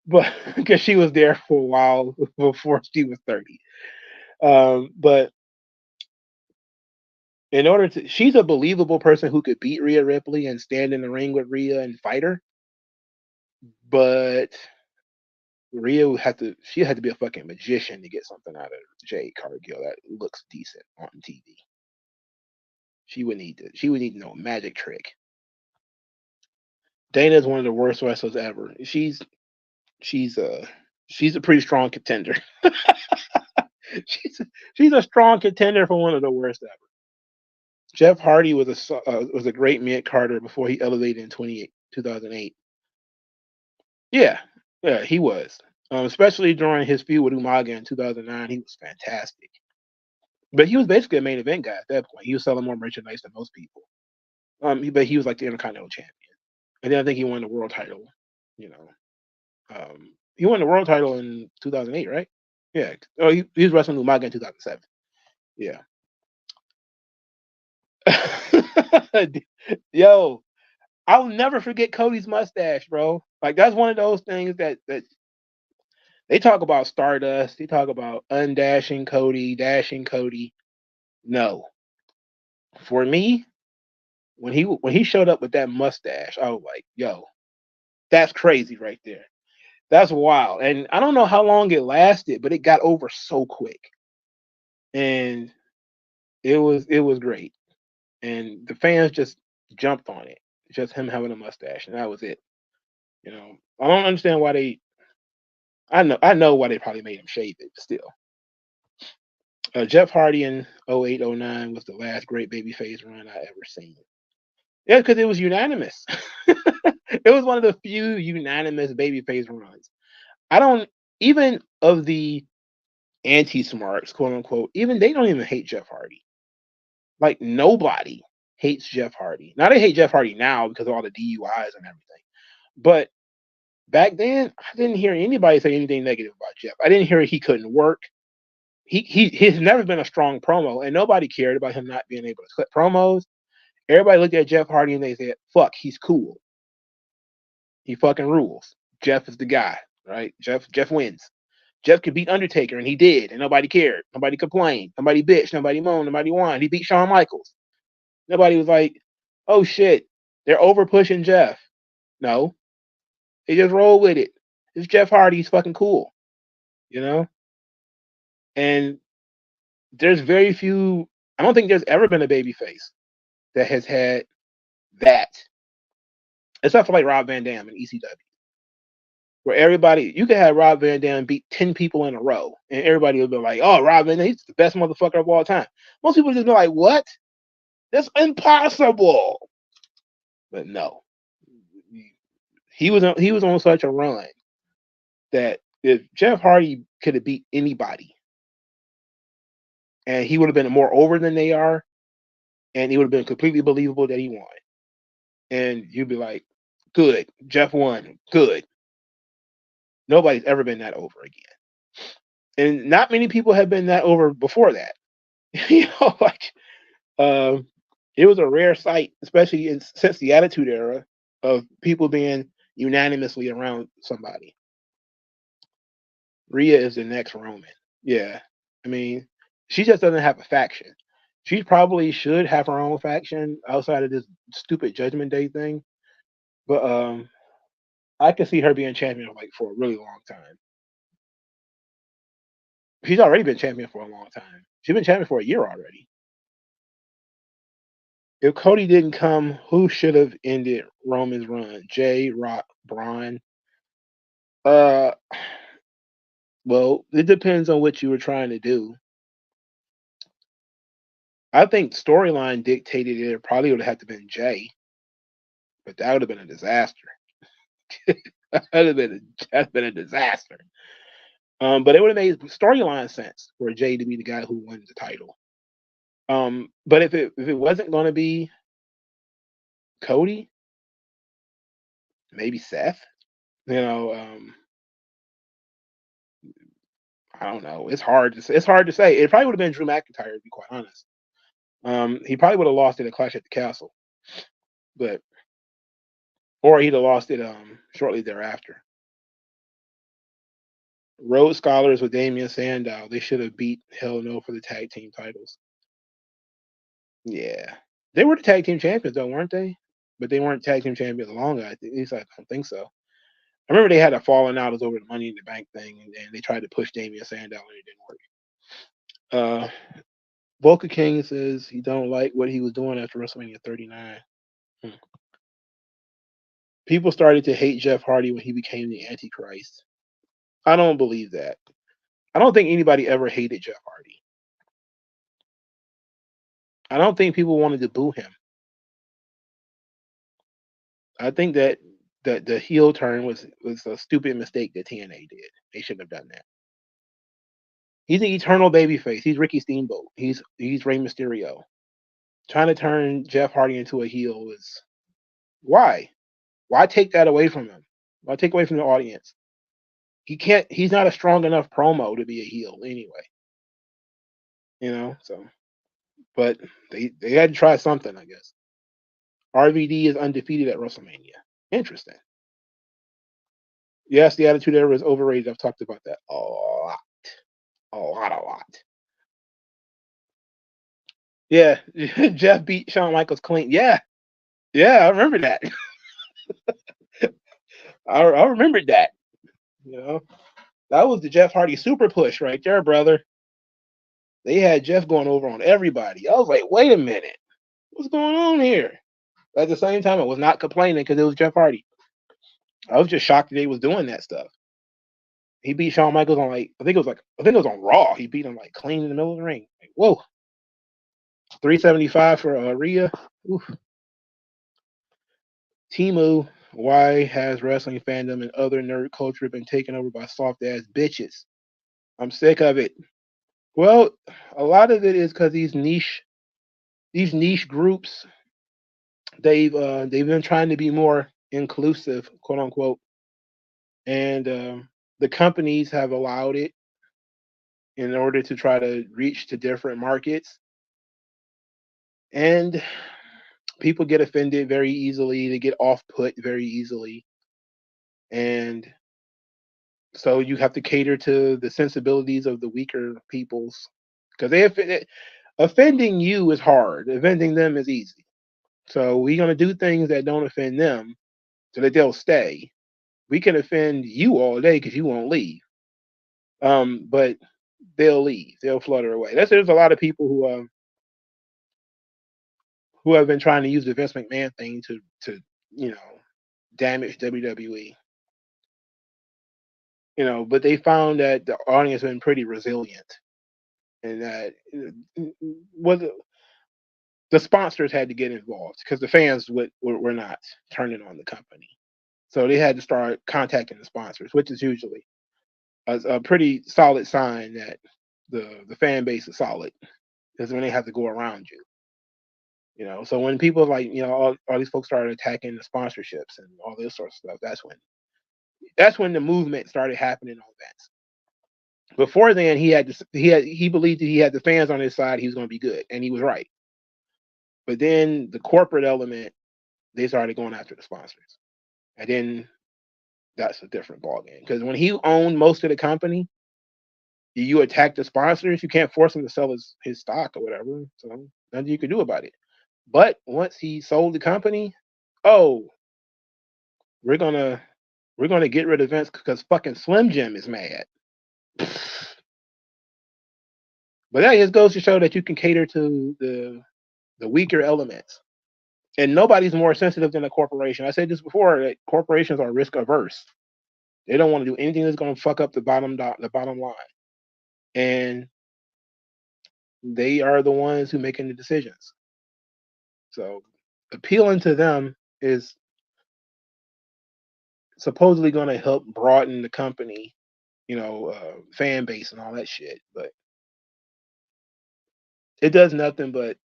But because she was there for a while before she was 30. But she's a believable person who could beat Rhea Ripley and stand in the ring with Rhea and fight her. But she had to be a fucking magician to get something out of Jade Cargill that looks decent on TV. She would need to know a magic trick. Dana is one of the worst wrestlers ever. She's a pretty strong contender. she's a strong contender for one of the worst ever. Jeff Hardy was a great mid Carter before he elevated in 2008. Yeah, he was. Especially during his feud with Umaga in 2009, he was fantastic. But he was basically a main event guy at that point. He was selling more merchandise than most people. But he was like the Intercontinental champion, and then I think he won the world title. You know, he won the world title in 2008, right? Yeah. Oh, he was wrestling Umaga in 2007. Yeah. Yo, I'll never forget Cody's mustache, bro. Like that's one of those things that they talk about Stardust. They talk about undashing Cody, dashing Cody. No, for me, when he showed up with that mustache, I was like, yo, that's crazy right there. That's wild. And I don't know how long it lasted, but it got over so quick. And it was great. And the fans just jumped on it. Just him having a mustache, and that was it. I don't understand why they I know why they probably made him shave it. Still, Jeff Hardy in 08, 09 was the last great babyface run I ever seen. Yeah, because it was unanimous. It was one of the few unanimous babyface runs. I don't even of the anti-smarts, quote unquote. Even they don't even hate Jeff Hardy. Like nobody hates Jeff Hardy. Now they hate Jeff Hardy now because of all the DUIs and everything. But back then, I didn't hear anybody say anything negative about Jeff. I didn't hear he couldn't work. He's never been a strong promo, and nobody cared about him not being able to clip promos. Everybody looked at Jeff Hardy and they said, "Fuck, he's cool. He fucking rules. Jeff is the guy, right? Jeff wins. Jeff could beat Undertaker, and he did, and nobody cared. Nobody complained. Nobody bitched. Nobody moaned. Nobody whined. He beat Shawn Michaels. Nobody was like, oh shit, they're over pushing Jeff. No, they just roll with it. It's Jeff Hardy. He's fucking cool, you know? And there's very few, I don't think there's ever been a babyface that has had that, except for like Rob Van Dam in ECW, where everybody, you could have Rob Van Dam beat 10 people in a row, and everybody would be like, oh, Rob Van Dam, he's the best motherfucker of all time. Most people just be like, what? That's impossible. But no, he was on such a run that if Jeff Hardy could have beat anybody, and he would have been more over than they are, and it would have been completely believable that he won. And you'd be like, good, Jeff won, good. Nobody's ever been that over again. And not many people have been that over before that. You know, like it was a rare sight, especially since the Attitude Era, of people being unanimously around somebody. Rhea is the next Roman. Yeah. I mean, she just doesn't have a faction. She probably should have her own faction outside of this stupid Judgment Day thing. But I could see her being champion like for a really long time. She's already been champion for a long time. She's been champion for a year already. If Cody didn't come, who should have ended Roman's run? Jay, Rock, Braun? Uh, well, it depends on what you were trying to do. I think storyline dictated it probably would have had to been Jay, but that would have been a disaster. That would have been a disaster. But it would have made storyline sense for Jay to be the guy who wins the title. But if it wasn't going to be Cody, maybe Seth. You know, I don't know. It's hard to say. It's hard to say. It probably would have been Drew McIntyre, to be quite honest. He probably would have lost it at Clash at the Castle, or he'd have lost it shortly thereafter. Rhodes Scholars with Damian Sandow. They should have beat Hell No for the tag team titles. Yeah, they were the tag team champions though, weren't they? But they weren't tag team champions long. At least I don't think so. I remember they had a falling out over the Money in the Bank thing, and they tried to push Damian Sandow, and it didn't work. Volker King says he don't like what he was doing after WrestleMania 39. People started to hate Jeff Hardy when he became the Antichrist. I don't believe that. I don't think anybody ever hated Jeff Hardy. I don't think people wanted to boo him. I think that the heel turn was a stupid mistake that TNA did. They shouldn't have done that. He's an eternal babyface. He's Ricky Steamboat. He's Rey Mysterio. Trying to turn Jeff Hardy into a heel is why? Why take that away from him? Why take away from the audience? He's not a strong enough promo to be a heel anyway. You know, so but they had to try something, I guess. RVD is undefeated at WrestleMania. Interesting. Yes, the Attitude Era is overrated. I've talked about that a lot. A lot. Yeah, Jeff beat Shawn Michaels clean. Yeah, I remember that. I remembered that. You know, that was the Jeff Hardy super push right there, brother. They had Jeff going over on everybody. I was like, wait a minute, what's going on here? At the same time, I was not complaining because it was Jeff Hardy. I was just shocked that they was doing that stuff. He beat Shawn Michaels on I think it was on Raw. He beat him like clean in the middle of the ring. Like, whoa, 375 for Rhea. Oof. Timu, why has wrestling fandom and other nerd culture been taken over by soft ass bitches? I'm sick of it. Well, a lot of it is because these niche groups they've been trying to be more inclusive, quote unquote, and the companies have allowed it in order to try to reach to different markets, and people get offended very easily. They get off put very easily, and so you have to cater to the sensibilities of the weaker peoples because offending you is hard. Offending them is easy. So we're gonna do things that don't offend them so that they'll stay. We can offend you all day because you won't leave. But they'll leave. They'll flutter away. There's a lot of people who have been trying to use the Vince McMahon thing to you know damage WWE. But they found that the audience has been pretty resilient, and that was the sponsors had to get involved because the fans were not turning on the company, so they had to start contacting the sponsors, which is usually a pretty solid sign that the fan base is solid, because when they have to go around you. So when people like all these folks started attacking the sponsorships and all this sort of stuff, that's when the movement started happening on Vince. Before then, he believed that he had the fans on his side. He was going to be good, and he was right. But then the corporate element, they started going after the sponsors, and then that's a different ballgame. Because when he owned most of the company, you attack the sponsors, you can't force him to sell his stock or whatever. So nothing you can do about it. But once he sold the company, oh, we're gonna get rid of Vince because fucking Slim Jim is mad. But that just goes to show that you can cater to the weaker elements. And nobody's more sensitive than a corporation. I said this before, that corporations are risk averse. They don't want to do anything that's going to fuck up the bottom line. And they are the ones who making the decisions. So appealing to them is supposedly going to help broaden the company, fan base and all that shit. But it does nothing but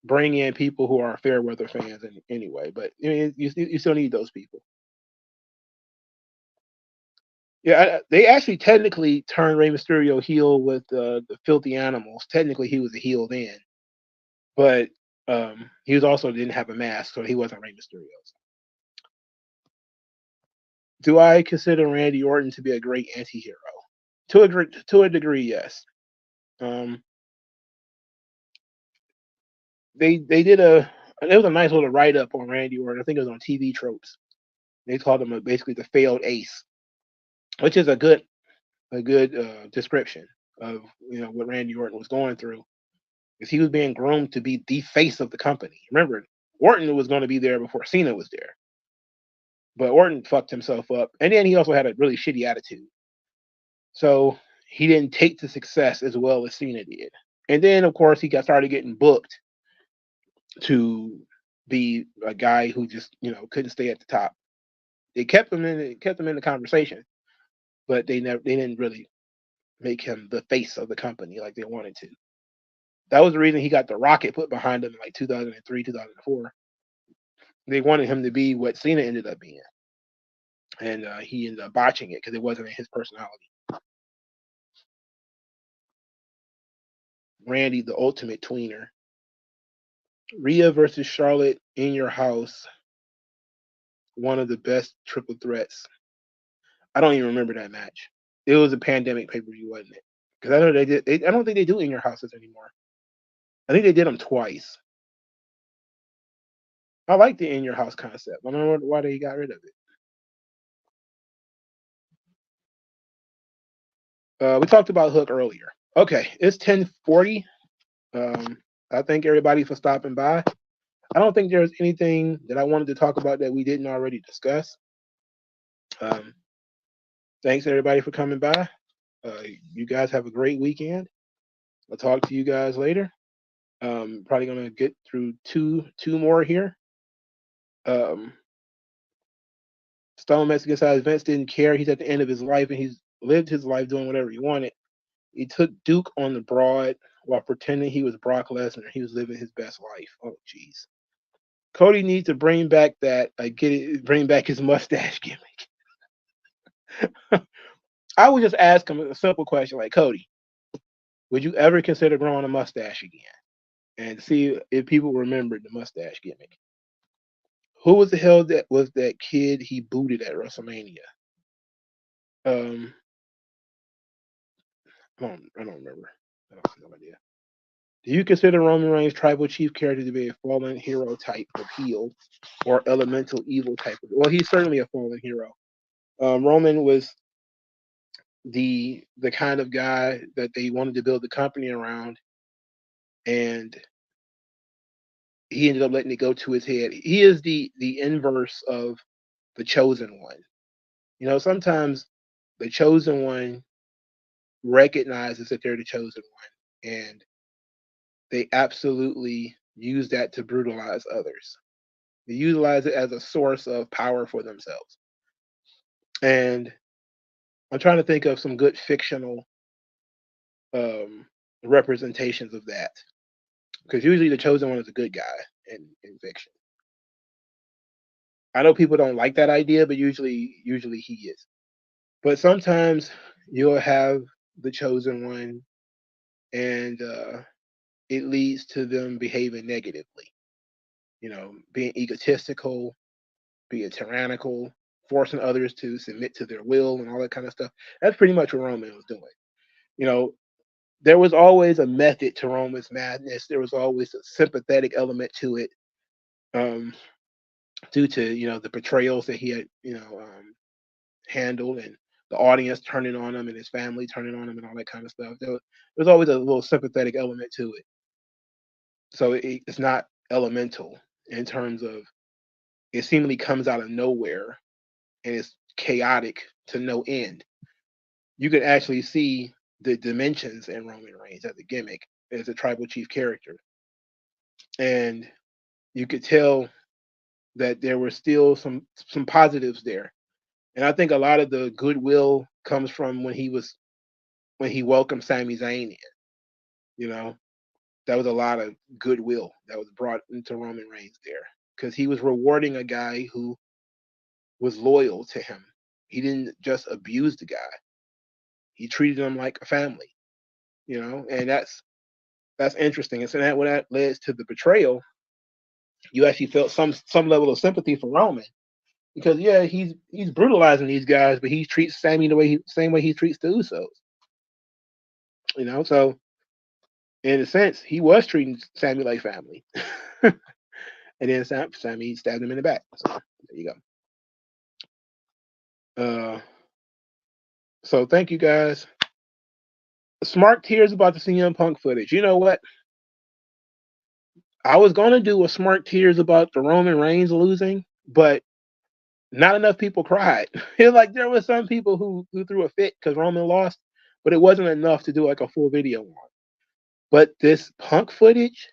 bring in people who are fair weather fans anyway. But you still need those people. Yeah, they actually technically turned Rey Mysterio heel with the Filthy Animals. Technically, he was a heel then, but he was also didn't have a mask, so he wasn't Rey Mysterio. Do I consider Randy Orton to be a great anti-hero? To a degree, yes. They did it was a nice little write up on Randy Orton. I think it was on TV Tropes. They called him basically the failed ace, which is a good description of what Randy Orton was going through, because he was being groomed to be the face of the company. Remember, Orton was going to be there before Cena was there, but Orton fucked himself up, and then he also had a really shitty attitude, so he didn't take the success as well as Cena did. And then, of course, he started getting booked to be a guy who just couldn't stay at the top. They kept him in the conversation, but they didn't really make him the face of the company like they wanted to. That was the reason he got the rocket put behind him in like 2003, 2004. They wanted him to be what Cena ended up being, and he ended up botching it because it wasn't in his personality. Randy, the ultimate tweener. Rhea versus Charlotte in your house. One of the best triple threats. I don't even remember that match. It was a pandemic pay-per-view, wasn't it? Because I know they did. I don't think they do in your houses anymore. I think they did them twice. I like the in your house concept. I don't know why they got rid of it. We talked about Hook earlier. Okay, it's 10:40. I thank everybody for stopping by. I don't think there's anything that I wanted to talk about that we didn't already discuss. Thanks everybody for coming by. You guys have a great weekend. I'll talk to you guys later. Probably gonna get through two more here. Um, Stone Mexican size Vince didn't care. He's at the end of his life and he's lived his life doing whatever he wanted. He took Duke on the broad while pretending he was Brock Lesnar. He was living his best life. Oh, jeez. Cody needs to bring back that. I get it. Bring back his mustache gimmick. I would just ask him a simple question like, Cody, would you ever consider growing a mustache again? And see if people remembered the mustache gimmick. Who was the hell that was that kid he booted at WrestleMania? Um, I don't remember. I don't have no idea. Do you consider Roman Reigns' tribal chief character to be a fallen hero type of heel or elemental evil type of? Well, he's certainly a fallen hero. Roman was the kind of guy that they wanted to build the company around, and he ended up letting it go to his head. He is the inverse of the chosen one. You know, sometimes the chosen one recognizes that they're the chosen one, and they absolutely use that to brutalize others. They utilize it as a source of power for themselves. And I'm trying to think of some good fictional um, representations of that, because usually the chosen one is a good guy in fiction. I know people don't like that idea, but usually he is. But sometimes you'll have the chosen one, and it leads to them behaving negatively. You know, being egotistical, being tyrannical, forcing others to submit to their will, and all that kind of stuff. That's pretty much what Roman was doing. You know, there was always a method to Roman's madness. There was always a sympathetic element to it, um, due to the betrayals that he had handled, and the audience turning on him and his family turning on him and all that kind of stuff. There's always a little sympathetic element to it. So it's not elemental in terms of it seemingly comes out of nowhere and it's chaotic to no end. You could actually see the dimensions in Roman Reigns as a gimmick, as a tribal chief character. And you could tell that there were still some positives there. And I think a lot of the goodwill comes from when he welcomed Sami Zayn in. You know, that was a lot of goodwill that was brought into Roman Reigns there, because he was rewarding a guy who was loyal to him. He didn't just abuse the guy; he treated him like a family. And that's interesting. And so that when that leads to the betrayal, you actually felt some level of sympathy for Roman, because yeah, he's brutalizing these guys, but he treats Sammy same way he treats the Usos. So in a sense, he was treating Sammy like family. And then Sammy stabbed him in the back. So there you go. So thank you guys. Smart tears about the CM Punk footage. You know what? I was gonna do a smart tears about the Roman Reigns losing, but not enough people cried. Like there were some people who threw a fit because Roman lost, but it wasn't enough to do like a full video on. But this Punk footage,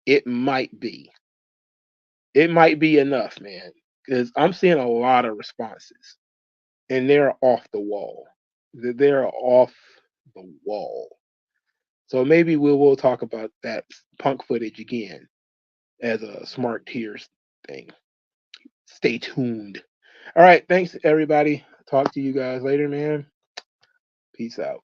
it might be. It might be enough, man, because I'm seeing a lot of responses, and they're off the wall. They're off the wall. So maybe we'll talk about that Punk footage again as a smart tears thing. Stay tuned. All right, thanks everybody. Talk to you guys later, man. Peace out.